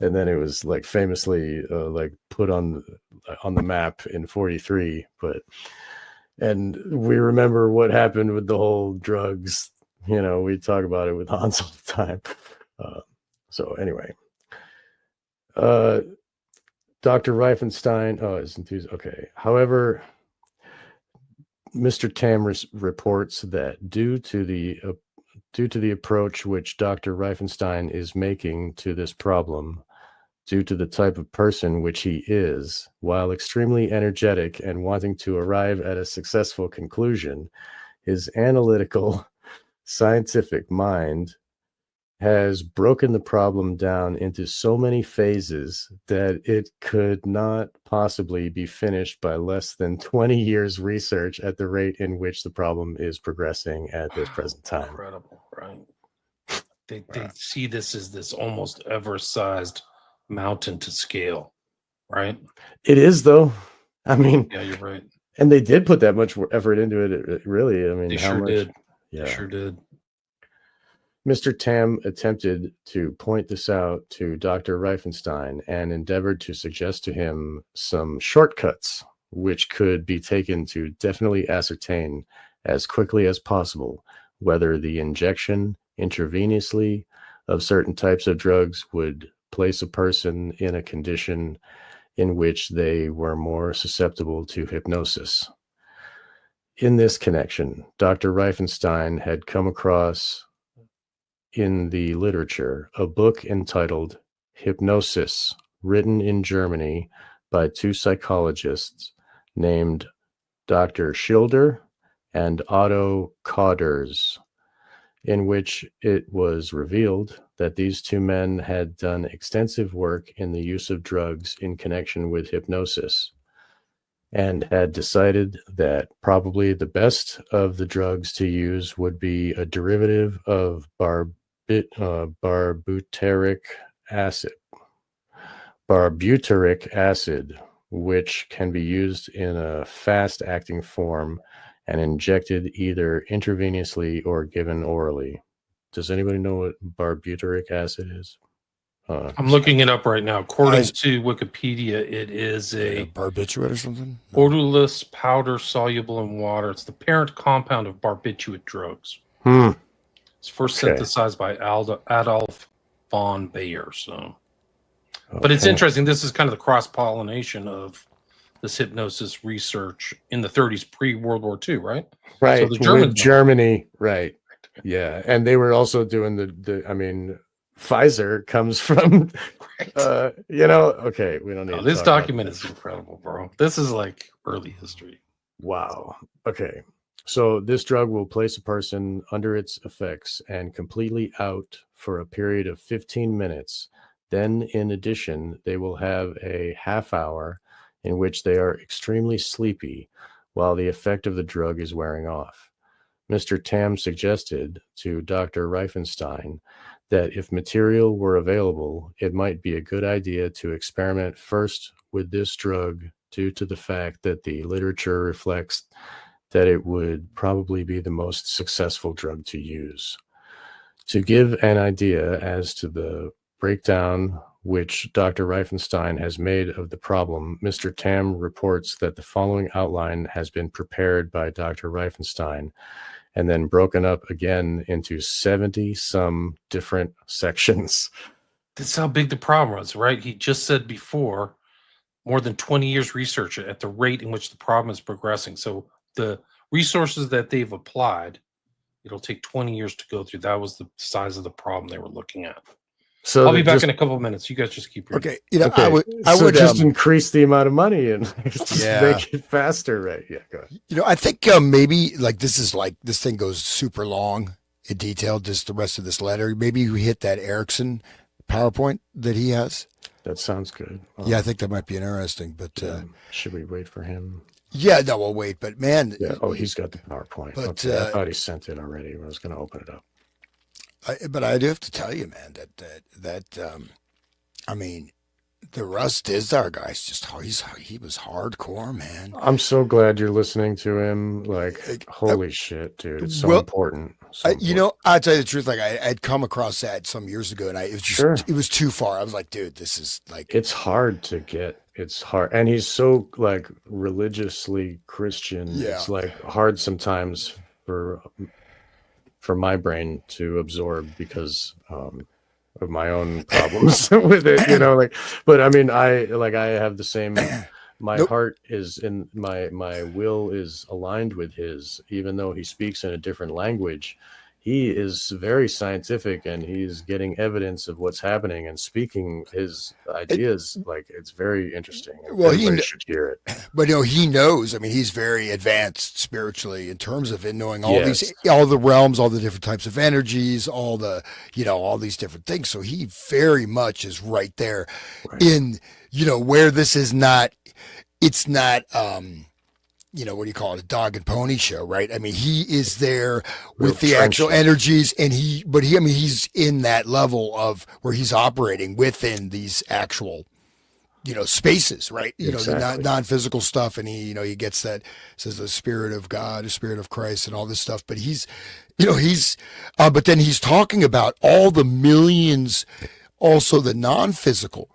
and then it was like famously put on the map in 1943. And we remember what happened with the whole drugs. We talk about it with Hans all the time. So anyway, Dr. Reifenstein, is enthused. Okay. However, Mr. Tam reports that due to the approach which Dr. Reifenstein is making to this problem, due to the type of person which he is, while extremely energetic and wanting to arrive at a successful conclusion, his analytical, scientific mind has broken the problem down into so many phases that it could not possibly be finished by less than 20 years research at the rate in which the problem is progressing at this present time. Incredible, right? They see this as this almost Everest-sized mountain to scale, right? It is, though. I mean, Yeah, you're right. and they did put that much effort into it. Really, I mean, They how sure much? did. Yeah. They sure did. Mr. Tam attempted to point this out to Dr. Reifenstein and endeavored to suggest to him some shortcuts which could be taken to definitely ascertain as quickly as possible whether the injection intravenously of certain types of drugs would place a person in a condition in which they were more susceptible to hypnosis. In this connection, Dr. Reifenstein had come across in the literature a book entitled Hypnosis, written in Germany by two psychologists named Dr. Schilder and Otto Kauders, in which it was revealed that these two men had done extensive work in the use of drugs in connection with hypnosis and had decided that probably the best of the drugs to use would be a derivative of barbuteric acid, which can be used in a fast-acting form and injected either intravenously or given orally. Does anybody know what barbuteric acid is? I'm looking it up right now. According to Wikipedia, it is a barbiturate or something. odorless powder soluble in water. It's the parent compound of barbiturate drugs. It's first synthesized by Adolf von Bayer. So, but it's interesting. This is kind of the cross pollination of this hypnosis research in the 30s, pre-World War II, right? Right. So the Germans, Germany, right? Yeah, and they were also doing the. I mean, Pfizer comes from, okay, we don't need this document is incredible, bro. This is like early history. Wow. Okay. So this drug will place a person under its effects and completely out for a period of 15 minutes. Then, in addition, they will have a half hour in which they are extremely sleepy while the effect of the drug is wearing off. Mr. Tam suggested to Dr. Reifenstein that if material were available, it might be a good idea to experiment first with this drug due to the fact that the literature reflects that it would probably be the most successful drug to use. To give an idea as to the breakdown which Dr. Reifenstein has made of the problem, Mr. Tam reports that the following outline has been prepared by Dr. Reifenstein and then broken up again into 70-some different sections. That's how big the problem was, right? He just said before, more than 20 years research at the rate in which the problem is progressing. So the resources that they've applied, it'll take 20 years to go through. That was the size of the problem they were looking at. So I'll be back in a couple of minutes. You guys just keep reading. Okay. I would just increase the amount of money and make it faster, right? Yeah, go ahead. I think maybe this thing goes super long in detail, just the rest of this letter. Maybe we hit that Erickson PowerPoint that he has. That sounds good. Yeah, I think that might be interesting, but should we wait for him? Yeah, no, we'll wait. But man, he's got the PowerPoint. But I thought he sent it already. I was going to open it up. But I do have to tell you, man, that I mean, the Russ Dizdar guy's just he was hardcore, man. I'm so glad you're listening to him. Like, holy shit, dude, it's so important. I'll tell you the truth. Like, I'd come across that some years ago, and it was too far. I was like, dude, this is like, it's hard to get. It's hard, and he's so like religiously Christian. Yeah. It's like hard sometimes for my brain to absorb because of my own problems with it, but I mean, I have the same, my heart is in my will is aligned with his, even though he speaks in a different language. He is very scientific and he's getting evidence of what's happening and speaking his ideas. It's very interesting. Well, everybody should hear it. But he knows. I mean, he's very advanced spiritually in terms of knowing all all the realms, all the different types of energies, all the all these different things. So he very much is right there in where this is not. It's not. what do you call it, a dog and pony show, right? I mean, he is there Real with the actual trenchant. energies, and he's in that level of where he's operating within these actual, spaces, right? The Exactly. non-physical stuff, and he gets that, says the spirit of God, the spirit of Christ, and all this stuff. But but then he's talking about all the millions, also the non-physical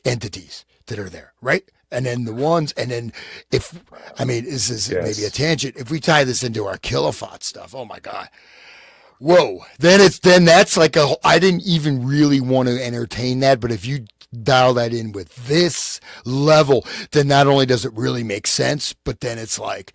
entities that are there, right? And then this is maybe a Yes. tangent. If we tie this into our kilowatt stuff, oh my God, whoa! Then that's like I didn't even really want to entertain that, but if you dial that in with this level, then not only does it really make sense, but then it's like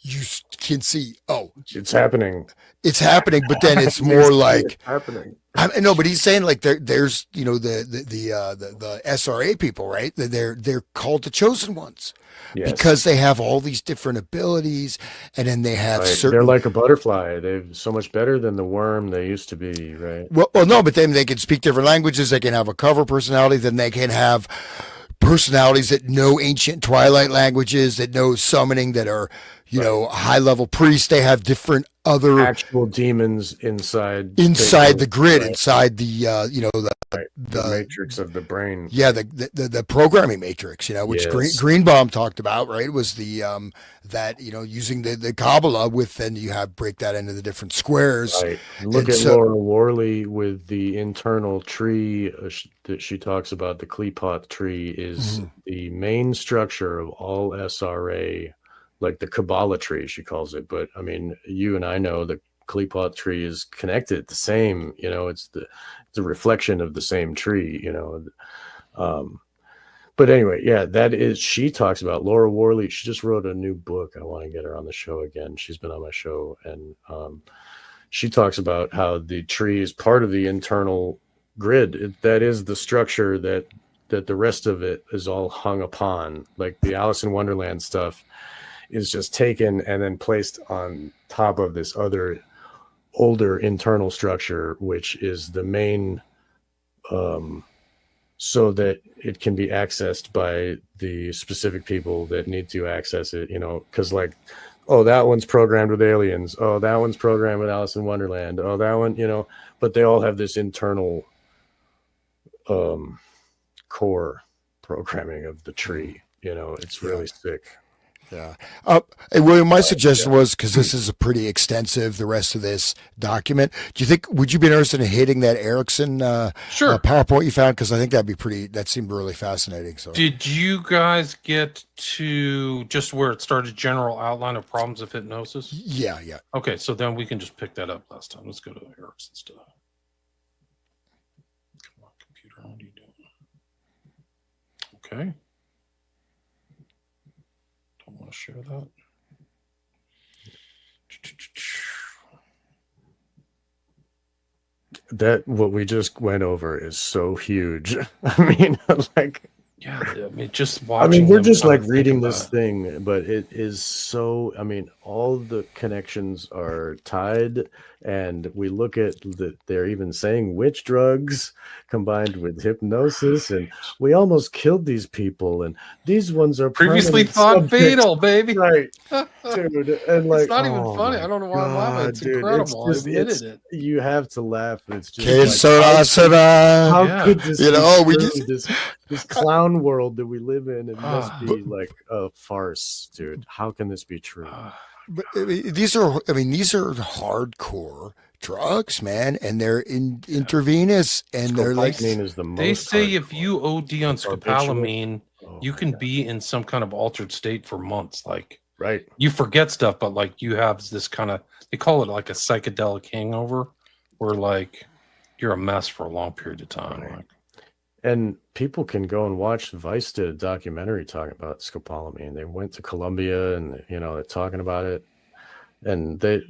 you can see, oh, It's happening. it's happening, but then it's more like It's happening. I know, but he's saying like there's the SRA people, right? They're called the chosen ones Yes. because they have all these different abilities, and then they have Right. certain. They're like a butterfly. They're so much better than the worm they used to be, right? Well, no, but then they can speak different languages. They can have a cover personality. Then they can have personalities that know ancient Twilight languages, that know summoning, that are high level priests. They have different other Actual demons inside the grid, right? inside the Right. The matrix of the brain. Yeah, the programming matrix, which Yes. Greenbaum talked about, right? Was the that using the Kabbalah with, then you have break that into the different squares. Right. Look And at so- Laura Worley with the internal tree that she talks about. The Kleepoth tree is the main structure of all SRA, like the Kabbalah tree, she calls it. But I mean, you and I know the Kleepoth tree is connected, the same. It's the reflection of the same tree. But anyway, yeah, she talks about Laura Worley. She just wrote a new book. I want to get her on the show again. She's been on my show, and she talks about how the tree is part of the internal grid. That is the structure that the rest of it is all hung upon. Like the Alice in Wonderland stuff is just taken and then placed on top of this other older internal structure, which is the main, so that it can be accessed by the specific people that need to access it, because like, oh, that one's programmed with aliens. Oh, that one's programmed with Alice in Wonderland. Oh, that one, but they all have this internal core programming of the tree. It's really sick. Yeah. Hey, William, my suggestion was, because this is a pretty extensive, the rest of this document, would you be interested in hitting that Erickson Sure. PowerPoint you found? Because I think that seemed really fascinating. So Did you guys get to just where it started, general outline of problems of hypnosis? yeah. Okay, so then we can just pick that up last time. Let's go to Erickson stuff. Come on, computer, what are you doing? Okay. Don't want to share that. That what we just went over is so huge. I mean, like, Yeah, I mean, just I watching. mean, we're them just kind like of think reading about this it. thing, but it is so, I mean, all the connections are tied, and we look at they're even saying witch drugs combined with hypnosis, and we almost killed these people, and these ones are Previously permanent thought subjects. fatal, baby. Right, dude, and like, It's not even oh funny. my I don't know why I'm laughing. It's God, dude, incredible. I admitted it. You have to laugh. It's just Que like, sera, sera. how Yeah. could this You be know, we true? just- this clown world that we live in, it must Ah. be like a farce, dude. How can this be true? But I mean, these are hardcore drugs, man, and they're intravenous, and they're like, Scopolamine is the most They say if hardcore. you OD on Barbiturate. scopolamine, Oh you my can God. be in some kind of altered state for months. Like Right. you forget stuff, but like you have this kind of, they call it like a psychedelic hangover, where like you're a mess for a long period of time. Right. Like, And people can go and watch. Vice did a documentary talking about scopolamine. They went to Colombia, and they're talking about it. And they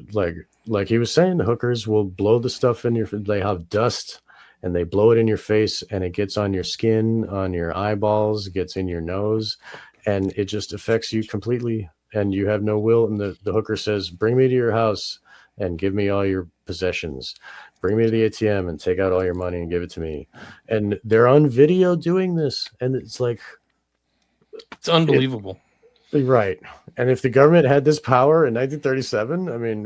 like he was saying, the hookers will blow the stuff in your. They have dust, and they blow it in your face, and it gets on your skin, on your eyeballs, gets in your nose, and it just affects you completely. And you have no will. And the hooker says, "Bring me to your house and give me all your possessions. Bring me to the ATM and take out all your money and give it to me." And they're on video doing this, and it's like, it's unbelievable. Right. And if the government had this power in 1937, I mean,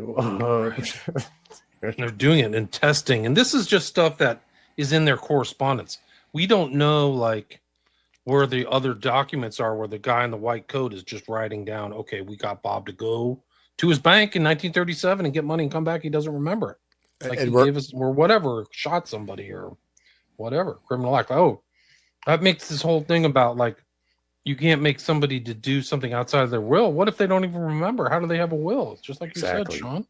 And they're doing it and testing. And this is just stuff that is in their correspondence. We don't know, like, where the other documents are, where the guy in the white coat is just writing down, okay, we got Bob to go to his bank in 1937 and get money and come back. He doesn't remember it. Like, And he we're, gave us, or whatever, shot somebody or whatever, criminal act. Oh, that makes this whole thing about, like, you can't make somebody to do something outside of their will. What if they don't even remember? How do they have a will? It's just like you said, Sean.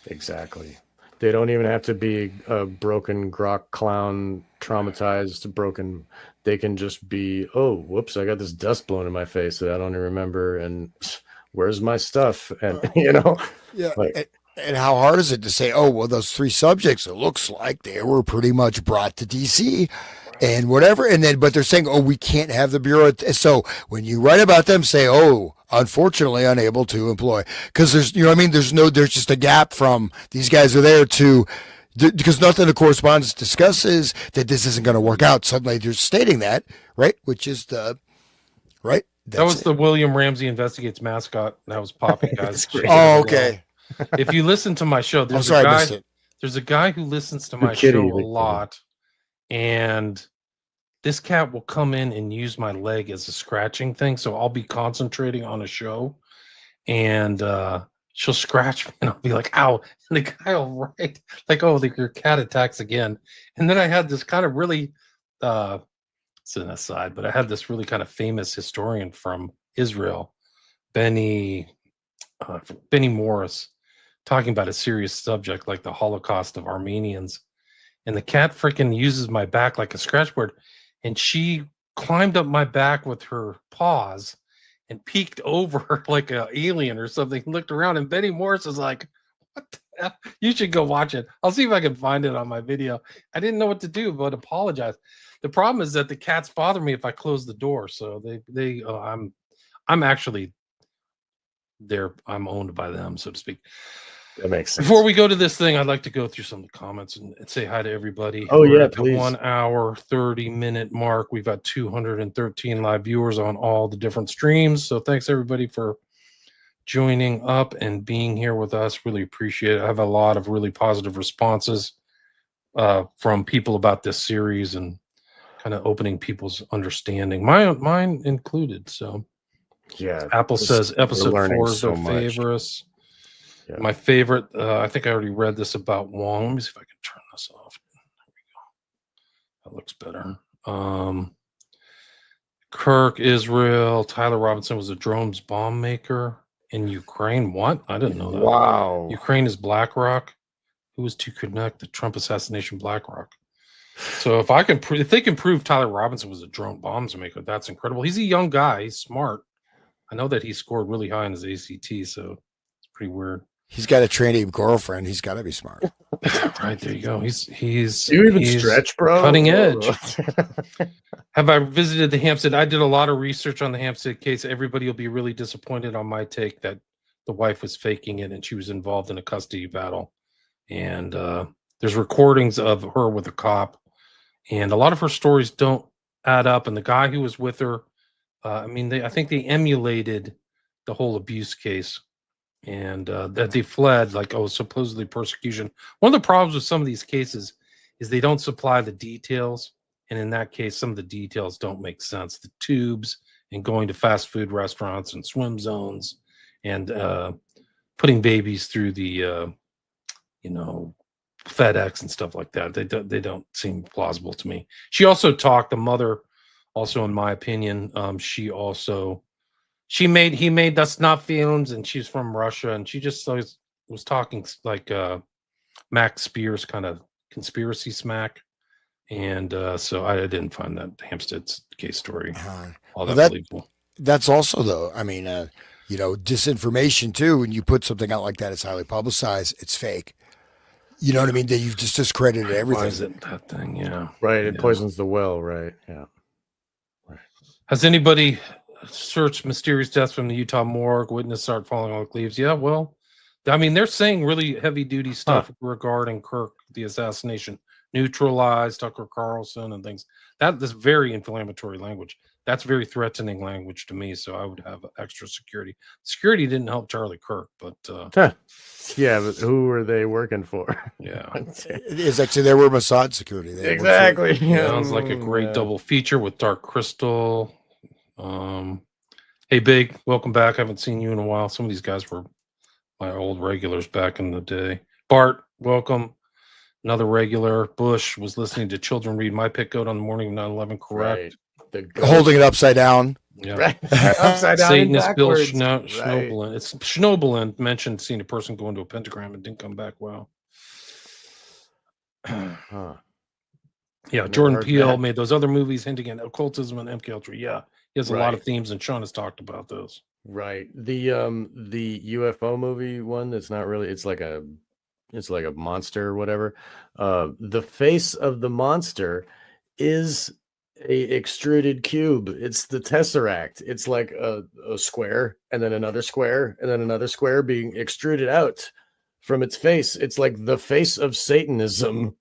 Exactly. They don't even have to be a broken grok clown, traumatized, broken. They can just be, oh, whoops, I got this dust blown in my face that I don't even remember. And where's my stuff? And, yeah. like, And how hard is it to say, oh, well, those 3 subjects, it looks like they were pretty much brought to DC and whatever. And then, but they're saying, oh, we can't have the Bureau. So when you write about them, say, oh, unfortunately unable to employ. Because there's, there's just a gap from these guys are there to, because nothing the correspondence discusses that this isn't going to work out. Suddenly they're stating that, right? Which is right? That was the William Ramsey Investigates mascot. That was Poppy, guys. Oh, okay. If you listen to my show, there's a guy who listens to my show a lot, and this cat will come in and use my leg as a scratching thing. So I'll be concentrating on a show, and she'll scratch me, and I'll be like, ow. And the guy will write, like, oh, your cat attacks again. And then I had this kind of really, it's an aside, but I had this really kind of famous historian from Israel, Benny Morris, talking about a serious subject like the Holocaust of Armenians. And the cat freaking uses my back like a scratchboard. And she climbed up my back with her paws and peeked over like an alien or something, looked around. And Benny Morris is like, what the hell? You should go watch it. I'll see if I can find it on my video. I didn't know what to do, but apologize. The problem is that the cats bother me if I close the door. So I'm actually there. I'm owned by them, so to speak. That makes sense. Before we go to this thing, I'd like to go through some of the comments and say hi to everybody. Oh, We're yeah, at the please. 1 hour, 30-minute mark. We've got 213 live viewers on all the different streams. So thanks everybody for joining up and being here with us. Really appreciate it. I have a lot of really positive responses from people about this series and kind of opening people's understanding, mine included. So yeah, Apple says episode 4 is their much. favorites. Yeah. My favorite, I think I already read this about Wong. Let me see if I can turn this off. There we go. That looks better. Kirk, Israel, Tyler Robinson was a drones bomb maker in Ukraine. What? I didn't know that. Wow. Ukraine is BlackRock. Who was to connect the Trump assassination BlackRock? So if they can prove Tyler Robinson was a drone bombs maker, that's incredible. He's a young guy. He's smart. I know that he scored really high in his ACT, so it's pretty weird. He's got a trainee girlfriend. He's got to be smart. Right, there you go. He's you even stretch, bro? Cutting edge. Have I visited the Hampstead? I did a lot of research on the Hampstead case. Everybody will be really disappointed on my take that the wife was faking it and she was involved in a custody battle. And there's recordings of her with a cop, and a lot of her stories don't add up. And the guy who was with her, I think they emulated the whole abuse case, and that they fled, like, supposedly persecution. One of the problems with some of these cases is they don't supply the details, and in that case, some of the details don't make sense. The tubes and going to fast food restaurants and swim zones, and putting babies through the FedEx and stuff like that. They don't seem plausible to me. She also talked, the mother, also in my opinion, he made the snuff films, and she's from Russia, and she just was talking like Max Spears kind of conspiracy smack. And so I didn't find that Hampstead's case story all that believable. That's also, though, disinformation too. When you put something out like that, it's highly publicized. It's fake. You know what I mean? That you've just discredited everything. Why is it that thing? Yeah. Right. It poisons the well. Right. Yeah. Right. Has anybody searched mysterious deaths from the Utah morgue? Witness start falling off leaves. Yeah. Well, they're saying really heavy duty stuff regarding Kirk, the assassination. neutralize Tucker Carlson and things. That's very inflammatory language. That's very threatening language to me. So I would have extra security. Security didn't help Charlie Kirk, but yeah, but who were they working for? yeah, It's actually they were Mossad security. They exactly. Sounds like a great double feature with Dark Crystal. Hey, Big, welcome back. I haven't seen you in a while. Some of these guys were my old regulars back in the day. Bart, welcome. Another regular. Bush was listening to children read My Pet Goat on the morning of 9/11. Correct. Right. Holding it upside down. Yeah. Right. Upside down. Satanist Bill backwards. Schnoebelen. It's Schnoebelen mentioned seeing a person go into a pentagram and didn't come back well. Huh. Yeah, Jordan Peele made those other movies hinting at occultism and MK Ultra. Yeah, he has a lot of themes, and Sean has talked about those. Right. The UFO movie one that's not really, it's like a monster or whatever. The face of the monster is a extruded cube. It's the Tesseract. It's like a square and then another square and then another square being extruded out from its face. It's like the face of Satanism.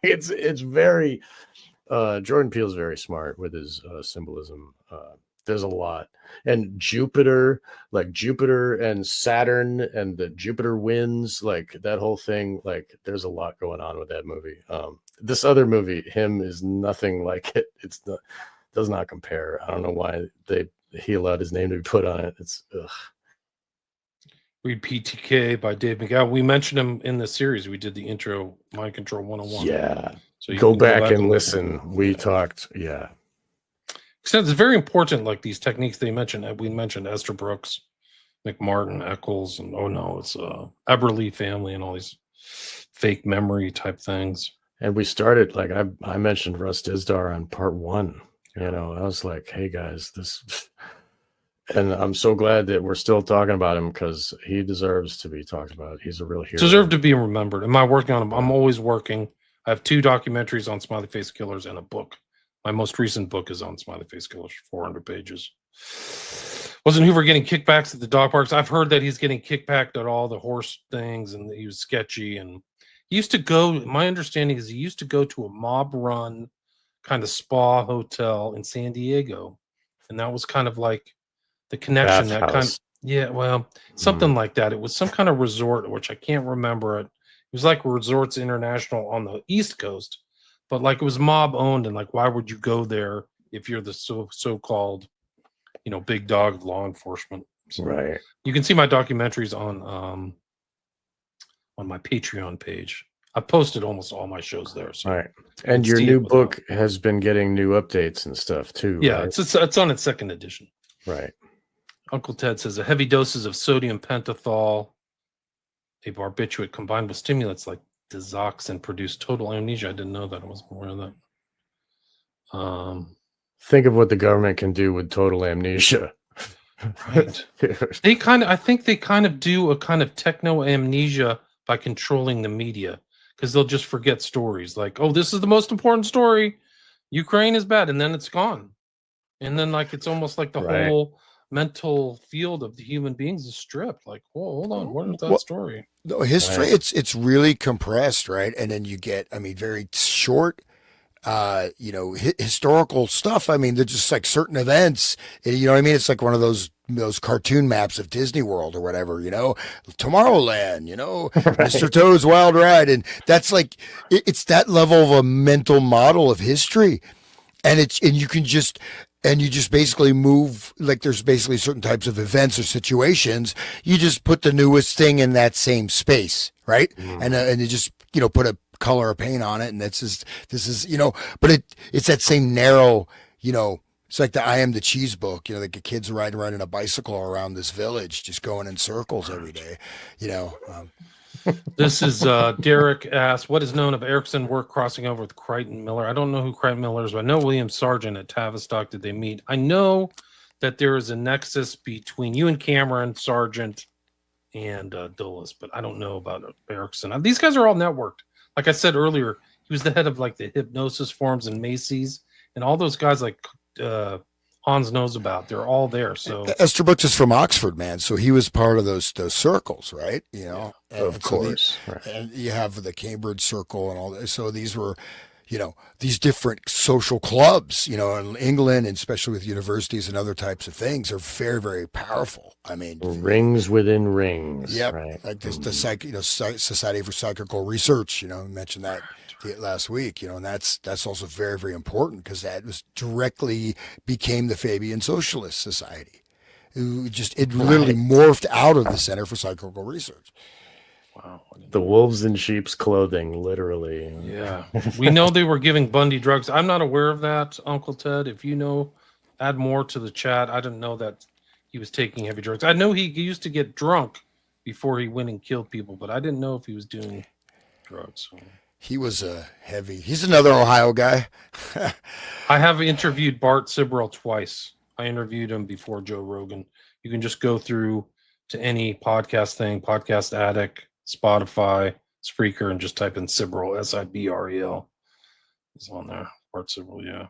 It's very Jordan Peele's very smart with his symbolism. There's a lot. And Jupiter, like Jupiter and Saturn and the Jupiter winds, like that whole thing, like there's a lot going on with that movie. This other movie, him, is nothing like it. Does not compare. I don't know why he allowed his name to be put on it. It's ugh. Read PTK by Dave McGowan. We mentioned him in the series. We did the intro, Mind Control 101. Yeah. So you go can back and listen. We talked. Yeah. It's very important, like these techniques they mentioned. We mentioned Esther Brooks, McMartin, Eccles, and it's Eberly family and all these fake memory type things. And we started, like I mentioned Russ Dizdar on part 1. I was like, hey guys, this, and I'm so glad that we're still talking about him because he deserves to be talked about. He's a real hero. Deserve to be remembered. Am I working on him? I'm always working. I have 2 documentaries on Smiley Face Killers and a book. My most recent book is on Smiley Face Killers, 400 pages. Wasn't Hoover getting kickbacks at the dog parks? I've heard that he's getting kickbacked at all the horse things and he was sketchy. And he used to go, my understanding is he used to go to a mob-run kind of spa hotel in San Diego. And that was kind of like the connection. Bath that house. Something like that. It was some kind of resort, which I can't remember it. It was like Resorts International on the East Coast. But like it was mob owned, and like why would you go there if you're the so-called, big dog of law enforcement? So right. You can see my documentaries on my Patreon page. I've posted almost all my shows there. So right. And your new book has been getting new updates and stuff too. Yeah, right? it's on its 2nd edition. Right. Uncle Ted says a heavy doses of sodium pentothal, a barbiturate combined with stimulants like digoxin produce total amnesia. I didn't know that. I wasn't aware of that. Think of what the government can do with total amnesia. Right. I think they kind of do a kind of techno amnesia by controlling the media because they'll just forget stories like, oh, this is the most important story. Ukraine is bad. And then it's gone. And then like, it's almost like the whole mental field of the human beings is stripped. Like, whoa, hold on. What is that story? No, history, it's really compressed, right? And then you get, very short, historical stuff. They're just like certain events. You know what I mean? It's like one of those cartoon maps of Disney World or whatever. Tomorrowland. Mr. Toad's Wild Ride, and that's like it's that level of a mental model of history, and you just basically move, like there's basically certain types of events or situations. You just put the newest thing in that same space, right? Mm. And you just, put a color or paint on it. And this is, but it's that same narrow, it's like the I Am the Cheese book, the kids riding around in a bicycle around this village, just going in circles every day, This is Derek asks, what is known of Erickson work crossing over with Crichton Miller? I don't know who Crichton Miller is, but I know William Sargent at Tavistock. Did they meet? I know that there is a nexus between you and Cameron, Sargent, and Dulles, but I don't know about Erickson. These guys are all networked. Like I said earlier, he was the head of like the hypnosis forums and Macy's, and all those guys like Hans knows about. They're all there. So Esterbrook is from Oxford, man. So he was part of those circles, right? You know, Of course. Right. and you have the Cambridge Circle and all that. So these were, you know, these different social clubs, you know, in England, and especially with universities and other types of things, are very, very powerful. I mean, Rings within rings. yep, Right. like this, the Society for Psychical Research, you know, I mentioned that last week, you know, and that's also very, very important, because that was directly became the Fabian Socialist Society. It literally morphed out of the Center for Psychical Research. wow. The wolves in sheep's clothing, literally. Yeah. We know they were giving Bundy drugs. I'm not aware of that, Uncle Ted. If you know, add more to the chat. I didn't know that he was taking heavy drugs. I know he used to get drunk before he went and killed people, but I didn't know if he was doing drugs. So. He was he's another Ohio guy. I have interviewed Bart Sibrel twice. I interviewed him before Joe Rogan. You can just go through to any podcast thing, Podcast Addict, Spotify, Spreaker, and just type in Sibrel, Sibrel. He's on there. Bart Sibrel, yeah.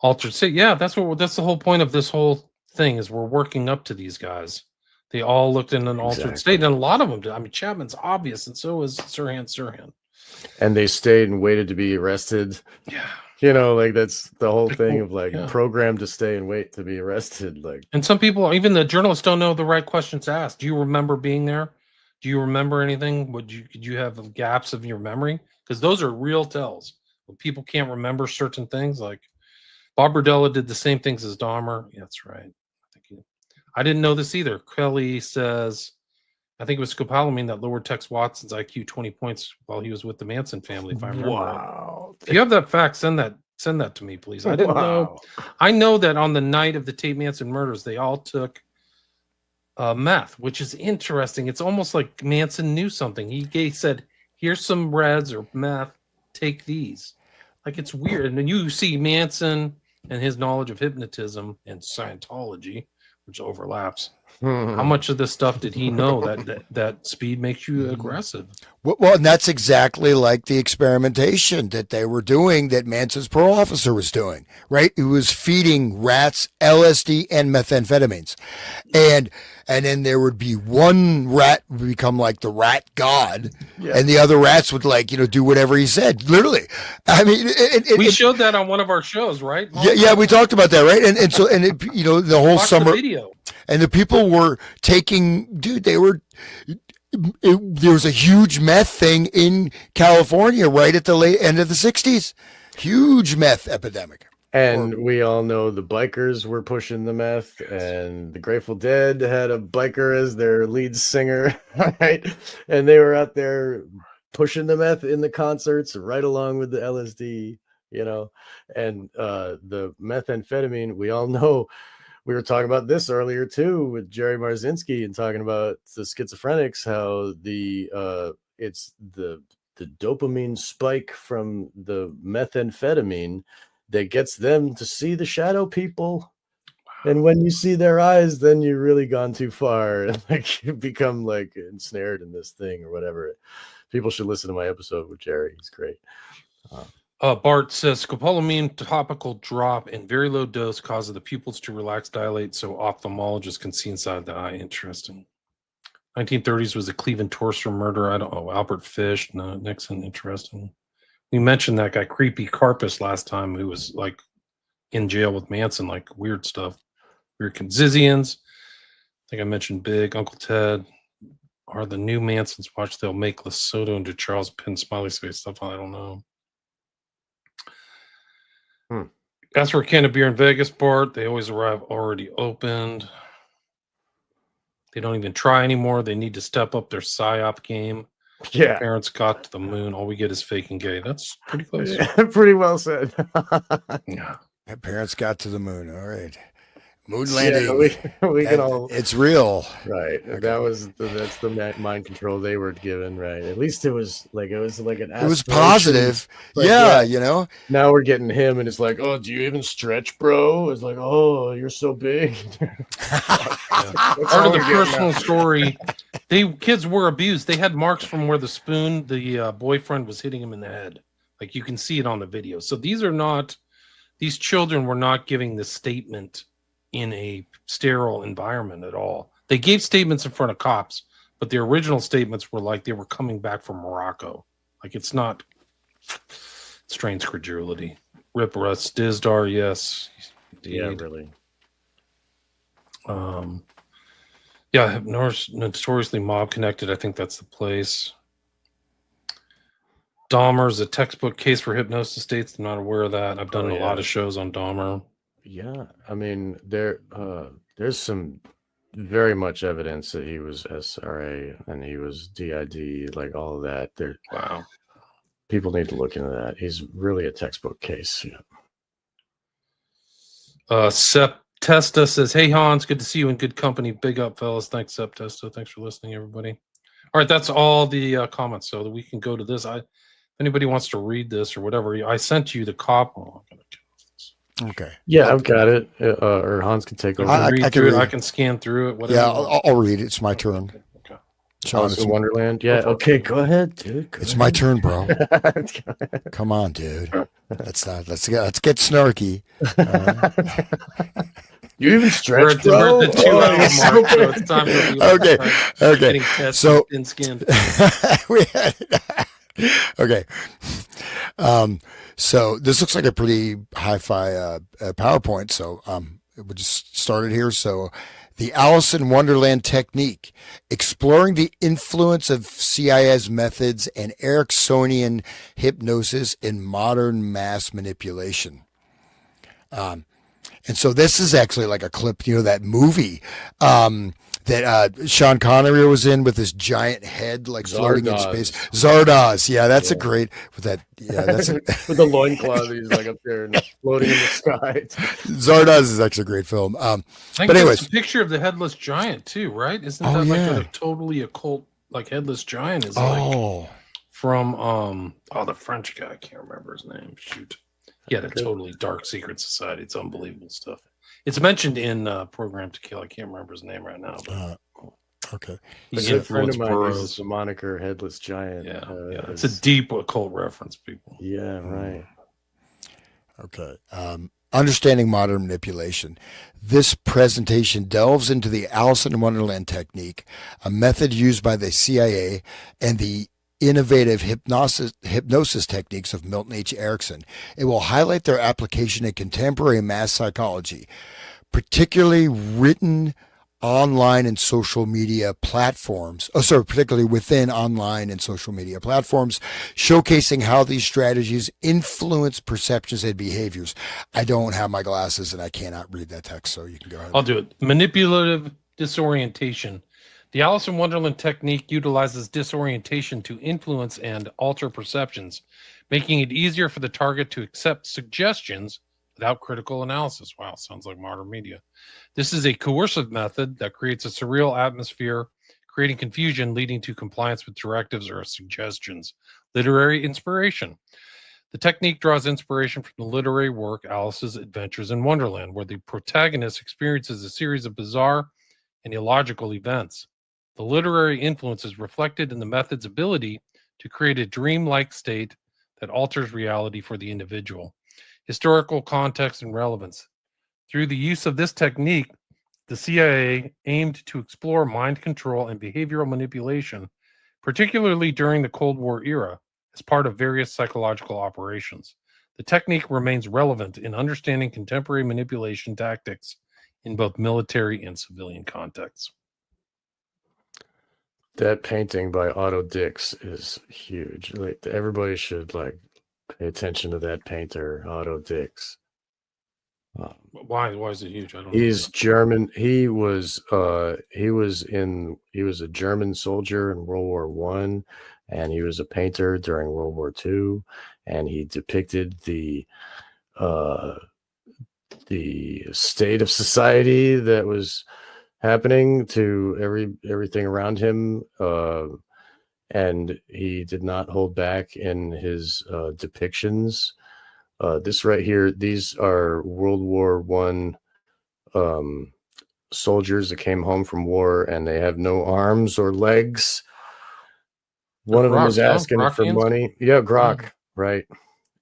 Altered State, yeah, that's the whole point of this whole thing, is we're working up to these guys. They all looked in an altered state, and a lot of them did. I mean, Chapman's obvious, and so is Sirhan. And they stayed and waited to be arrested. Yeah. You know, like that's the whole thing of like programmed to stay and wait to be arrested. Like, and some people, even the journalists, don't know the right questions to ask. Do you remember being there? Do you remember anything? Did you have gaps of your memory? Because those are real tells. When people can't remember certain things, like Bob Berdella did the same things as Dahmer. Yeah, that's right. I didn't know this either. Kelly says, I think it was scopolamine that lowered Tex Watson's IQ 20 points while he was with the Manson family, if I remember. Wow. Right. If you have that fact, send that to me, please. I didn't know. I know that on the night of the Tate Manson murders, they all took meth, which is interesting. It's almost like Manson knew something. He said, here's some reds or meth, take these. Like, it's weird. And then you see Manson and his knowledge of hypnotism and Scientology, which overlaps. How much of this stuff did he know that speed makes you aggressive? Well, and that's exactly like the experimentation that they were doing, that Manson's parole officer was doing, right? He was feeding rats LSD and methamphetamines. And then there would be one rat would become like the rat god, and the other rats would, like, you know, do whatever he said. Literally. I mean, we showed that on one of our shows, right? Yeah, we talked about that, right? And so you know, the whole summer video. And the people were taking, dude, there was a huge meth thing in California right at the late end of the 60s. Huge meth epidemic. And we all know the bikers were pushing the meth, and the Grateful Dead had a biker as their lead singer, right? And they were out there pushing the meth in the concerts right along with the LSD, you know. And the methamphetamine, we all know. We were talking about this earlier too with Jerry Marzinski, and talking about the schizophrenics, how it's the dopamine spike from the methamphetamine that gets them to see the shadow people. And when you see their eyes, then you've really gone too far, and like you become like ensnared in this thing or whatever. People should listen to my episode with Jerry. He's great. Bart says scopolamine topical drop in very low dose causes the pupils to relax, dilate, so ophthalmologists can see inside the eye. Interesting. 1930s was a Cleveland torture murder. I don't know. Albert Fish, no, Nixon. Interesting. We mentioned that guy Creepy Carpus last time, who was like in jail with Manson, like weird stuff. Weird Zizians. I think I mentioned Big Uncle Ted. Are the new Mansons watch? They'll make Lesotho into Charles Penn smiley face stuff. I don't know. That's for a can of beer in Vegas, Bart. They always arrive already opened. They don't even try anymore. They need to step up their PSYOP game. Yeah. Parents got to the moon. All we get is fake and gay. That's pretty close. Yeah, pretty well said. Yeah. My parents got to the moon. All right. Moon landing. Yeah, we can all. It's real. Right. Okay. That's the mind control they were given. Right. At least it was like an. It was positive. Like, yeah, you know. Now we're getting him, and it's like, oh, do you even stretch, bro? It's like, oh, you're so big. Part of the personal story. Kids were abused. They had marks from where the boyfriend was hitting him in the head. Like, you can see it on the video. So these are not these children were not giving the statement in a sterile environment at all. They gave statements in front of cops, but the original statements were like they were coming back from Morocco. Like, it's not strange credulity. Rip Russ Dizdar, yes. Indeed. Yeah, really. Yeah, notoriously mob connected. I think that's the place. Dahmer's a textbook case for hypnosis states. I'm not aware of that. I've done a lot of shows on Dahmer. Yeah, I mean, there's some very much evidence that he was SRA and he was DID, like all of that. Wow. People need to look into that. He's really a textbook case. Yeah. Sep Testa says, "Hey Hans, good to see you in good company. Big up, fellas. Thanks, Sep Testa. Thanks for listening, everybody." All right, that's all the comments, so that we can go to this. If anybody wants to read this or whatever, I sent you the copy. Oh, Okay. Yeah, I've got it. Or Hans can take over. I can read it. I can scan through it. Whatever. Yeah, I'll read it. It's my turn. Okay. Sean, Alice in Wonderland. Yeah. Okay. Go ahead, dude. It's my turn, bro. Come on, dude. Let's get snarky. You even stretched, bro. We're at the 2 hour mark, so it's time to Okay. So thin skinned. Okay. So this looks like a pretty hi-fi PowerPoint. So we'll just start it here. So the Alice in Wonderland technique, exploring the influence of CIS methods and Ericksonian hypnosis in modern mass manipulation. And so this is actually like a clip, that movie that Sean Connery was in with this giant head like floating in space. Zardoz. Yeah, that's a great with that. Yeah, that's with the loincloth. He's like up there and floating in the sky. Zardoz is actually a great film. But anyways, a picture of the headless giant too, right? Isn't that like a totally occult, like headless giant is like from the French guy, I can't remember his name. Shoot. He had a totally dark secret society. It's unbelievable stuff. It's mentioned in Program to Kill. I can't remember his name right now. But okay. He's a friend of mine uses the moniker Headless Giant. Yeah, it's a deep occult reference, people. Yeah, right. Okay. Understanding modern manipulation. This presentation delves into the Alice in Wonderland technique, a method used by the CIA and the innovative hypnosis techniques of Milton H. Erickson. It will highlight their application in contemporary mass psychology, particularly written online and social media platforms. Particularly within online and social media platforms, showcasing how these strategies influence perceptions and behaviors. I don't have my glasses and I cannot read that text, so you can go ahead. I'll do it. Manipulative disorientation. The Alice in Wonderland technique utilizes disorientation to influence and alter perceptions, making it easier for the target to accept suggestions without critical analysis. Wow, sounds like modern media. This is a coercive method that creates a surreal atmosphere, creating confusion, leading to compliance with directives or suggestions. Literary inspiration. The technique draws inspiration from the literary work Alice's Adventures in Wonderland, where the protagonist experiences a series of bizarre and illogical events. The literary influence is reflected in the method's ability to create a dreamlike state that alters reality for the individual. Historical context and relevance. Through the use of this technique, the CIA aimed to explore mind control and behavioral manipulation, particularly during the Cold War era, as part of various psychological operations. The technique remains relevant in understanding contemporary manipulation tactics in both military and civilian contexts. That painting by Otto Dix is huge. Like, everybody should pay attention to that painter, Otto Dix. Why is it huge? I don't know. He's German. He was a German soldier in World War I, and he was a painter during World War II, and he depicted the state of society that was happening to everything around him, and he did not hold back in his depictions. This right here, these are World War I soldiers that came home from war, and they have no arms or legs. One of them is asking for money. Yeah, Grok, right?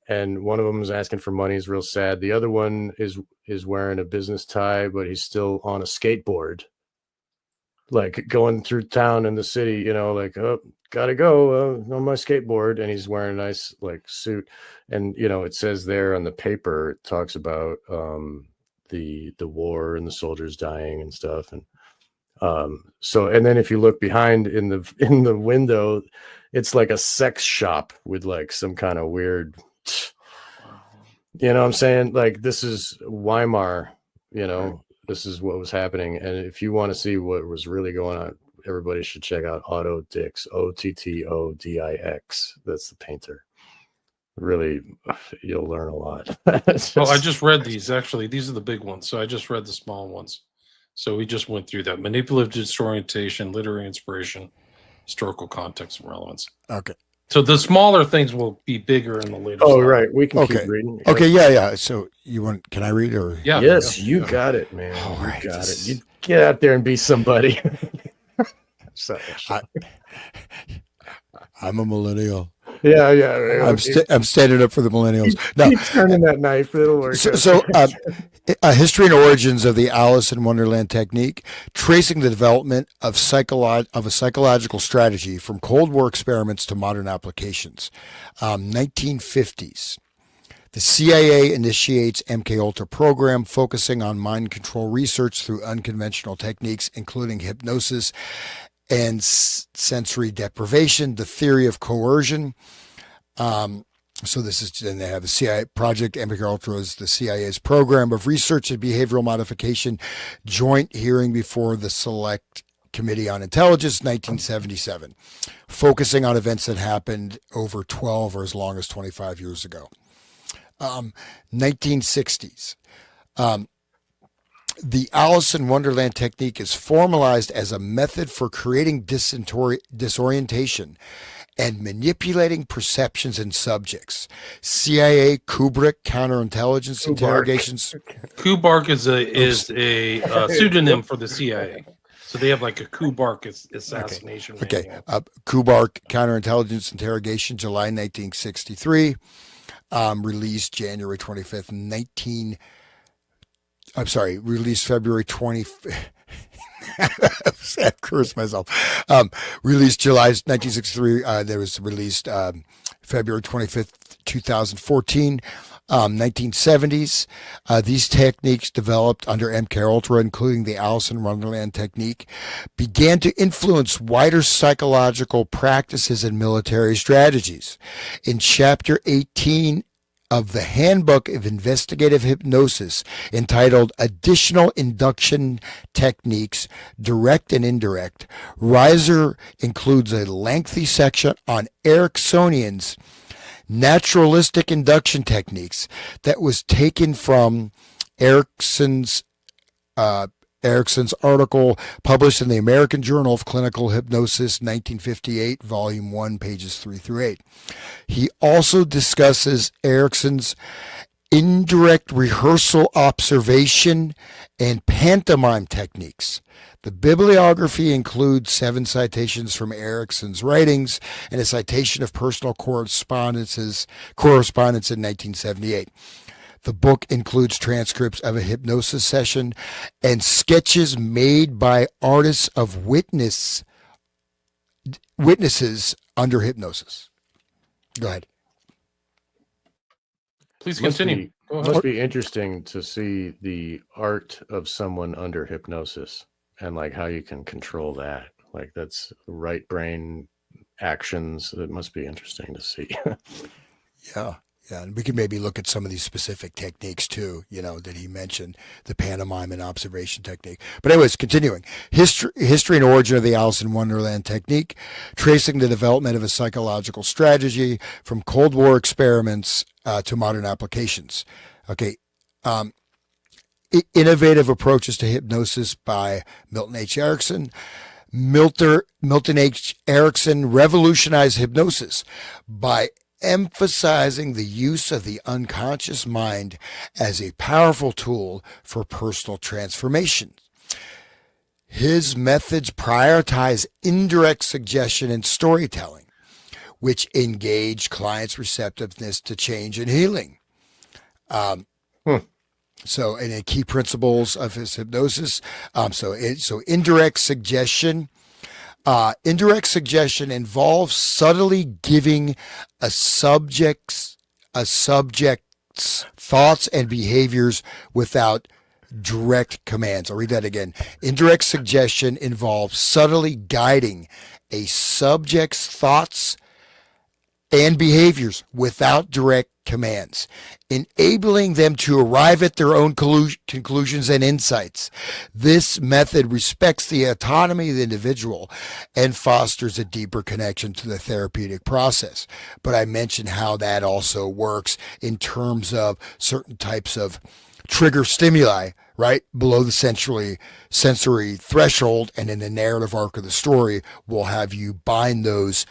and one of them is asking for money. He's real sad. The other one is wearing a business tie, but he's still on a skateboard, like going through town in the city, like, oh, gotta go on my skateboard. And he's wearing a nice like suit. And, it says there on the paper, it talks about the war and the soldiers dying and stuff. And and then if you look behind in the window, it's like a sex shop with like some kind of weird, what I'm saying? Like, this is Weimar, this is what was happening. And if you want to see what was really going on, everybody should check out Otto Dix, Ottodix. That's the painter. Really, you'll learn a lot. Well, I just read these. Actually, these are the big ones. So I just read the small ones. So we just went through that. Manipulative disorientation, literary inspiration, historical context, and relevance. Okay. So the smaller things will be bigger in the later. Oh, slide. right. We can Okay. keep reading. Okay. Yeah. So can I read or? Yeah. Yes, yeah. you got it, man. All right. You got it. You get out there and be somebody. Sorry. I'm a millennial. Yeah. Right. I'm standing up for the millennials. No. Keep turning that knife. It'll work. So history and origins of the Alice in Wonderland technique, tracing the development of a psychological strategy from Cold War experiments to modern applications. 1950s. The CIA initiates MKUltra program focusing on mind control research through unconventional techniques, including hypnosis and sensory deprivation, the theory of coercion. So this is, then they have the CIA project. MKUltra is the CIA's program of research and behavioral modification, joint hearing before the Select Committee on Intelligence, 1977, focusing on events that happened over 12 or as long as 25 years ago. 1960s. The Alice in Wonderland technique is formalized as a method for creating disorientation and manipulating perceptions in subjects. CIA Kubrick counterintelligence interrogations. Kubark is a pseudonym for the CIA. So they have like a Kubark assassination. Okay. manual. Kubark counterintelligence interrogation, July 1963. Released January 25th, released February 25th. I cursed myself. Released July 1963. There was released February 25th, 2014. 1970s. These techniques developed under MKUltra, including the Alice in Wonderland technique, began to influence wider psychological practices and military strategies. In Chapter 18 of the Handbook of Investigative Hypnosis, entitled Additional Induction Techniques, Direct and Indirect, Reiser includes a lengthy section on Ericksonian's naturalistic induction techniques that was taken from Erickson's article published in the American Journal of Clinical Hypnosis, 1958, Volume 1, pages 3 through 8. He also discusses Erickson's indirect rehearsal observation and pantomime techniques. The bibliography includes 7 citations from Erickson's writings and a citation of personal correspondence in 1978. The book includes transcripts of a hypnosis session and sketches made by artists of witnesses under hypnosis. Go ahead. Please continue. Go ahead. Must be interesting to see the art of someone under hypnosis and like how you can control that. Like that's right brain actions. It must be interesting to see. Yeah. Yeah, and we could maybe look at some of these specific techniques too, that he mentioned, the pantomime and observation technique. But anyways, continuing. History and origin of the Alice in Wonderland technique, tracing the development of a psychological strategy from Cold War experiments to modern applications. Okay. Innovative approaches to hypnosis by Milton H. Erickson. Milton H. Erickson revolutionized hypnosis by emphasizing the use of the unconscious mind as a powerful tool for personal transformation. His methods prioritize indirect suggestion and storytelling, which engage clients' receptiveness to change and healing. So, and the key principles of his hypnosis. So indirect suggestion. Indirect suggestion involves subtly giving a subject's thoughts and behaviors without direct commands. I'll read that again. Indirect suggestion involves subtly guiding a subject's thoughts and behaviors without direct commands, enabling them to arrive at their own conclusions and insights. This method respects the autonomy of the individual and fosters a deeper connection to the therapeutic process. But I mentioned how that also works in terms of certain types of trigger stimuli, right? Below the sensory threshold, and in the narrative arc of the story, will have you bind those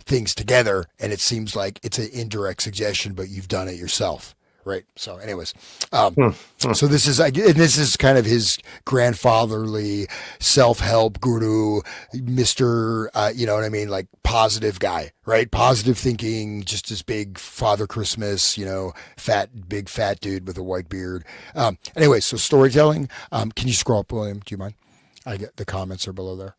things together, and it seems like it's an indirect suggestion, but you've done it yourself, right? So anyways, so this is kind of his grandfatherly self-help guru, Mr. You know what I mean? Like positive guy, right? Positive thinking, just this big Father Christmas, you know, big fat dude with a white beard. Anyway, so storytelling, can you scroll up, William? Do you mind? I get the comments are below there.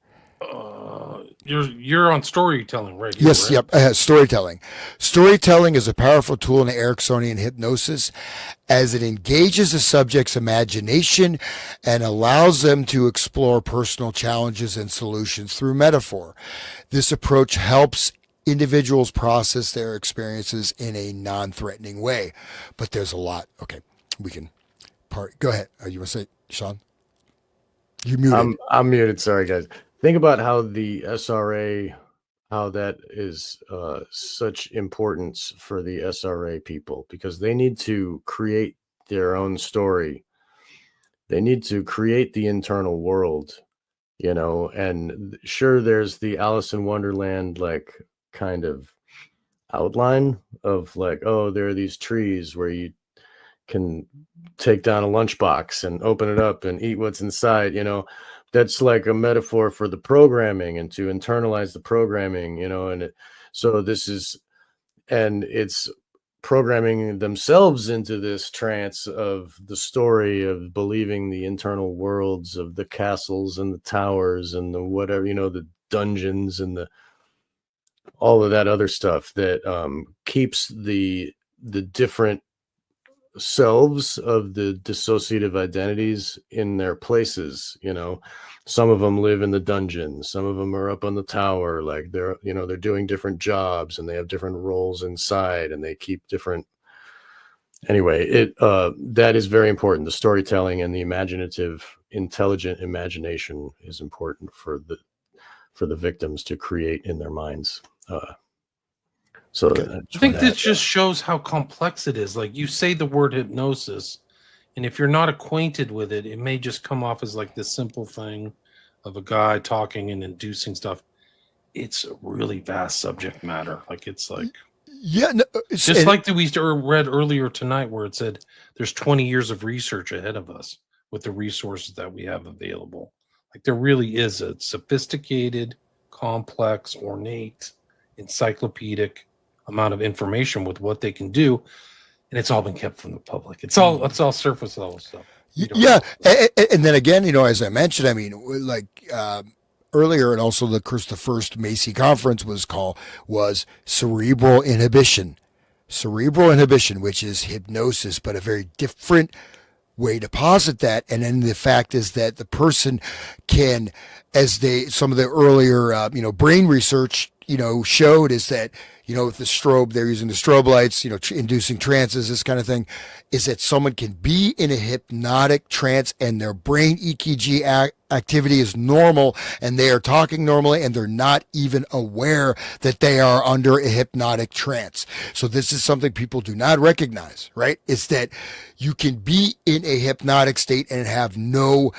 You're on storytelling, right? Here, Yes, right? yep. Storytelling. Storytelling is a powerful tool in Ericksonian hypnosis as it engages a subject's imagination and allows them to explore personal challenges and solutions through metaphor. This approach helps individuals process their experiences in a non-threatening way. But there's a lot. Okay, we can go ahead. You want to say, Sean? You muted. I'm muted. Sorry, guys. Think about how the SRA, how that is such importance for the SRA people, because they need to create their own story. They need to create the internal world, you know, and sure, there's the Alice in Wonderland, like kind of outline of like, oh, there are these trees where you can take down a lunchbox and open it up and eat what's inside, you know. That's like a metaphor for the programming and to internalize the programming, you know, and it's programming themselves into this trance of the story of believing the internal worlds of the castles and the towers and the whatever, you know, the dungeons and all of that other stuff that keeps the different selves of the dissociative identities in their places. You know, some of them live in the dungeon, some of them are up on the tower, like they're doing different jobs and they have different roles inside and they keep different. Anyway, that is very important. The storytelling and the imaginative, intelligent imagination is important for the victims to create in their minds. I think this just shows how complex it is. Like, you say the word hypnosis, and if you're not acquainted with it, it may just come off as like this simple thing of a guy talking and inducing stuff. It's a really vast subject matter. Like, it's like, yeah, no, just like we read earlier tonight, where it said there's 20 years of research ahead of us with the resources that we have available. Like, there really is a sophisticated, complex, ornate, encyclopedic amount of information with what they can do, and it's all been kept from the public. It's all surface level stuff. Yeah, and then again, you know, as I mentioned, I mean, like earlier, and also the first Macy conference was cerebral inhibition, which is hypnosis, but a very different way to posit that. And then the fact is that the person can, some of the earlier brain research showed, is that, with the strobe, they're using the strobe lights, inducing trances, this kind of thing, is that someone can be in a hypnotic trance and their brain EKG activity is normal and they are talking normally and they're not even aware that they are under a hypnotic trance. So this is something people do not recognize, right? It's that you can be in a hypnotic state and have no,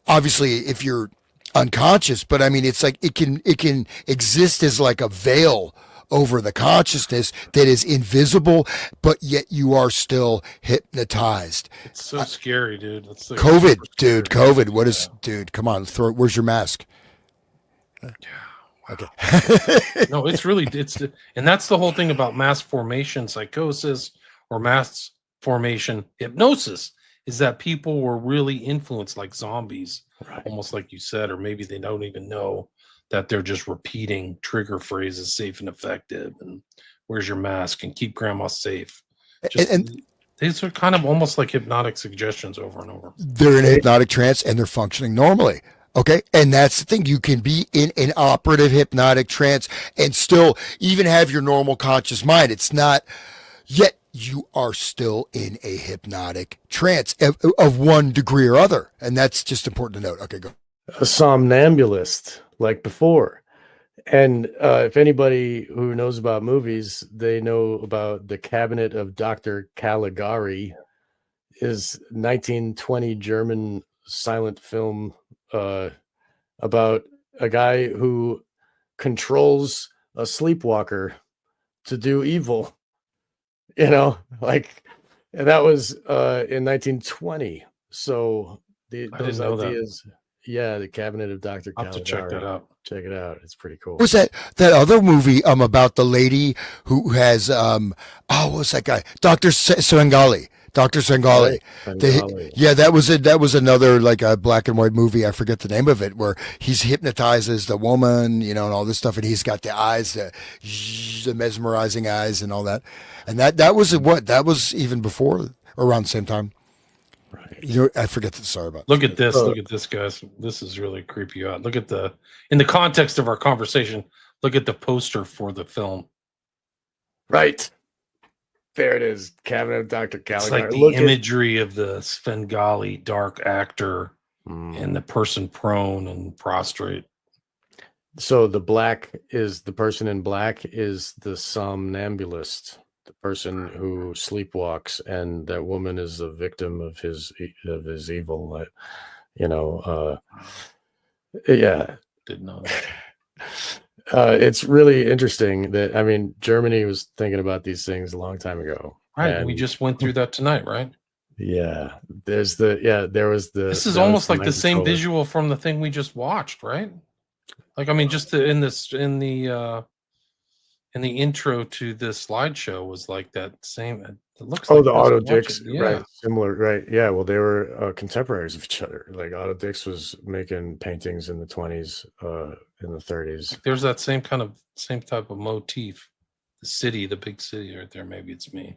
obviously if you're unconscious, but I mean, it's like it can exist as like a veil over the consciousness that is invisible, but yet you are still hypnotized. It's so scary, dude. It's like COVID, dude. COVID. What is, dude? Come on, where's your mask? Yeah. Okay. No, it's really and that's the whole thing about mass formation psychosis or mass formation hypnosis is that people were really influenced like zombies, Right. almost like you said, or maybe they don't even know that they're just repeating trigger phrases, safe and effective, and where's your mask and keep grandma safe. Just And these are kind of almost like hypnotic suggestions over and over. they're in a hypnotic trance and they're functioning normally. Okay. And that's the thing. You can be in an operative hypnotic trance and still even have your normal conscious mind. It's not yet you are still in a hypnotic trance of one degree or other. And that's just important to note. Okay, go. A somnambulist, like before. And if anybody who knows about movies, they know about The Cabinet of Dr. Caligari, is 1920 German silent film about a guy who controls a sleepwalker to do evil. You know, like, and that was in 1920. So those know that. ideas, yeah, The Cabinet of Dr. I'll have to check that out. Check it out. It's pretty cool. Was that other movie about the lady who has what's that guy? Dr. Svengali. Dr. Svengali. Svengali. Yeah, that was another like a black and white movie. I forget the name of it, where he's hypnotizes the woman, you know, and all this stuff, and he's got the eyes, the mesmerizing eyes, and all that. And that was even before around the same time. Right. You know, I forget the sorry about. Look at this. Look at this, guys. This is really creepy out. Look at in the context of our conversation, look at the poster for the film. Right. There it is. Cabinet of Dr. Caligari. It's like the imagery of the Svengali dark actor and the person prone and prostrate. So the person in black is the somnambulist, the person who sleepwalks, and that woman is the victim of his evil. Yeah. Didn't know that. It's really interesting that, I mean, Germany was thinking about these things a long time ago. Right. And We just went through that tonight, right? Yeah. There was the. This is almost like the same visual from the thing we just watched, right? Like, I mean, just in the intro to this slideshow was like that same. It looks like the Otto Dix, yeah. right? Similar, right? Yeah. Well, they were contemporaries of each other. Like Otto Dix was making paintings in the 20s, in the 30s. There's that same type of motif. The big city right there. Maybe it's me.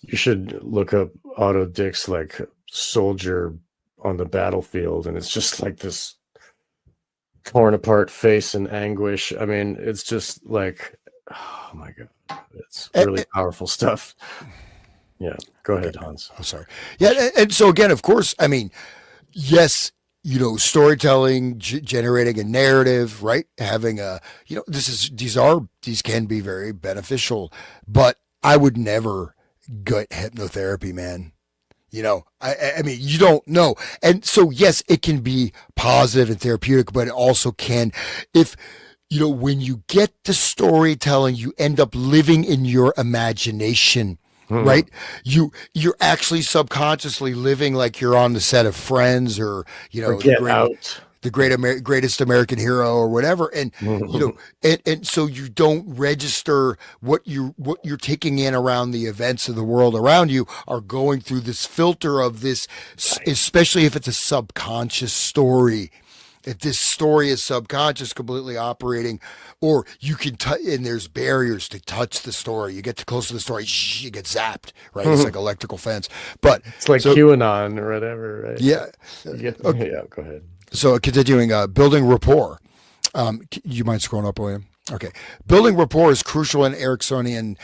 You should look up Otto Dix, like soldier on the battlefield, and it's just like this torn apart face in anguish. I mean, it's just like, oh my God, it's really powerful stuff. Yeah, go ahead, Hans. I'm sorry. Yeah, and so again, of course, I mean, yes, you know, storytelling, generating a narrative, right? Having these can be very beneficial, but I would never gut hypnotherapy, man. You know, I mean, you don't know. And so, yes, it can be positive and therapeutic, but it also can, when you get the storytelling, you end up living in your imagination. Right? You're actually subconsciously living like you're on the set of Friends or, the greatest American hero or whatever. And, and so you don't register what you're taking in around the events of the world around you are going through this filter of this, especially if it's a subconscious story. If this story is subconscious, completely operating, or you can and there's barriers to touch the story. You get too close to the story, you get zapped, right? It's like electrical fence. But it's like QAnon or whatever, right? Yeah. Yeah, go ahead. So continuing, building rapport. You mind scrolling up, William? Okay. Building rapport is crucial in Ericksonian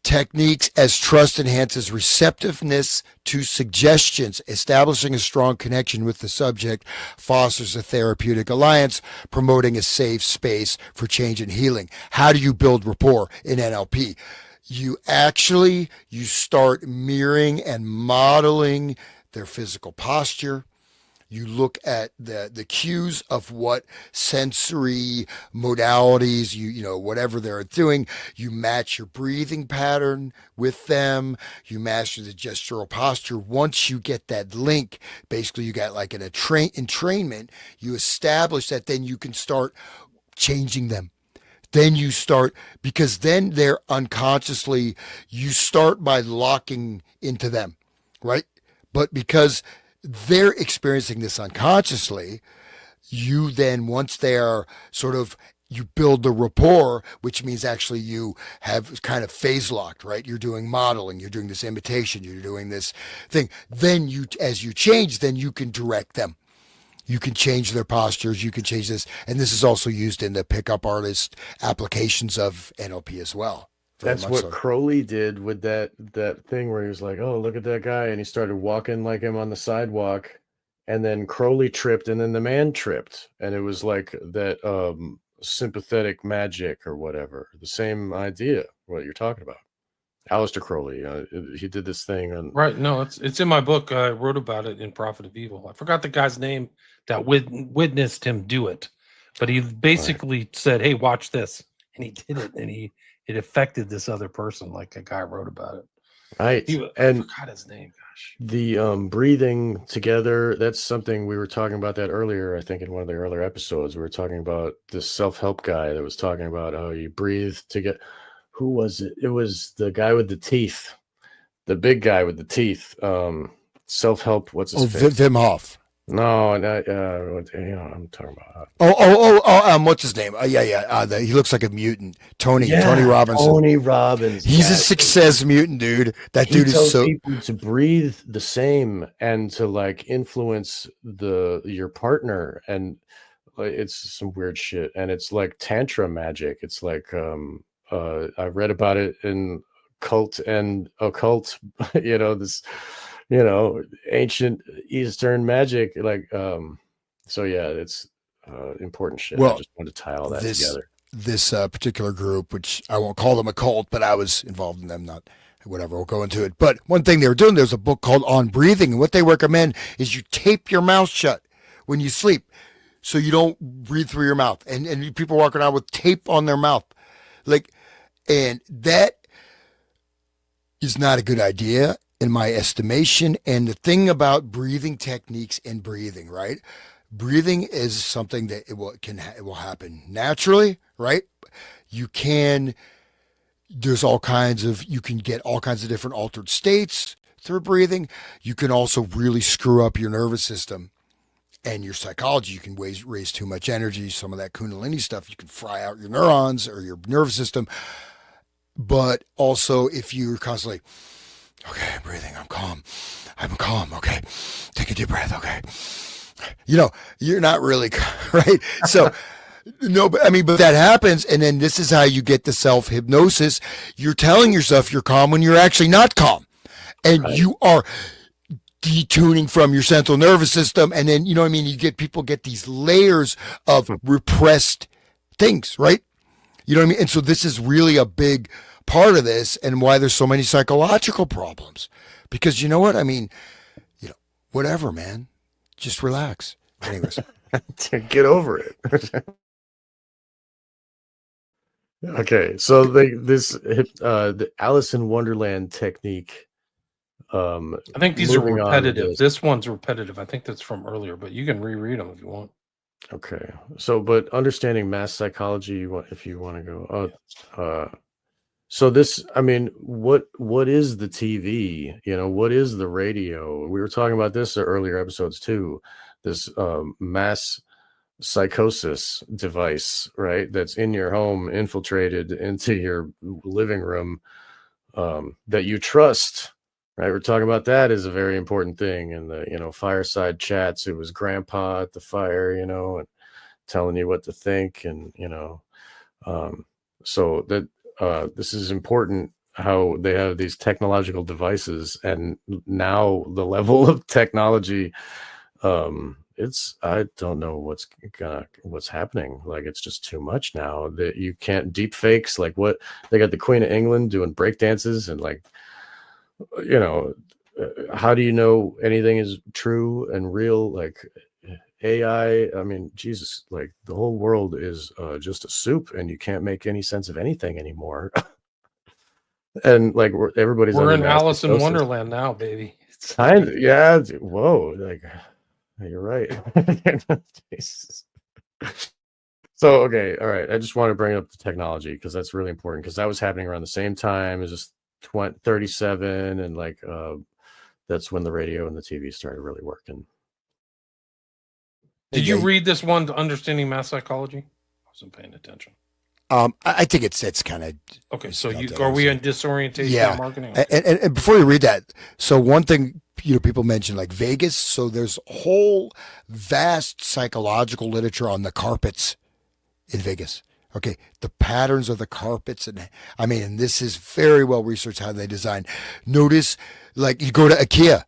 techniques as trust enhances receptiveness to suggestions. Establishing a strong connection with the subject fosters a therapeutic alliance, promoting a safe space for change and healing. How do you build rapport in NLP? You start mirroring and modeling their physical posture. You look at the cues of what sensory modalities, whatever they're doing. You match your breathing pattern with them. You master the gestural posture. Once you get that link, basically you got like entrainment, you establish that, then you can start changing them. Then you start, because then they're unconsciously, you start by locking into them, right? But because they're experiencing this unconsciously, you then, once they are sort of, you build the rapport, which means actually you have kind of phase locked, right? You're doing modeling, you're doing this imitation, you're doing this thing. Then you, as you change, then you can direct them. You can change their postures. You can change this. And this is also used in the pickup artist applications of NLP as well. That's what Crowley did with that thing where he was like, oh, look at that guy. And he started walking like him on the sidewalk. And then Crowley tripped and then the man tripped. And it was like that sympathetic magic or whatever. The same idea, what you're talking about. Aleister Crowley, he did this thing on right. No, it's in my book. I wrote about it in Prophet of Evil. I forgot the guy's name that witnessed him do it, but he basically said, "Hey, watch this," and he did it, and it affected this other person. Like a guy wrote about it. Right, I forgot his name. Gosh, the breathing together. That's something we were talking about that earlier. I think in one of the earlier episodes, we were talking about this self-help guy that was talking about how you breathe together. Who was it? It was the guy with the teeth, the big guy with the teeth. Self-help. What's his face? Wim Hof. No, I'm talking about. What's his name? He looks like a mutant. Tony Robinson. Tony Robbins. He's a success mutant, dude. That dude is so. People to breathe the same and to like influence your partner, and it's some weird shit. And it's like tantra magic. It's like I read about it in Cult and Occult, this, ancient Eastern magic. Like, so yeah, it's important shit. Well, I just wanted to tie all that together. This particular group, which I won't call them a cult, but I was involved in them, not whatever, we'll go into it. But one thing they were doing, there's a book called On Breathing. And what they recommend is you tape your mouth shut when you sleep so you don't breathe through your mouth. And people walking around with tape on their mouth. And that is not a good idea in my estimation. And the thing about breathing techniques and breathing, right? Breathing is something that it will happen naturally, right? You can get all kinds of different altered states through breathing. You can also really screw up your nervous system and your psychology. You can raise too much energy, some of that Kundalini stuff. You can fry out your neurons or your nervous system. But also, if you're constantly, okay, I'm breathing, I'm calm, okay, take a deep breath, okay, you're not really, right? So, but that happens, and then this is how you get the self-hypnosis. You're telling yourself you're calm when you're actually not calm, and you are detuning from your central nervous system, and then, people get these layers of repressed things, right? You know what I mean? And so this is really a big part of this and why there's so many psychological problems. Because you know what? Whatever, man. Just relax. Anyways. Get over it. Okay. So the Alice in Wonderland technique. I think these are repetitive. This one's repetitive. I think that's from earlier, but you can reread them if you want. Okay. So, but understanding mass psychology, if you want to go, so this, what is the TV? What is the radio? We were talking about this in earlier episodes too. This mass psychosis device, right? That's in your home, infiltrated into your living room, that you trust. Right, we're talking about that is a very important thing. In the fireside chats, it was grandpa at the fire, and telling you what to think, and so that this is important. How they have these technological devices, and now the level of technology, I don't know what's happening. Like, it's just too much now that you can't deep fakes. Like, what they got the Queen of England doing break dances and like. How do you know anything is true and real? Like AI, Jesus, like the whole world is just a soup, and you can't make any sense of anything anymore. And like we're in Alice in Wonderland now, baby. Yeah. Whoa, like you're right. Jesus. So, okay, all right. I just want to bring up the technology because that's really important because that was happening around the same time as just 37 and like that's when the radio and the TV started really working. Did you read this one, Understanding Mass Psychology? I wasn't paying attention. I think it's kind of okay. So are we in disorientation? Yeah, marketing? Okay. And before you read that, so one thing people mention like Vegas. So there's whole vast psychological literature on the carpets in Vegas. Okay, the patterns of the carpets, and I mean, and this is very well researched how they design. Notice, like you go to IKEA,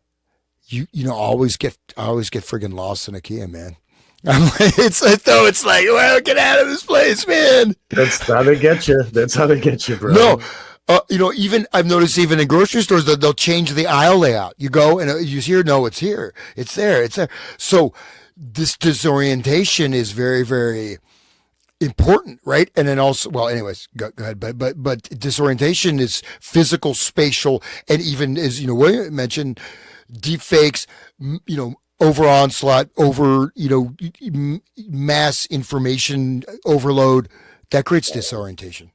you know, I always get friggin' lost in IKEA, man. I'm like, it's like, well, get out of this place, man. That's how they get you. That's how they get you, bro. No, even I've noticed even in grocery stores that they'll change the aisle layout. You go and you hear, no, it's here, it's there, it's there. So this disorientation is very, very important, right? And then also, well, anyways, go ahead. But disorientation is physical, spatial, and even as William mentioned, deep fakes, over onslaught, over, mass information overload, that creates disorientation.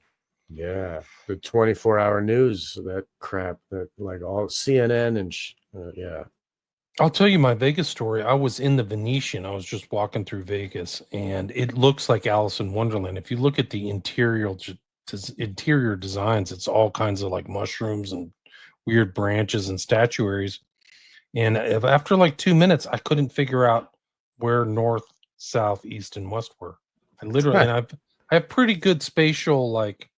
Yeah. The 24-hour news, that crap, that like all CNN and yeah. I'll tell you my Vegas story. I was in the Venetian. I was just walking through Vegas, and it looks like Alice in Wonderland. If you look at the interior designs, it's all kinds of like mushrooms and weird branches and statuaries. And after like 2 minutes, I couldn't figure out where north, south, east, and west were. I literally, and I have pretty good spatial like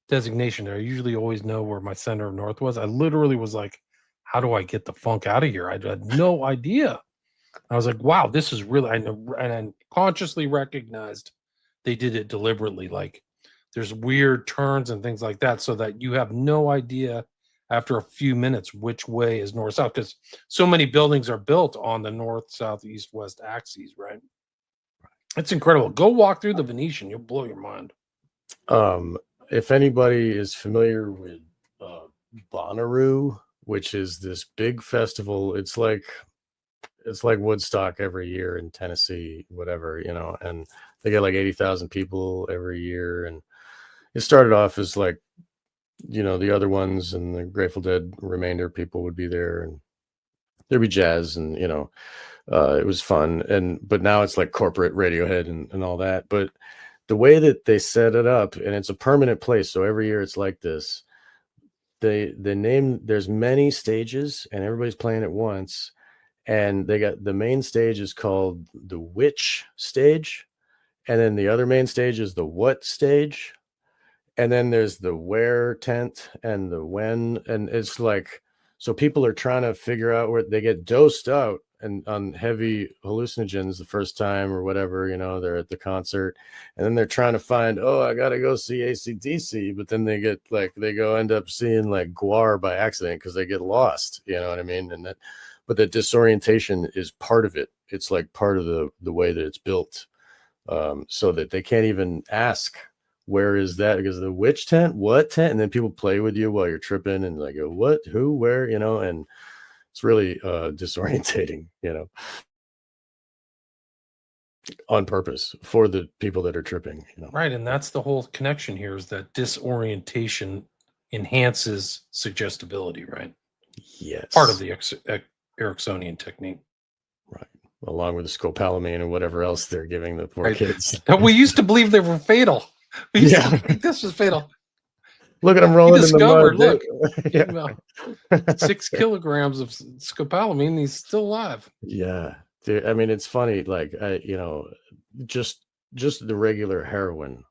designation there. I usually always know where my center of north was. I literally was like, how do I get the funk out of here? I had no idea. I was like, wow, this is really, and I consciously recognized they did it deliberately. Like there's weird turns and things like that so that you have no idea after a few minutes which way is north south, because so many buildings are built on the north south east west axes, right? It's incredible. Go walk through the Venetian, you'll blow your mind. If anybody is familiar with Bonnaroo, which is this big festival, it's like Woodstock every year in Tennessee, whatever, and they get like 80,000 people every year, and it started off as like the other ones and the Grateful Dead remainder people would be there, and there'd be jazz, and it was fun, but now it's like corporate Radiohead and all that. But the way that they set it up, and it's a permanent place, so every year it's like this. They name, there's many stages and everybody's playing at once, and they got the main stage is called the Which stage, and then the other main stage is the What stage. And then there's the where tent and the when, and it's like, so people are trying to figure out where they get dosed out and on heavy hallucinogens the first time or whatever, they're at the concert, and then they're trying to find, I got to go see AC/DC, but then they get like, end up seeing like Guar by accident because they get lost, you know what I mean? And but the disorientation is part of it. It's like part of the way that it's built, so that they can't even ask, where is that? Because the which tent, what tent, and then people play with you while you're tripping and like, what, who, where, and it's really disorientating, on purpose for the people that are tripping. Right, and that's the whole connection here, is that disorientation enhances suggestibility, right? Yes. Part of the Ericksonian technique. Right. Along with the scopolamine and whatever else they're giving the poor kids. We used to believe they were fatal. We used to think this was fatal. Look at them rolling in the mud. Look, 6 kilograms of scopolamine, he's still alive. Yeah. Dude, I mean, it's funny, like, just the regular heroin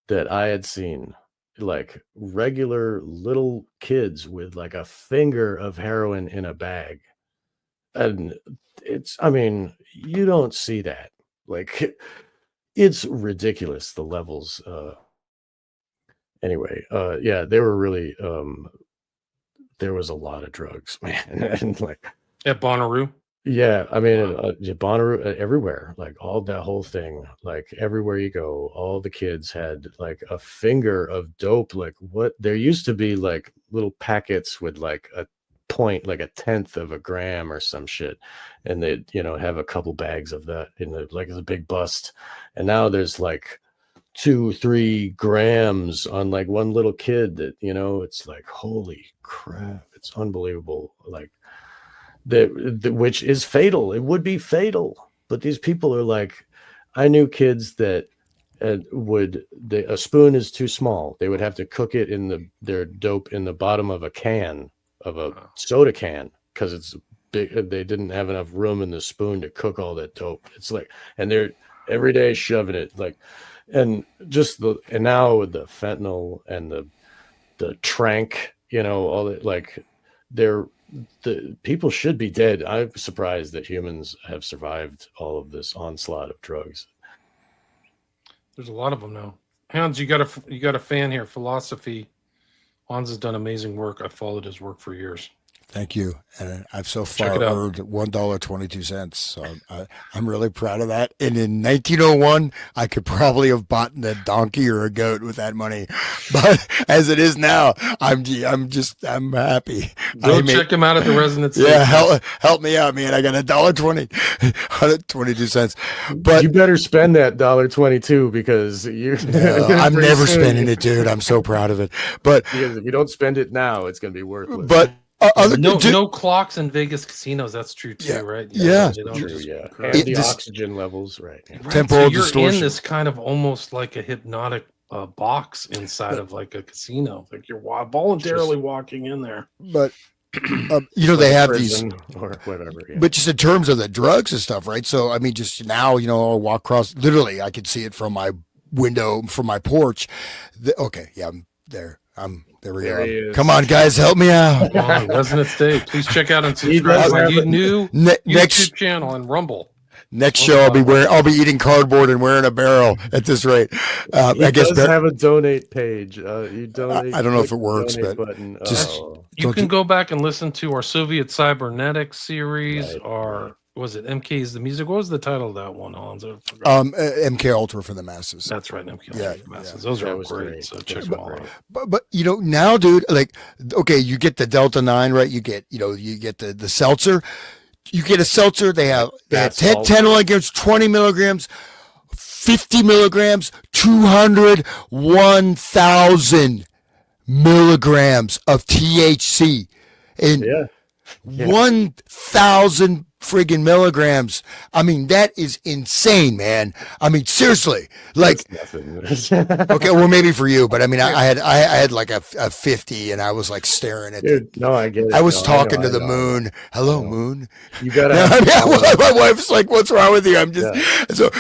that I had seen, like regular little kids with like a finger of heroin in a bag. And you don't see that. Like, it's ridiculous, the levels. Anyway, they were really, there was a lot of drugs, man. And like at Bonnaroo. Yeah, I mean, Bonnaroo, everywhere, like all that whole thing, like everywhere you go, all the kids had like a finger of dope. Like what there used to be like little packets with like a point, like a tenth of a gram or some shit, and they have a couple bags of that in like it's a big bust, and now there's like 2-3 grams on like one little kid that it's like, holy crap, it's unbelievable. Like which is fatal. It would be fatal, but these people are like, I knew kids that a spoon is too small. They would have to cook it in their dope in the bottom of a can of a soda can because it's big. They didn't have enough room in the spoon to cook all that dope. It's like, and they're every day shoving it like, and now with the fentanyl and the trank, all that, like the people should be dead. I'm surprised that humans have survived all of this onslaught of drugs. There's a lot of them now. Hans, you got a fan here. Philosophy. Hans has done amazing work. I followed his work for years. Thank you. And I've so far earned $1.22. So I'm really proud of that. And in 1901, I could probably have bought a donkey or a goat with that money. But as it is now, I'm happy. Go check him out at the Resonant State. Yeah, help me out, man. I got $1.20, 122 cents. But you better spend that $1.22 because I'm never spending it, dude. I'm so proud of it. But because if you don't spend it now, it's going to be worthless. But no clocks in Vegas casinos. That's true too, right? Yeah, true. Yeah, and the oxygen levels, right? Temporal so you're distortion. in this kind of almost like a hypnotic box inside of like a casino. Like you're voluntarily walking in there. But they have these or whatever. Yeah. But just in terms of the drugs and stuff, right? So I mean, just now, I'll walk across. Literally, I could see it from my window, from my porch. I'm there. There we go. Come on, guys, help me out. Come on, Resonant State. Please check out and subscribe to my new YouTube channel and Rumble. Next show, I'll be eating cardboard and wearing a barrel at this rate. I guess have a donate page. You donate. I don't know if it works, but button. You can go back and listen to our Soviet Cybernetics series. Or was it MK's the Music? What was the title of that one, Hans? MK Ultra for the Masses. That's right, MK Ultra for the Masses. Those are all great. So check them all out. But now, dude, like, okay, you get the Delta 9, right? You get the seltzer. You get a seltzer. They have 10 milligrams, 20 milligrams, 50 milligrams, 200, 1,000 milligrams of THC, and 1,000 friggin' milligrams. I mean, that is insane, man. I mean, seriously, like, okay, well, maybe for you, but I mean, I had like a 50 and I was like staring at it. No, I get it. I was talking to the moon. Hello, moon. You gotta my wife's like, what's wrong with you? I'm just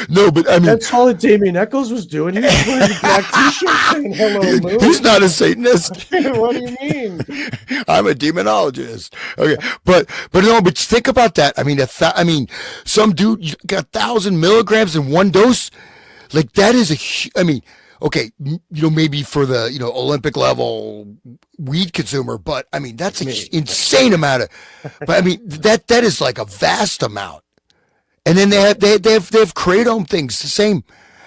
but I mean, that's all that Damien Eccles was doing. He was wearing a black t-shirt saying hello, moon. He's not a Satanist. What do you mean? I'm a demonologist. Okay, but think about that. I mean, some dude got 1,000 milligrams in one dose. Like that is okay, maybe for the Olympic level weed consumer, but I mean that's an insane amount of. But I mean that is like a vast amount. And then they have kratom things the same,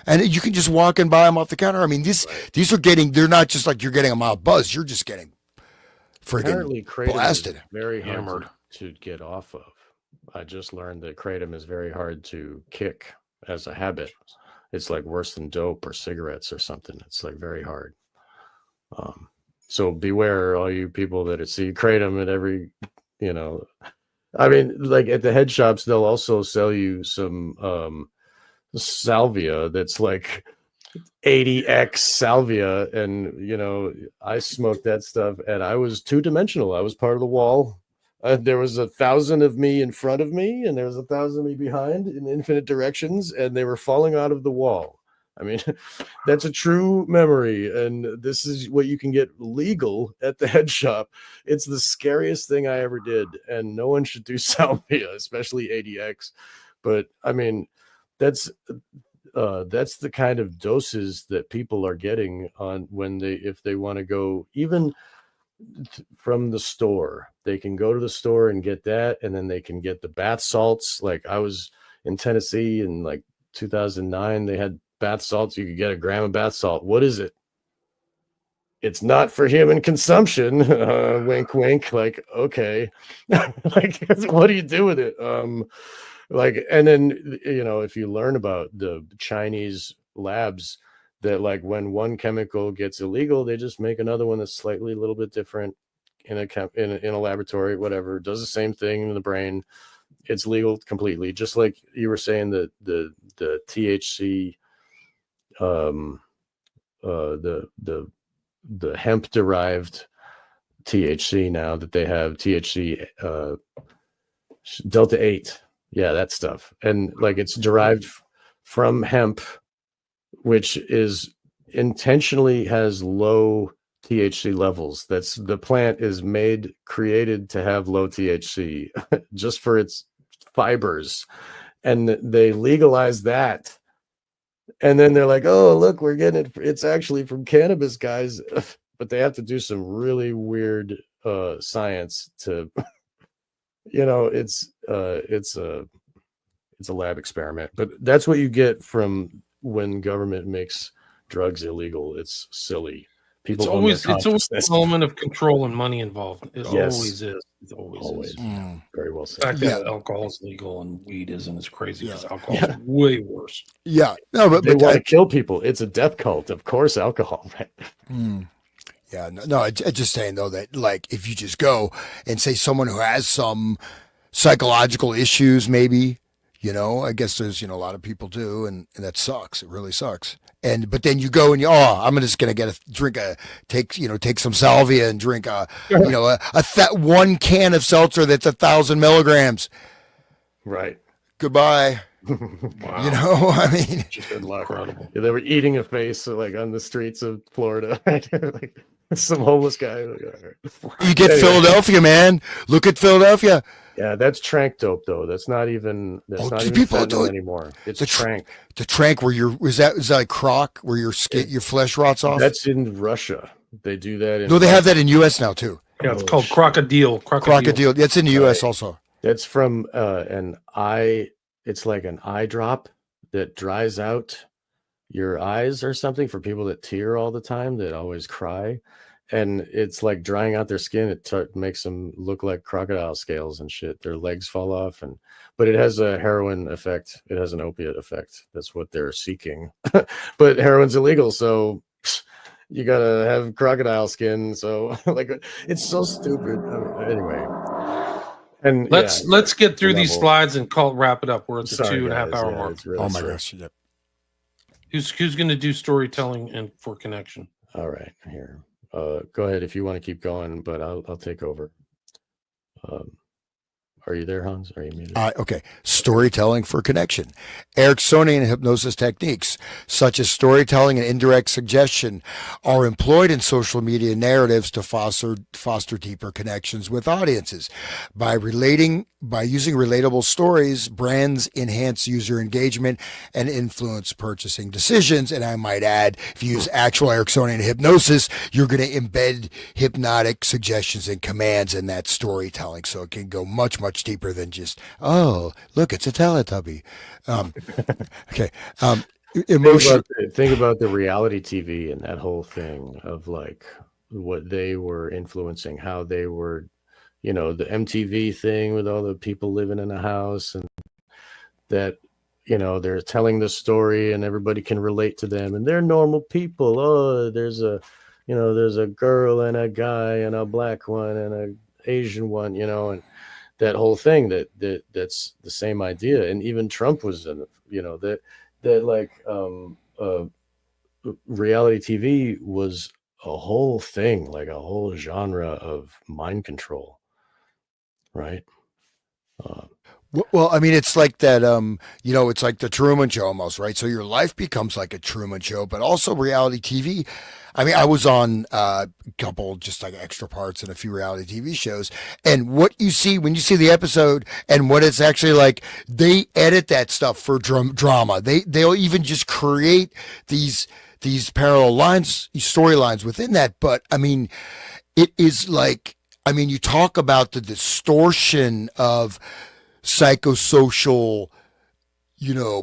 and you can just walk and buy them off the counter. I mean these are they're not just like you're getting a mild buzz. You're just getting friggin' blasted, very hammered to get off of. I just learned that kratom is very hard to kick as a habit. It's like worse than dope or cigarettes or something. It's like very hard. So beware, all you people that see kratom at every, I mean, like at the head shops, they'll also sell you some salvia that's like 80x salvia. And, I smoked that stuff and I was two-dimensional. I was part of the wall. There was 1,000 of me in front of me, and there was 1,000 of me behind in infinite directions, and they were falling out of the wall. I mean, that's a true memory, and this is what you can get legal at the head shop. It's the scariest thing I ever did, and no one should do salvia, especially ADX. But I mean, that's the kind of doses that people are getting on if they want to go even from the store. They can go to the store and get that, and then they can get the bath salts. Like I was in Tennessee in like 2009, they had bath salts. You could get a gram of bath salt. What is it? it's not for human consumption. Wink, wink. Like, okay, like, what do you do with it? Like, and then if you learn about the Chinese labs, that like when one chemical gets illegal, they just make another one that's slightly a little bit different in a laboratory, whatever, does the same thing in the brain. It's legal completely, just like you were saying that the THC, the hemp derived THC, now that they have THC delta 8, yeah, that stuff, and like it's derived from hemp, which is intentionally has low THC levels. That's the plant is created to have low THC just for its fibers, and they legalize that. And then they're like, oh, look, we're getting it. It's actually from cannabis, guys. But they have to do some really weird science to, it's a lab experiment. But that's what you get from when government makes drugs illegal. It's silly. It's always an element of control and money involved. It always is. It always is. Very well said. The fact that alcohol is legal and weed isn't is crazy because alcohol is way worse. Yeah. No, but they want to kill people. It's a death cult. Of course, alcohol. Right? Yeah. No, I'm just saying, though, that like if you just go and say someone who has some psychological issues, maybe, I guess there's, a lot of people do. And that sucks. It really sucks. But then you go and I'm just going to take some salvia and drink one can of seltzer that's 1,000 milligrams. Right. Goodbye. Wow. I mean, just good luck. Incredible. Yeah, they were eating a face like on the streets of Florida. Like some homeless guy. You get Philadelphia, man. Look at Philadelphia. Yeah, that's trank dope though. That's not even people do it anymore. It's the trank. The trank where is that like croc where your flesh rots off? That's in Russia. They do that. No, they have that in U.S. now too. Yeah, it's called crocodile. Crocodile. That's in the U.S. also. That's from an eye. It's like an eye drop that dries out your eyes or something for people that tear all the time, that always cry. And it's like drying out their skin. It makes them look like crocodile scales and shit. Their legs fall off, but it has a heroin effect. It has an opiate effect. That's what they're seeking. But heroin's illegal, so you gotta have crocodile skin. So like, it's so stupid. Anyway, and let's get through these slides and wrap it up. We're at the 2.5 hour mark. Really oh my gosh! Yep. Who's going to do storytelling and for connection? All right, here. Go ahead if you want to keep going, but I'll take over. Are you there, Hans? Are you muted? Okay. Storytelling for connection. Ericksonian hypnosis techniques, such as storytelling and indirect suggestion, are employed in social media narratives to foster deeper connections with audiences. By using relatable stories, brands enhance user engagement and influence purchasing decisions. And I might add, if you use actual Ericksonian hypnosis, you're going to embed hypnotic suggestions and commands in that storytelling. So it can go much, much deeper than just, oh, look, it's a Teletubby. Okay. Emotion. Think about the reality TV and that whole thing of like what they were influencing, how they were, the MTV thing with all the people living in a house, and that, they're telling the story and everybody can relate to them and they're normal people. Oh, there's a girl and a guy and a black one and an Asian one, and that whole thing that's the same idea. And even Trump was in it, that like reality TV was a whole thing, like a whole genre of mind control, right? Well, I mean, it's like that, it's like the Truman Show almost, right? So your life becomes like a Truman Show, but also reality TV. I mean, I was on a couple just like extra parts in a few reality TV shows, and what you see when you see the episode and what it's actually like, they edit that stuff for drama. They'll even just create these parallel lines, storylines within that. But I mean, it is like, you talk about the distortion of psychosocial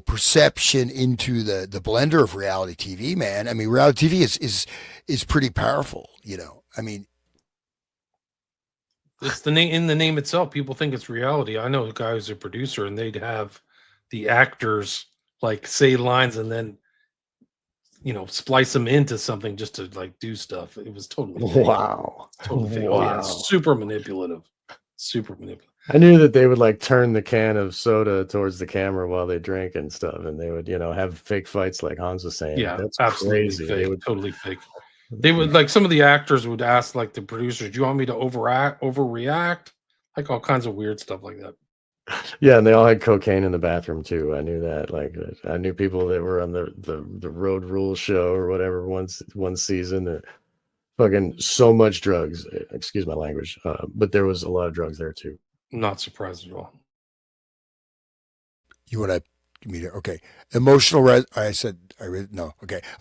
perception into the blender of reality TV, man. I mean, reality TV is pretty powerful, I mean, It's the name in the name itself. People think it's reality. I know a guy who's a producer, and they'd have the actors like say lines and then splice them into something just to like do stuff. It was totally fake. Wow. Totally fake. Oh yeah, super manipulative. Super manipulative. I knew that they would like turn the can of soda towards the camera while they drank and stuff, and they would, have fake fights like Hans was saying. Yeah, that's absolutely crazy. fake. They would totally fake. They would like some of the actors would ask like the producers, "Do you want me to overreact?" Like all kinds of weird stuff like that. Yeah, and they all had cocaine in the bathroom too. I knew that. Like, I knew people that were on the Road Rules show or whatever one season. That fucking so much drugs. Excuse my language, but there was a lot of drugs there too. Not surprised at all. You want to give me okay? Emotional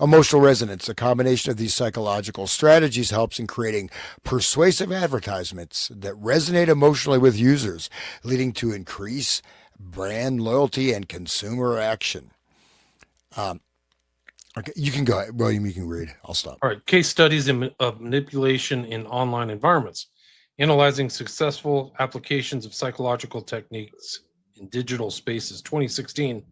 Emotional resonance. A combination of these psychological strategies helps in creating persuasive advertisements that resonate emotionally with users, leading to increased brand loyalty and consumer action. Okay, you can go ahead, William. You can read. I'll stop. All right. Case studies of manipulation in online environments, analyzing successful applications of psychological techniques in digital spaces. 2016,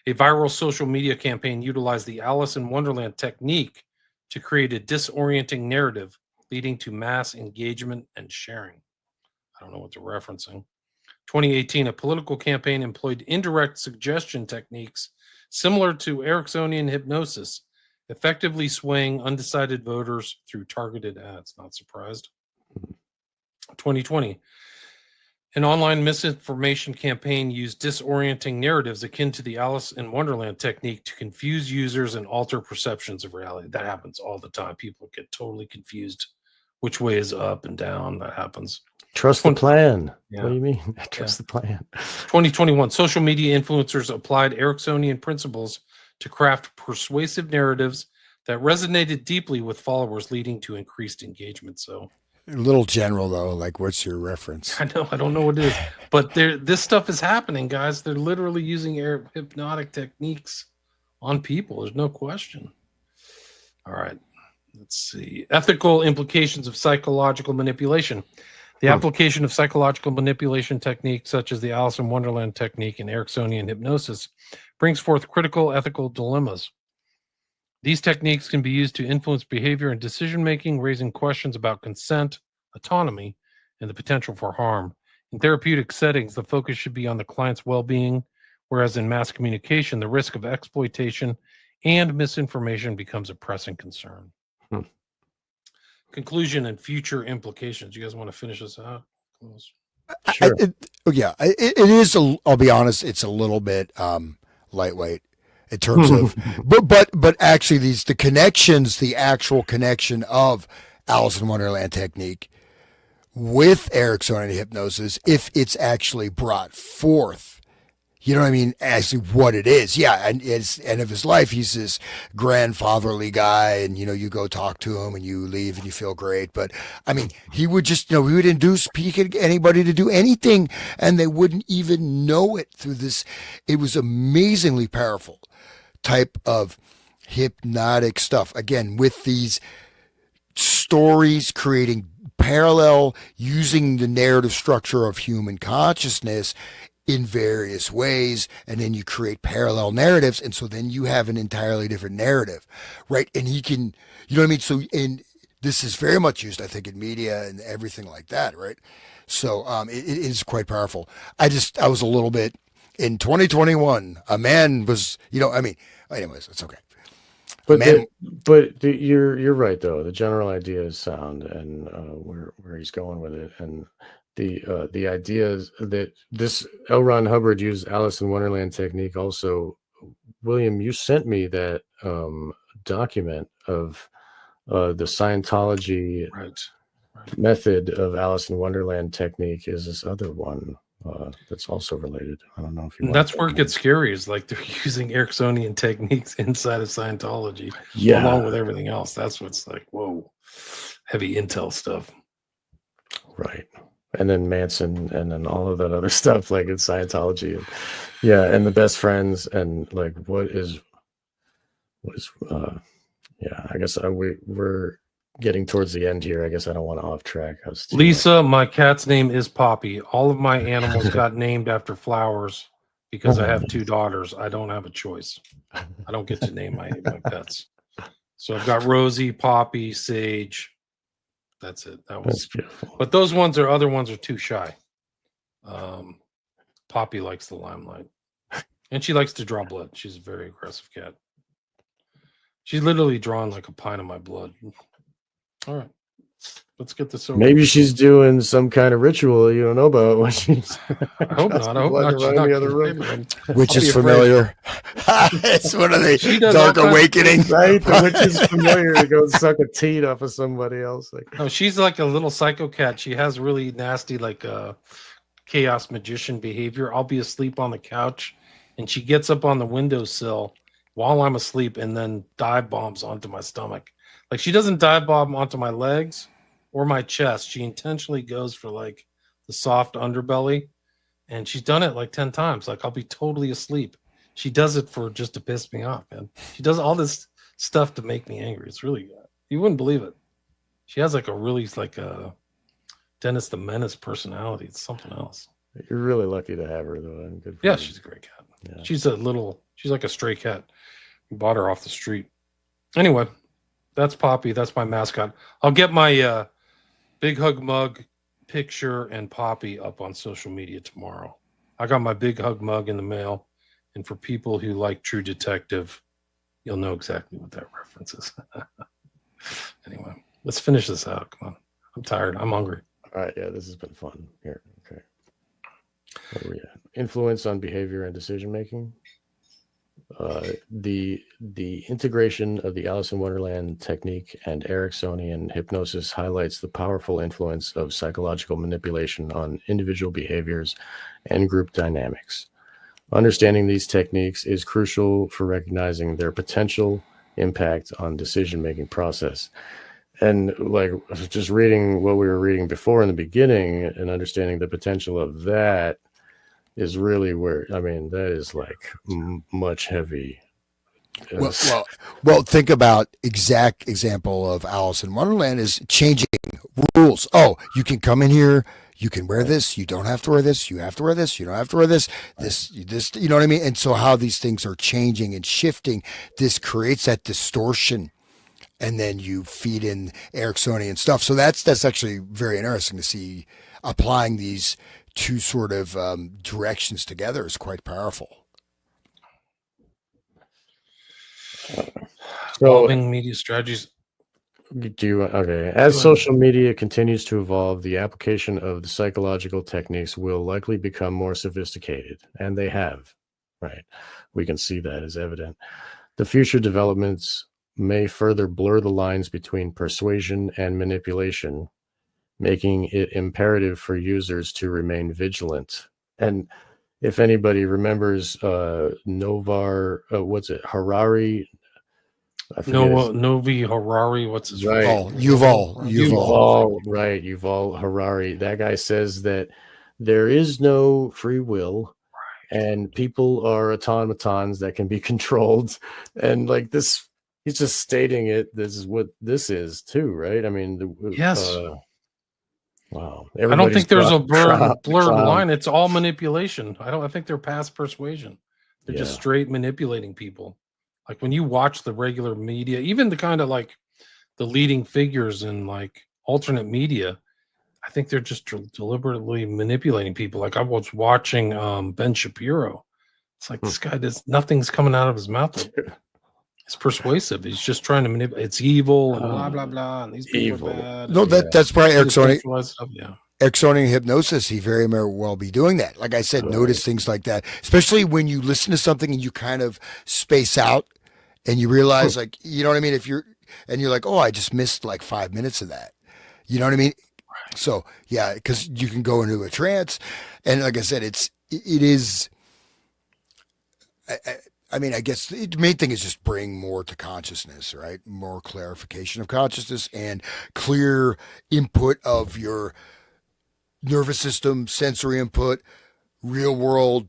a viral social media campaign utilized the Alice in Wonderland technique to create a disorienting narrative, leading to mass engagement and sharing. I don't know what they're referencing. 2018, a political campaign employed indirect suggestion techniques similar to Ericksonian hypnosis, effectively swaying undecided voters through targeted ads. Not surprised. 2020, an online misinformation campaign used disorienting narratives akin to the Alice in Wonderland technique to confuse users and alter perceptions of reality. That happens all the time. People get totally confused which way is up and down. That happens. Trust the plan. Yeah. What do you mean? Trust the plan. 2021, social media influencers applied Ericksonian principles to craft persuasive narratives that resonated deeply with followers, leading to increased engagement. So, a little general though, like what's your reference? I don't know what it is, but this stuff is happening, guys. They're literally using hypnotic techniques on people. There's no question. All right, let's see. Ethical implications of psychological manipulation. The application of psychological manipulation techniques such as the Alice in Wonderland technique and Ericksonian hypnosis brings forth critical ethical dilemmas. These techniques can be used to influence behavior and decision-making, raising questions about consent, autonomy, and the potential for harm. In therapeutic settings, the focus should be on the client's well-being, whereas in mass communication, the risk of exploitation and misinformation becomes a pressing concern. Conclusion and future implications. You guys want to finish this out? Sure. It is. I'll be honest. It's a little bit lightweight in terms of, but actually the actual connection of Alice in Wonderland technique with Ericksonian hypnosis, if it's actually brought forth. You know what I mean? Actually, what it is. Yeah. And it's end of his life. He's this grandfatherly guy, and, you go talk to him and you leave and you feel great. But I mean, he would just, he would induce anybody to do anything and they wouldn't even know it through this. It was amazingly powerful type of hypnotic stuff. Again, with these stories creating parallel, using the narrative structure of human consciousness in various ways, and then you create parallel narratives, and so then you have an entirely different narrative, right? And he can, you know what I mean? So, and this is very much used, I think, in media and everything like that, right? So it is quite powerful. I was a little bit, in 2021, a man was, anyways, it's okay. But you're right though. The general idea is sound, and where he's going with it, and the idea is that this L. Ron Hubbard used Alice in Wonderland technique. Also, William, you sent me that document of the Scientology method of Alice in Wonderland technique. Is this other one that's also related? I don't know if you. That's where it gets scary. Is like they're using Ericksonian techniques inside of Scientology, along with everything else. That's what's like, whoa, heavy intel stuff. Right. and then Manson, and then all of that other stuff, like in Scientology, and and the best friends, and like what is I guess we're getting towards the end here. I guess I don't want to off track. Lisa, my cat's name is Poppy. All of my animals got named after flowers because I have 2 daughters. I don't have a choice. I don't get to name my pets. So I've got Rosie, Poppy, Sage. That's it. That's beautiful. But those other ones are too shy. Poppy likes the limelight, and she likes to draw blood. She's a very aggressive cat. She's literally drawn like a pint of my blood. All right, let's get this over. Maybe she's doing some kind of ritual you don't know about when she's. I hope not. I hope not. She's not the other room. Which is familiar. It's one of the dark awakening. Right, the witch is familiar to go suck a teat off of somebody else. Like, no, she's like a little psycho cat. She has really nasty, like chaos magician behavior. I'll be asleep on the couch, and she gets up on the windowsill while I'm asleep, and then dive bombs onto my stomach. Like, she doesn't dive bomb onto my legs or my chest. She intentionally goes for like the soft underbelly, and she's done it like 10 times. Like, I'll be totally asleep. She does it for just to piss me off, man. She does all this stuff to make me angry. It's really good. You wouldn't believe it. She has like a really like a Dennis the Menace personality. It's something else. You're really lucky to have her, though. Good for yeah, you. She's a great cat. Yeah. She's like a stray cat. We bought her off the street. Anyway, that's Poppy. That's my mascot. I'll get my Big Hug mug picture and Poppy up on social media tomorrow. I got my Big Hug mug in the mail. And for people who like True Detective, you'll know exactly what that reference is. Anyway, let's finish this out. Come on. I'm tired. I'm hungry. All right. Yeah, this has been fun. Here. Okay. Where are we at? Influence on behavior and decision making. The integration of the Alice in Wonderland technique and Ericksonian hypnosis highlights the powerful influence of psychological manipulation on individual behaviors and group dynamics. Understanding these techniques is crucial for recognizing their potential impact on decision-making process. And like just reading what we were reading before in the beginning and understanding the potential of that is really where, I mean, that is like much heavy. Well, think about exact example of Alice in Wonderland is changing rules. Oh, you can come in here. You can wear this. You don't have to wear this. You have to wear this. You don't have to wear this. This, you know what I mean? And so how these things are changing and shifting, this creates that distortion. And then you feed in Ericksonian stuff. So that's actually very interesting to see applying these two sort of directions together is quite powerful. Evolving media strategies. As social media continues to evolve, the application of the psychological techniques will likely become more sophisticated, and they have, right? We can see that as evident. The future developments may further blur the lines between persuasion and manipulation, making it imperative for users to remain vigilant. And if anybody remembers Harari, Novi Harari, what's his right? Yuval, right? Yuval Harari. That guy says that there is no free will, and people are automatons that can be controlled. And like this, he's just stating it. This is what this is too, right? I mean, yes. Wow. I don't think there's a blurred line. It's all manipulation. I think they're past persuasion. They're just straight manipulating people. Like when you watch the regular media, even the kind of like the leading figures in like alternate media, I think they're just deliberately manipulating people. Like I was watching Ben Shapiro. It's like this guy nothing's coming out of his mouth. It's persuasive. He's just trying to manipulate. It's evil and blah blah blah. And these people are bad. No, that's probably Ericksonian. Yeah. Ericksonian hypnosis, he very well be doing that. Like I said, notice things like that, especially when you listen to something and you kind of space out and you realize, like, you know what I mean? You're like, oh, I just missed like 5 minutes of that. You know what I mean? So yeah, because you can go into a trance, and like I said, it is. I mean, I guess the main thing is just bring more to consciousness, right? More clarification of consciousness and clear input of your nervous system, sensory input, real world,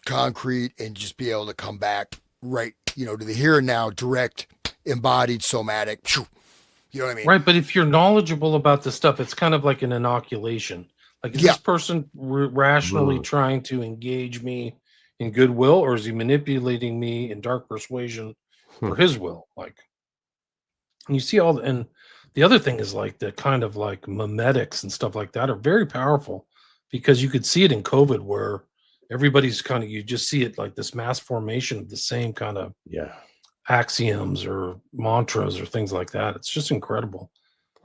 concrete, and just be able to come back right, to the here and now, direct, embodied, somatic. You know what I mean? Right, but if you're knowledgeable about this stuff, it's kind of like an inoculation. Like, is Yeah. this person rationally trying to engage me in goodwill, or is he manipulating me in dark persuasion for his will? Like, and you see and the other thing is like the kind of like memetics and stuff like that are very powerful, because you could see it in COVID where everybody's kind of, you just see it like this mass formation of the same kind of axioms or mantras or things like that. It's just incredible.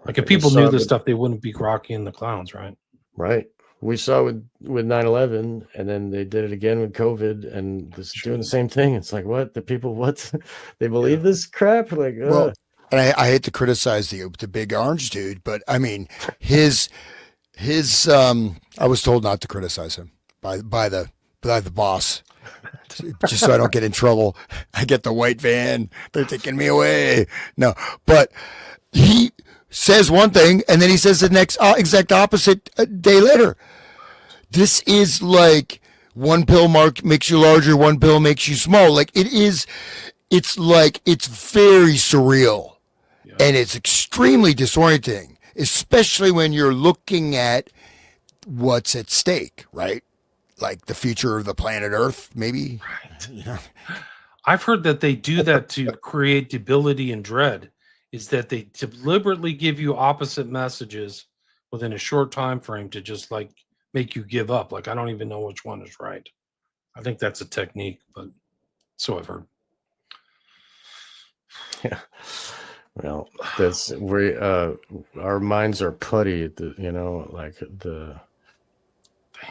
Like, if people knew this stuff, they wouldn't be Rocky and the Clowns, right? Right. We saw with 9/11, and then they did it again with COVID, and this doing the same thing. It's like, what? The people, what? They believe this crap? Like, well, and I hate to criticize the big orange dude, but I mean, his I was told not to criticize him by the boss, just so I don't get in trouble. I get the white van, they're taking me away. No, but he says one thing and then he says the next exact opposite a day later. This is like one pill makes you larger, one pill makes you small. Like it's like, it's very surreal and it's extremely disorienting, especially when you're looking at what's at stake, right? Like the future of the planet Earth, maybe. Right. I've heard that they do that to create debility and dread, is that they deliberately give you opposite messages within a short time frame to just like make you give up. Like, I don't even know which one is right. I think that's a technique, but so I've heard. Yeah. Well, our minds are putty,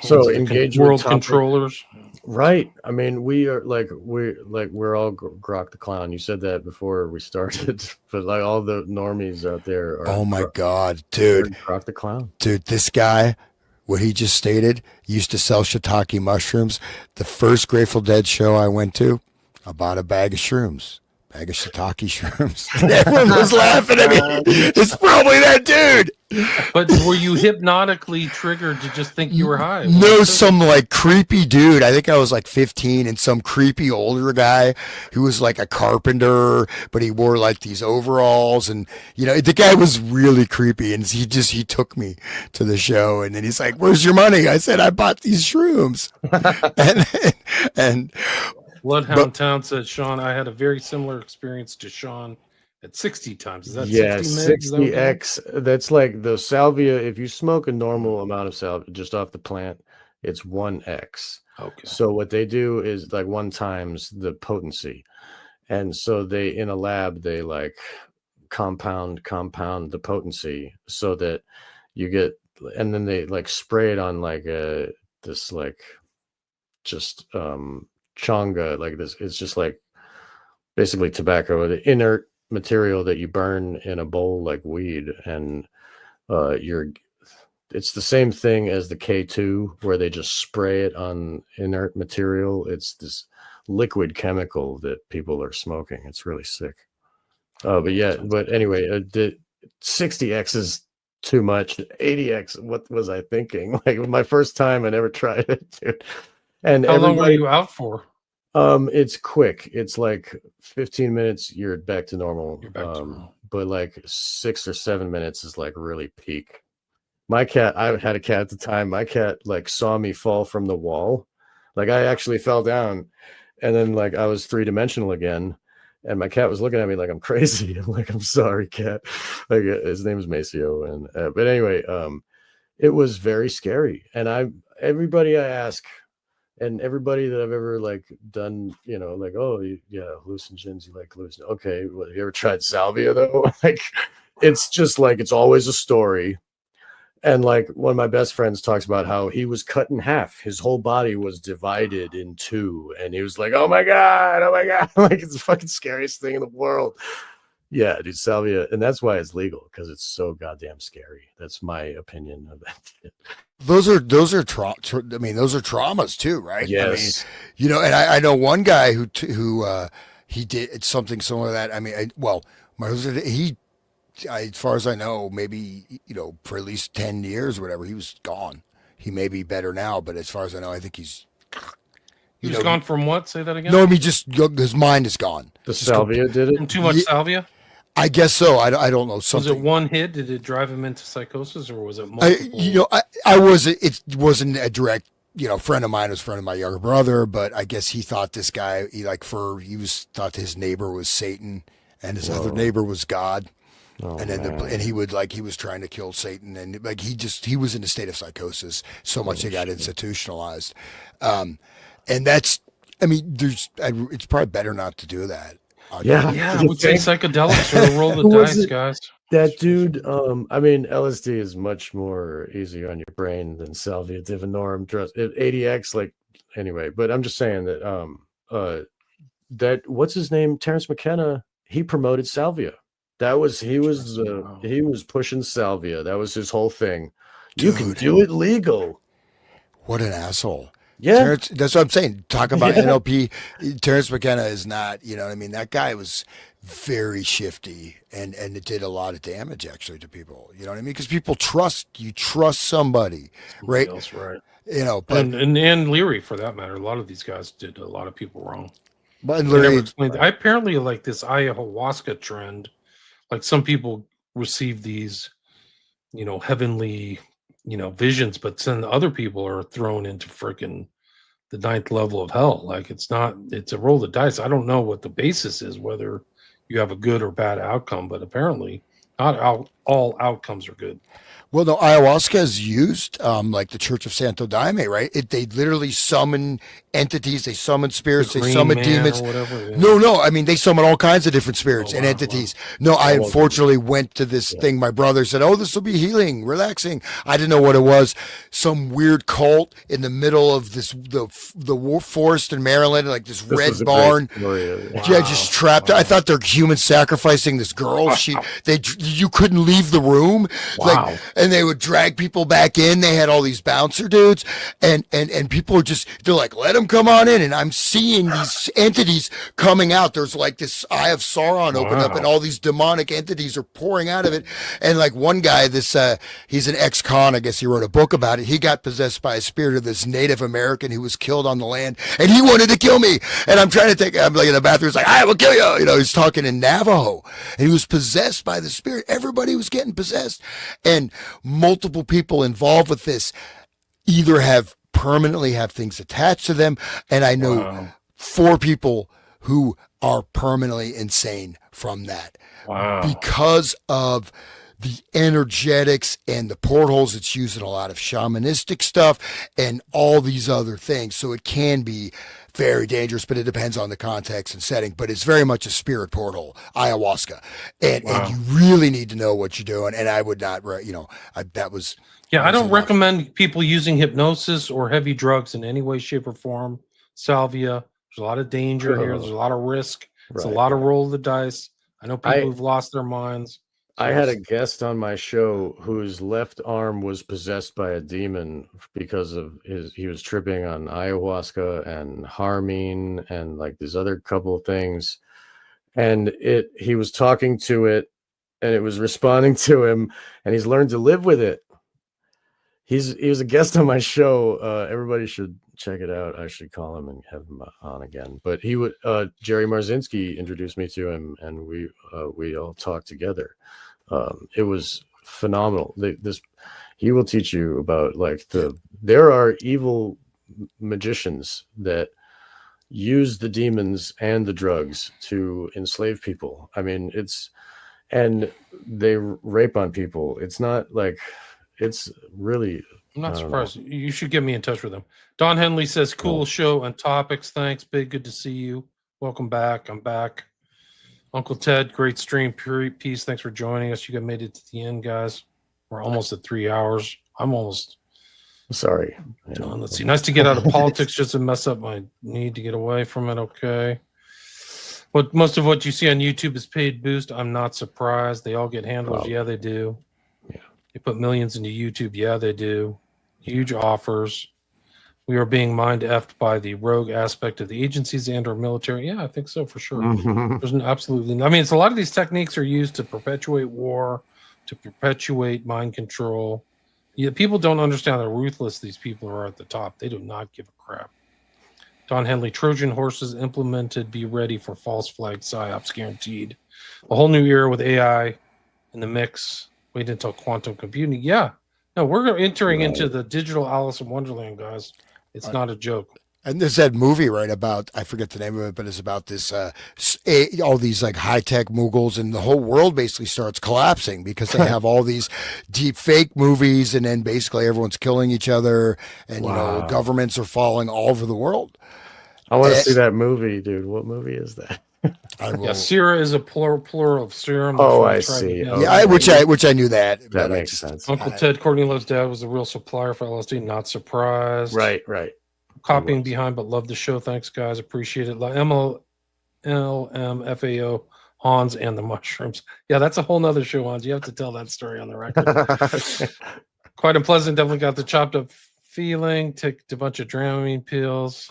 so engage world controllers. Right. I mean, we're all Grok the Clown. You said that before we started, but like all the normies out there are. Oh my God, dude. Grok the Clown. Dude, this guy, what he just stated, used to sell shiitake mushrooms. The first Grateful Dead show I went to, I bought a bag of shrooms. Bag of shiitake shrooms. Everyone was laughing at me. It's probably that dude. But were you hypnotically triggered to just think you were high? No, some like creepy dude. I think I was like 15, and some creepy older guy who was like a carpenter, but he wore like these overalls, and the guy was really creepy. And he took me to the show, and then he's like, "Where's your money?" I said, "I bought these shrooms." and Bloodhound Town said, Sean, I had a very similar experience to Sean at 60 times. Is that 60x? That's like the salvia. If you smoke a normal amount of salvia just off the plant, it's 1x. Okay. So what they do is like 1 times the potency. And so they, in a lab, they like compound the potency so that you get, and then they like spray it on like this like just changa, like this. It's just like basically tobacco, the inert material that you burn in a bowl like weed, and it's the same thing as the K2 where they just spray it on inert material. It's this liquid chemical that people are smoking. It's really sick. But anyway, the 60x is too much. 80x, what was I thinking? Like my first time, I never tried it, dude. And how long were you out for? It's quick. It's like 15 minutes, you're back to normal. You're back to normal. But like 6 or 7 minutes is like really peak. My cat, I had a cat at the time. My cat like saw me fall from the wall. Like I actually fell down, and then like I was 3-dimensional again, and my cat was looking at me like I'm crazy. I'm like, I'm sorry, cat. Like his name is Maceo, and but anyway, it was very scary. And everybody I ask. And everybody that I've ever like done, like, oh yeah, hallucinogens, you like hallucinogens. Okay, well, you ever tried salvia though? Like, it's just like it's always a story. And like one of my best friends talks about how he was cut in half. His whole body was divided in 2, and he was like, "Oh my god!" Like it's the fucking scariest thing in the world. Yeah, dude, salvia, and that's why it's legal, because it's so goddamn scary. That's my opinion of that shit. Those are those are traumas too, right? Yes. I mean, and I know one guy who he did something similar to that. I mean, as far as I know, maybe for at least 10 years or whatever, he was gone. he may be better now, but as far as I know, I think he's gone from what? Say that again. No, I mean just his mind is gone. The salvia did From it. too much Yeah. salvia. I guess so. I don't know Was something. it one hit? Did it drive him into psychosis, or was it multiple? I wasn't. It wasn't a direct. Friend of mine was a friend of my younger brother, but I guess he thought this guy. Thought his neighbor was Satan, and his other neighbor was God. Oh, And then man. he was trying to kill Satan, and like he was in a state of psychosis so much he got institutionalized. And that's. I mean, it's probably better not to do that. Yeah. Yeah, I would say psychedelics or roll the Who was dice, it? guys. That dude, I mean, LSD is much more easy on your brain than salvia divinorum. Trust it, ADX, like anyway. But I'm just saying that that what's his name, Terrence McKenna, he promoted salvia. He was pushing salvia. That was his whole thing. You can Dude. do it legal. What an asshole. Yeah, Terrence, that's what I'm saying. Talk about Yeah. NLP. Terrence McKenna is not, what I mean? That guy was very shifty and it did a lot of damage actually to people. You know what I mean? Because people trust somebody, right? Else, right. But And Leary, for that matter, a lot of these guys did a lot of people wrong. but They never Larry, explained. I apparently like this ayahuasca trend. Like some people receive these, heavenly, visions, but then other people are thrown into freaking the ninth level of hell. Like it's a roll of the dice. I don't know what the basis is, whether you have a good or bad outcome, but apparently not all outcomes are good. well, no, ayahuasca is used, like the Church of Santo Daime, right? They literally summon entities, they summon spirits, they Green summon Man demons. or whatever. Yeah. No. I mean, they summon all kinds of different spirits Oh, and wow, entities. No, I unfortunately went to this thing. My brother said, "Oh, this will be healing, relaxing." I didn't know what it was. Some weird cult in the middle of the forest in Maryland, like this This red was a barn. great story. Yeah, just trapped. I thought they're human sacrificing this girl. You couldn't leave the room. Wow. And they would drag people back in. They had all these bouncer dudes, and people are they're like, let them come on in. And I'm seeing these entities coming out. There's like this Eye of Sauron opened up, and all these demonic entities are pouring out of it. And like one guy, he's an ex-con. I guess he wrote a book about it. He got possessed by a spirit of this Native American who was killed on the land, and he wanted to kill me. And I'm like in the bathroom. It's like, I will kill you. He's talking in Navajo, and he was possessed by the spirit. Everybody was getting possessed, and multiple people involved with this either permanently have things attached to them, and I know 4 people who are permanently insane from that. Wow. Because of the energetics and the portholes. It's used in a lot of shamanistic stuff and all these other things. So it can be very dangerous, but it depends on the context and setting. But it's very much a spirit portal, ayahuasca. And you really need to know what you're doing. And I would not, that was. Yeah, I don't recommend people using hypnosis or heavy drugs in any way, shape, or form. Salvia. There's a lot of danger here. There's a lot of risk. It's a lot of roll of the dice. I know people who've lost their minds. I had a guest on my show whose left arm was possessed by a demon because of he was tripping on ayahuasca and harmine and like these other couple of things. And he was talking to it and it was responding to him, and he's learned to live with it. He was a guest on my show. Everybody should check it out. I should call him and have him on again. But Jerry Marzinski introduced me to him, and we all talked together. It was phenomenal. He will teach you about there are evil magicians that use the demons and the drugs to enslave people. I mean, and they rape on people. It's not like, it's really. I'm not surprised. You should get me in touch with them. Don Henley says, cool show and topics. Thanks, Big. Good to see you. Welcome back. I'm back. Uncle Ted, great stream. Pure peace. Thanks for joining us. You guys made it to the end, guys. We're almost at 3 hours. I'm almost sorry. done. Let's see. Nice to get out of politics just to mess up my need to get away from it. Okay. But most of what you see on YouTube is paid boost. I'm not surprised. They all get handlers. Yeah, they do. Yeah. They put millions into YouTube. Yeah, they do. Huge offers. We are being mind-effed by the rogue aspect of the agencies and our military. Yeah, I think so for sure. There's absolutely. I mean, it's a lot of these techniques are used to perpetuate war, to perpetuate mind control. Yeah, people don't understand how ruthless these people are at the top. They do not give a crap. Don Henley, Trojan horses implemented. Be ready for false flag psyops guaranteed. A whole new era with AI in the mix. Wait until quantum computing. Yeah. No, we're entering into the digital Alice in Wonderland, guys. It's not a joke. And there's that movie, right, about, I forget the name of it, but it's about this, all these like high tech moguls, and the whole world basically starts collapsing because they have all these deep fake movies, and then basically everyone's killing each other, and, you know, governments are falling all over the world. I want to see that movie, dude. What movie is that? Yeah, Sera is a plural of serum. Oh, I see. Yeah, which I knew that. That makes sense. Uncle Ted, Courtney Love's dad, was the real supplier for LSD. Not surprised. Right. Copying behind, but love the show. Thanks, guys. Appreciate it. LMFAO, Hans and the mushrooms. Yeah, that's a whole nother show, Hans. You have to tell that story on the record. Quite unpleasant. Definitely got the chopped up feeling. Took a bunch of Dramamine pills.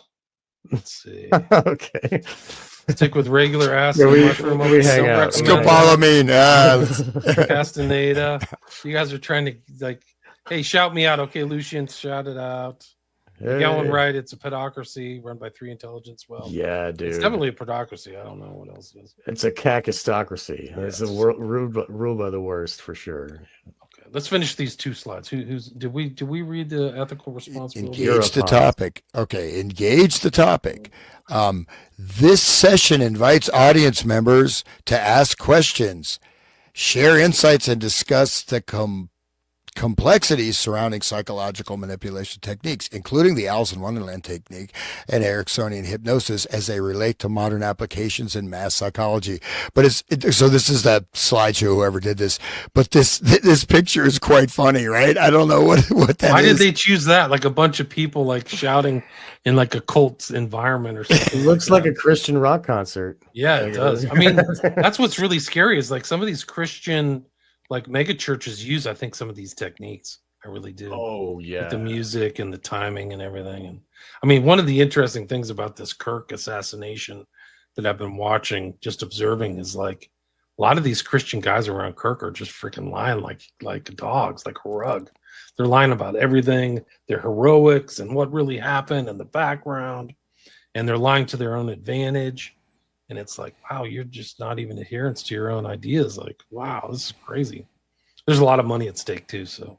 Let's see. Okay. Stick with regular acid. Mushroom. We hang out. Scopolamine. Castaneda. You guys are trying to like, hey, shout me out. Okay, Lucian, shout it out. Hey. Going right. It's a pedocracy run by 3 intelligence. Well, yeah, dude. It's definitely a pedocracy. I don't know what else it is. It's a cacistocracy. It's a rule by the worst for sure. Okay, let's finish these 2 slides. Did we read the ethical responsibility? Engage the topic. Okay, engage the topic. This session invites audience members to ask questions, share insights, and discuss the complexities surrounding psychological manipulation techniques, including the Alice in Wonderland technique and Ericksonian hypnosis as they relate to modern applications in mass psychology. But so this is that slideshow, whoever did this, but this picture is quite funny, right? I don't know what that Why is. did they choose that? Like a bunch of people like shouting in like a cult environment or something. It looks like a Christian rock concert. Yeah, it does. I mean, that's what's really scary is like some of these Christian like mega churches use, I think, some of these techniques. I really do. Oh, yeah. With the music and the timing and everything. And I mean, one of the interesting things about this Kirk assassination that I've been watching, just observing, is like a lot of these Christian guys around Kirk are just freaking lying like dogs, like a rug. They're lying about everything, their heroics and what really happened in the background. And they're lying to their own advantage. And it's like, wow, you're just not even adherence to your own ideas. Like, wow, this is crazy. There's a lot of money at stake too, so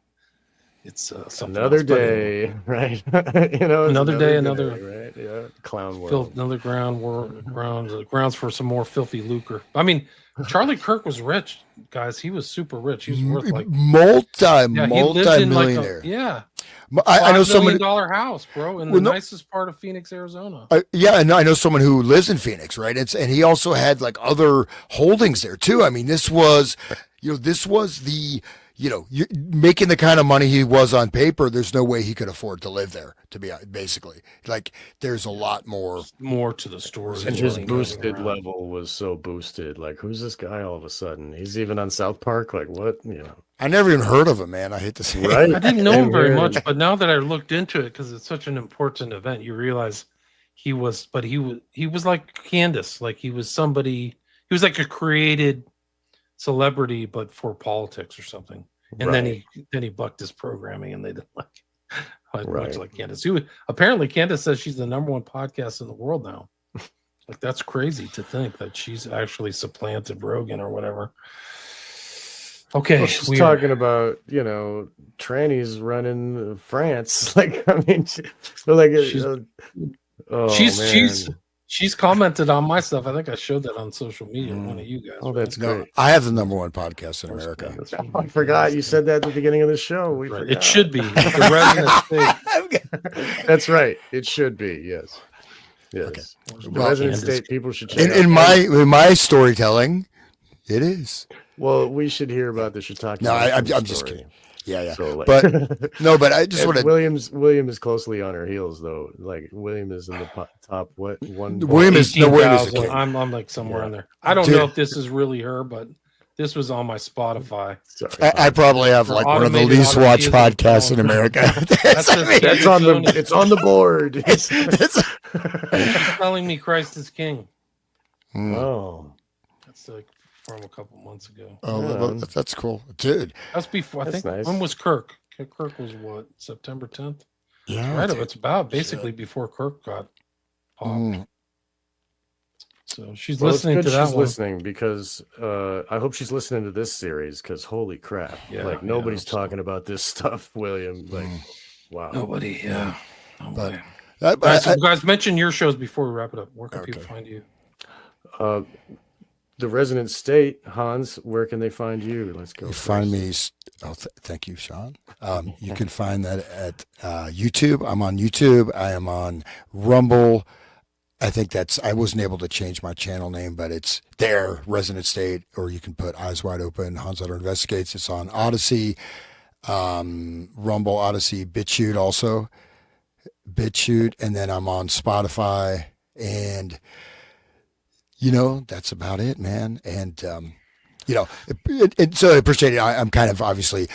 it's another day, right? Another day, right? Yeah, clown world. Another grounds for some more filthy lucre. I mean, Charlie Kirk was rich, guys. He was super rich. He was worth like multi-millionaire. I know someone $1 million house, bro, in the nicest part of Phoenix, Arizona. And I know someone who lives in Phoenix, right? And he also had like other holdings there too. I mean, this was the, making the kind of money he was on paper. There's no way he could afford to live there. To be basically, like, there's a lot more to the story. And his boosted level was so boosted. Like, who's this guy all of a sudden? He's even on South Park. Like, what? I never even heard of him, man. I hate to say it. I didn't know him very much, but now that I looked into it, because it's such an important event, you realize he was like Candace. Like, he was like a created celebrity, but for politics or something. And then he bucked his programming, and they didn't much like Candace. Apparently Candace says she's the #1 podcast in the world now. Like, that's crazy to think that she's actually supplanted Rogan or whatever. Okay, well, she's talking about trannies running France. Like, I mean, she's commented on my stuff. I think I showed that on social media. One of you guys. Oh, that's great. I have the #1 podcast in America. I forgot you said that at the beginning of the show. It should be the Resonant State. That's right. It should be. Yes. Okay. The Resonant State people should check in my storytelling. It is. Well, we should hear about the shiitake. No, I'm just kidding. Yeah. So, but I just want to. William is closely on her heels, though. Like, William is in the top. What one? William is the king. I'm like somewhere in there. I don't know if this is really her, but this was on my Spotify. Sorry. I probably have like one of the least watched podcasts in America. It's on the board. She's telling me Christ is King. Oh, that's like from a couple months ago. Oh, that's cool, dude. That's before. I think. Nice. When was Kirk? Kirk was what, September 10th? Yeah, Right. dude. It's about basically before Kirk got popped. Mm. So she's Well, it's listening good to that she's one. listening because I hope she's listening to this series because holy crap. Yeah, like yeah, nobody's absolutely. talking about this stuff, William. Like, wow. Nobody. Yeah. No But way. I, All right, so I, guys, mention your shows before we wrap it up. Where can people Okay. find you? The Resonant State, Hans, where can they find you? Let's go. you first. find me. Thank you, Sean. You can find that at YouTube. I'm on YouTube. I am on Rumble. I think I wasn't able to change my channel name, but it's there, Resonant State, or you can put Eyes Wide Open, Hans Utter Investigates. It's on Odyssey, Rumble, Odyssey, BitChute also. BitChute, and then I'm on Spotify, and that's about it, man. And so I appreciate it. I'm kind of obviously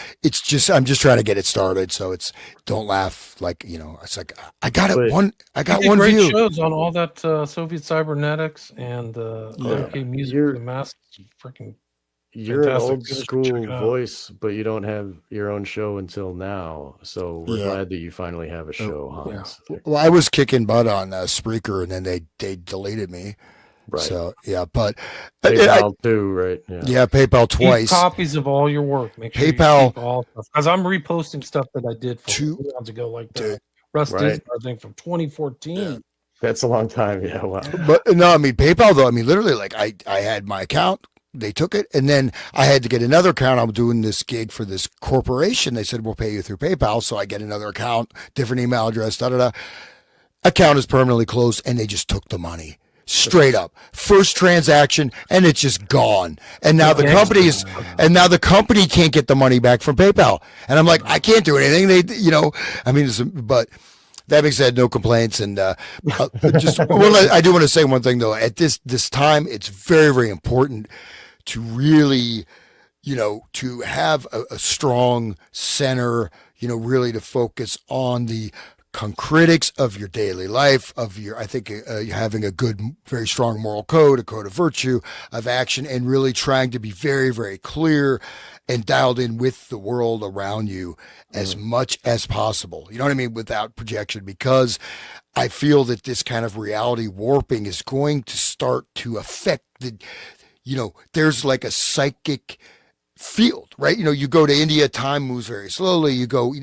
I'm just trying to get it started, so it's don't laugh like it's like I got it But I got You did one great view. shows on all that Soviet cybernetics and OK music for the masses. Freaking you're an fantastic. old People should check school it out. voice, but you don't have your own show until now. So we're Yeah. glad that you finally have a show, Hans. Well, I was kicking butt on Spreaker, and then they deleted me. Right. So yeah, but PayPal too, right? Yeah, PayPal twice. Keep copies of all your work. Make sure PayPal you keep all stuff, because I'm reposting stuff that I did 2 months ago, like the Russ Right. Dinsmore thing from 2014. Yeah. That's a long time. Yeah. Wow. But no, I mean PayPal though. I mean literally, like I had my account. They took it, and then I had to get another account. I'm doing this gig for this corporation. They said we'll pay you through PayPal, so I get another account, different email address. Account is permanently closed, and they just took the money straight up. First transaction, and it's just gone. And now the company can't get the money back from PayPal. And I'm like, I can't do anything. But that being said, no complaints. And I do want to say one thing though. At this time, it's very, very important to really, to have a strong center, really to focus on the concritics of your daily life, having a good, very strong moral code, a code of virtue, of action, and really trying to be very, very clear and dialed in with the world around you as much as possible. You know what I mean? Without projection, because I feel that this kind of reality warping is going to start to affect there's like a psychic field, right? You go to India, time moves very slowly. You go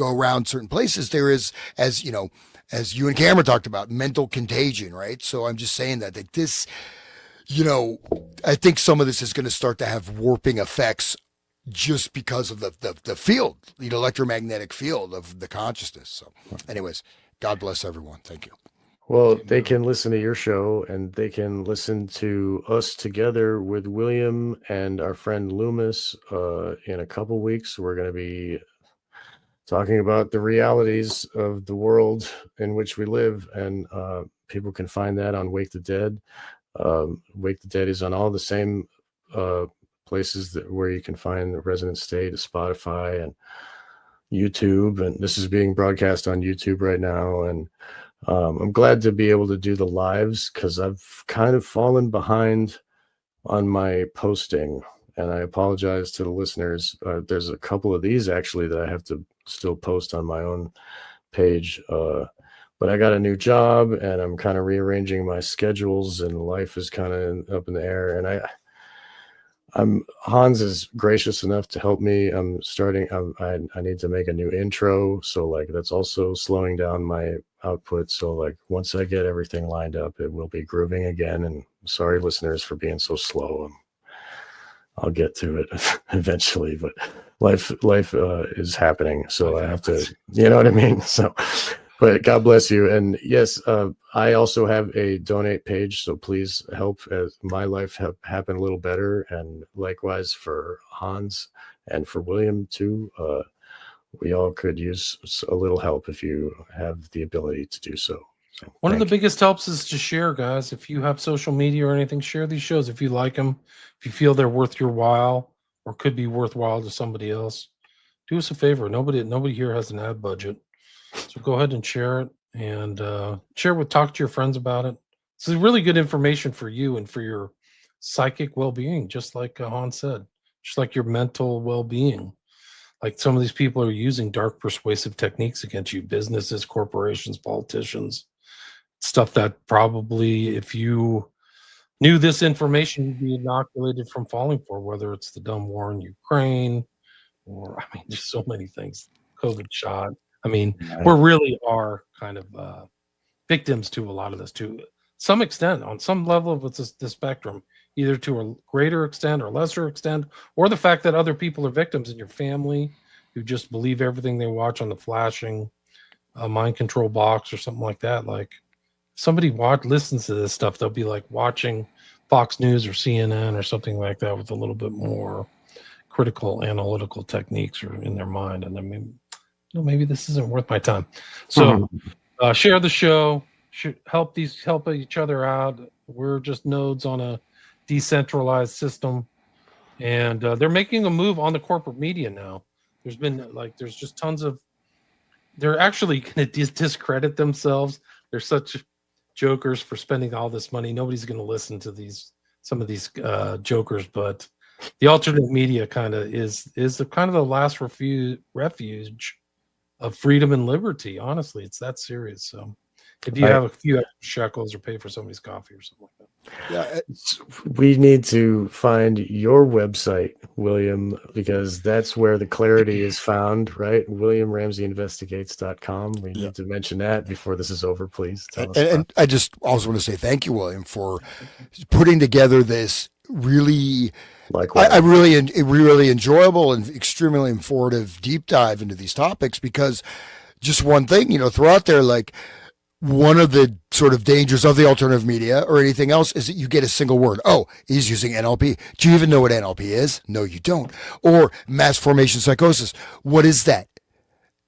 around certain places. There is, as you and Cameron talked about, mental contagion, right? So I'm just saying that like this, I think some of this is going to start to have warping effects just because of the field, the electromagnetic field of the consciousness. So anyways, God bless everyone. Thank you. Well, they can listen to your show, and they can listen to us together with William and our friend Loomis in a couple weeks. We're going to be talking about the realities of the world in which we live, and people can find that on Wake the Dead. Wake the Dead is on all the same places where you can find the Resonant State, Spotify and YouTube, and this is being broadcast on YouTube right now. And I'm glad to be able to do the lives because I've kind of fallen behind on my posting, and I apologize to the listeners. There's a couple of these actually that I have to still post on my own page, but I got a new job and I'm kind of rearranging my schedules, and life is kind of up in the air. And Hans is gracious enough to help me. I need to make a new intro, so like that's also slowing down my output. So like once I get everything lined up, it will be grooving again. And sorry, listeners, for being so slow. I'll get to it eventually, but life is happening, so I have to, you know what I mean? So, but God bless you. And yes, I also have a donate page, so please help as my life happen a little better. And likewise for Hans and for William too. We all could use a little help if you have the ability to do so. One of the biggest helps is to share, guys. If you have social media or anything, share these shows. If you like them, if you feel they're worth your while or could be worthwhile to somebody else, do us a favor. Nobody here has an ad budget. So go ahead and share it, and talk to your friends about it. This is really good information for you and for your psychic well-being, just like Hans said, just like your mental well-being. Like some of these people are using dark persuasive techniques against you, businesses, corporations, politicians, stuff that probably if you knew this information, you'd be inoculated from falling for, whether it's the dumb war in Ukraine or, I mean, there's so many things, COVID shot. I mean, we really are kind of victims to a lot of this to some extent, on some level of the spectrum, either to a greater extent or lesser extent, or the fact that other people are victims in your family who just believe everything they watch on the flashing mind control box or something like that. Like somebody listens to this stuff, they'll be like watching Fox News or CNN or something like that with a little bit more critical analytical techniques or in their mind. And then maybe this isn't worth my time. So share the show, help each other out. We're just nodes on a decentralized system, and they're making a move on the corporate media now. There's just tons of, they're actually going to discredit themselves. They're such jokers for spending all this money. Nobody's going to listen to some of these jokers, but the alternate media kind of is the kind of the last refuge of freedom and liberty. Honestly, it's that serious. So if you have a few extra shekels or pay for somebody's coffee or something like that. Yeah, we need to find your website, William, because that's where the clarity is found, right? WilliamRamseyInvestigates.com. We need to mention that before this is over, please. And I just also want to say thank you, William, for putting together this really, I really enjoyable and extremely informative deep dive into these topics, because just one thing, throw out there, like, one of the sort of dangers of the alternative media or anything else is that you get a single word. Oh, he's using NLP. Do you even know what NLP is? No, you don't. Or mass formation psychosis. What is that?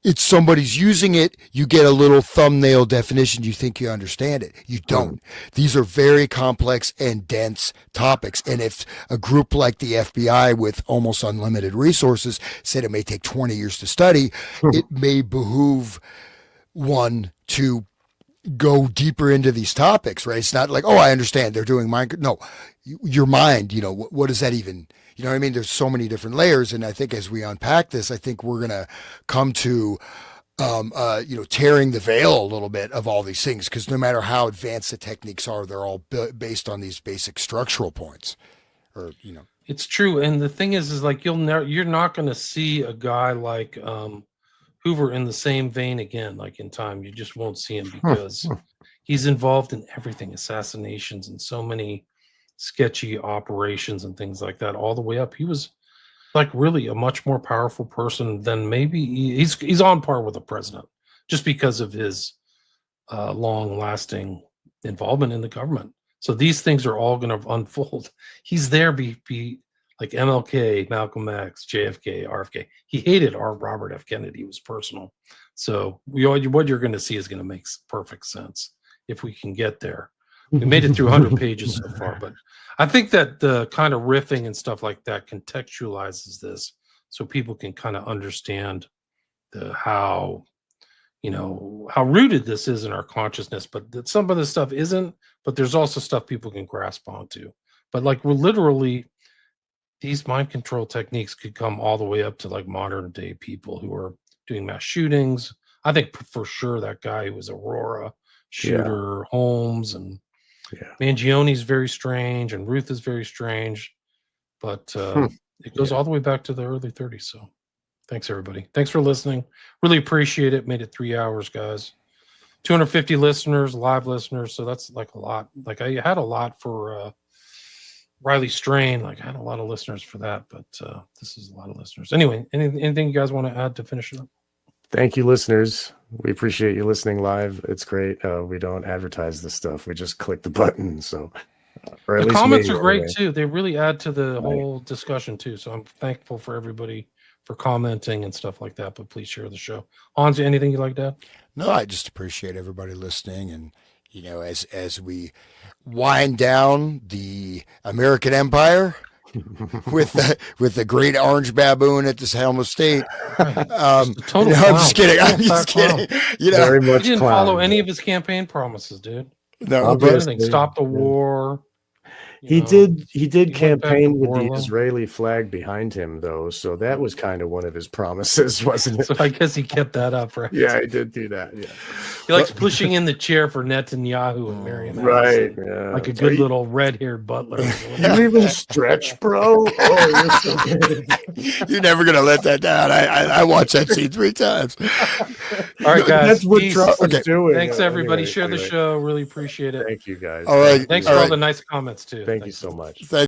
It's somebody's using it. You get a little thumbnail definition. You think you understand it. You don't. These are very complex and dense topics. And if a group like the FBI with almost unlimited resources said it may take 20 years to study, it may behoove one to go deeper into these topics, right? It's not like, oh, I understand they're doing mind. No, your mind, what does that even, what I mean? There's so many different layers. And I think as we unpack this, I think we're going to come to, tearing the veil a little bit of all these things, because no matter how advanced the techniques are, they're all based on these basic structural points It's true. And the thing is like, you're not going to see a guy like, Hoover in the same vein again, like in time. You just won't see him because he's involved in everything, assassinations and so many sketchy operations and things like that, all the way up. He was like really a much more powerful person than maybe he's on par with the president, just because of his long-lasting involvement in the government. So these things are all going to unfold. He's there be like MLK, Malcolm X, JFK, RFK. He hated Robert F. Kennedy. It was personal. So what you're going to see is going to make perfect sense if we can get there. We made it through 100 pages so far, but I think that the kind of riffing and stuff like that contextualizes this so people can kind of understand how rooted this is in our consciousness, but that some of the stuff isn't, but there's also stuff people can grasp onto. But like we're literally, these mind control techniques could come all the way up to like modern day people who are doing mass shootings. I think for sure that guy who was Aurora shooter, Holmes, and Mangione's very strange, and Ruth is very strange, but it goes all the way back to the early 30s. So thanks everybody. Thanks for listening. Really appreciate it. Made it 3 hours, guys. 250 listeners, live listeners. So that's like a lot. Like I had a lot for Riley Strain, like I had a lot of listeners for that, but this is a lot of listeners. Anyway, anything you guys want to add to finish it up? Thank you, listeners. We appreciate you listening live. It's great. We don't advertise this stuff. We just click the button. So the comments are great too. They really add to the whole discussion too. So I'm thankful for everybody for commenting and stuff like that, but please share the show. Hans, anything you'd like to add? No, I just appreciate everybody listening. And, as we wind down the American Empire with the great orange baboon at this helm of state. I'm just kidding. I'm just kidding. Very much he didn't follow any of his campaign promises, dude. No, anything. Stop the war. He know? did He went back to campaign with the Warlow. Israeli flag behind him, though, so that was kind of one of his promises, wasn't it? So I guess he kept that up, right? Yeah, he did do that. Yeah, He likes pushing in the chair for Netanyahu and Mariam right. Allison, Yeah, like a good little red-haired butler. You even stretch, bro? Oh, you're so good. You're never gonna let that down. I watched that scene 3 times. All right, guys. That's what Peace. Trump was Okay. doing. Thanks, everybody. Anyway, Share the show. Really appreciate it. Thank you, guys. All right. Thanks All for all right. the nice comments, too. Thank you so much. Thank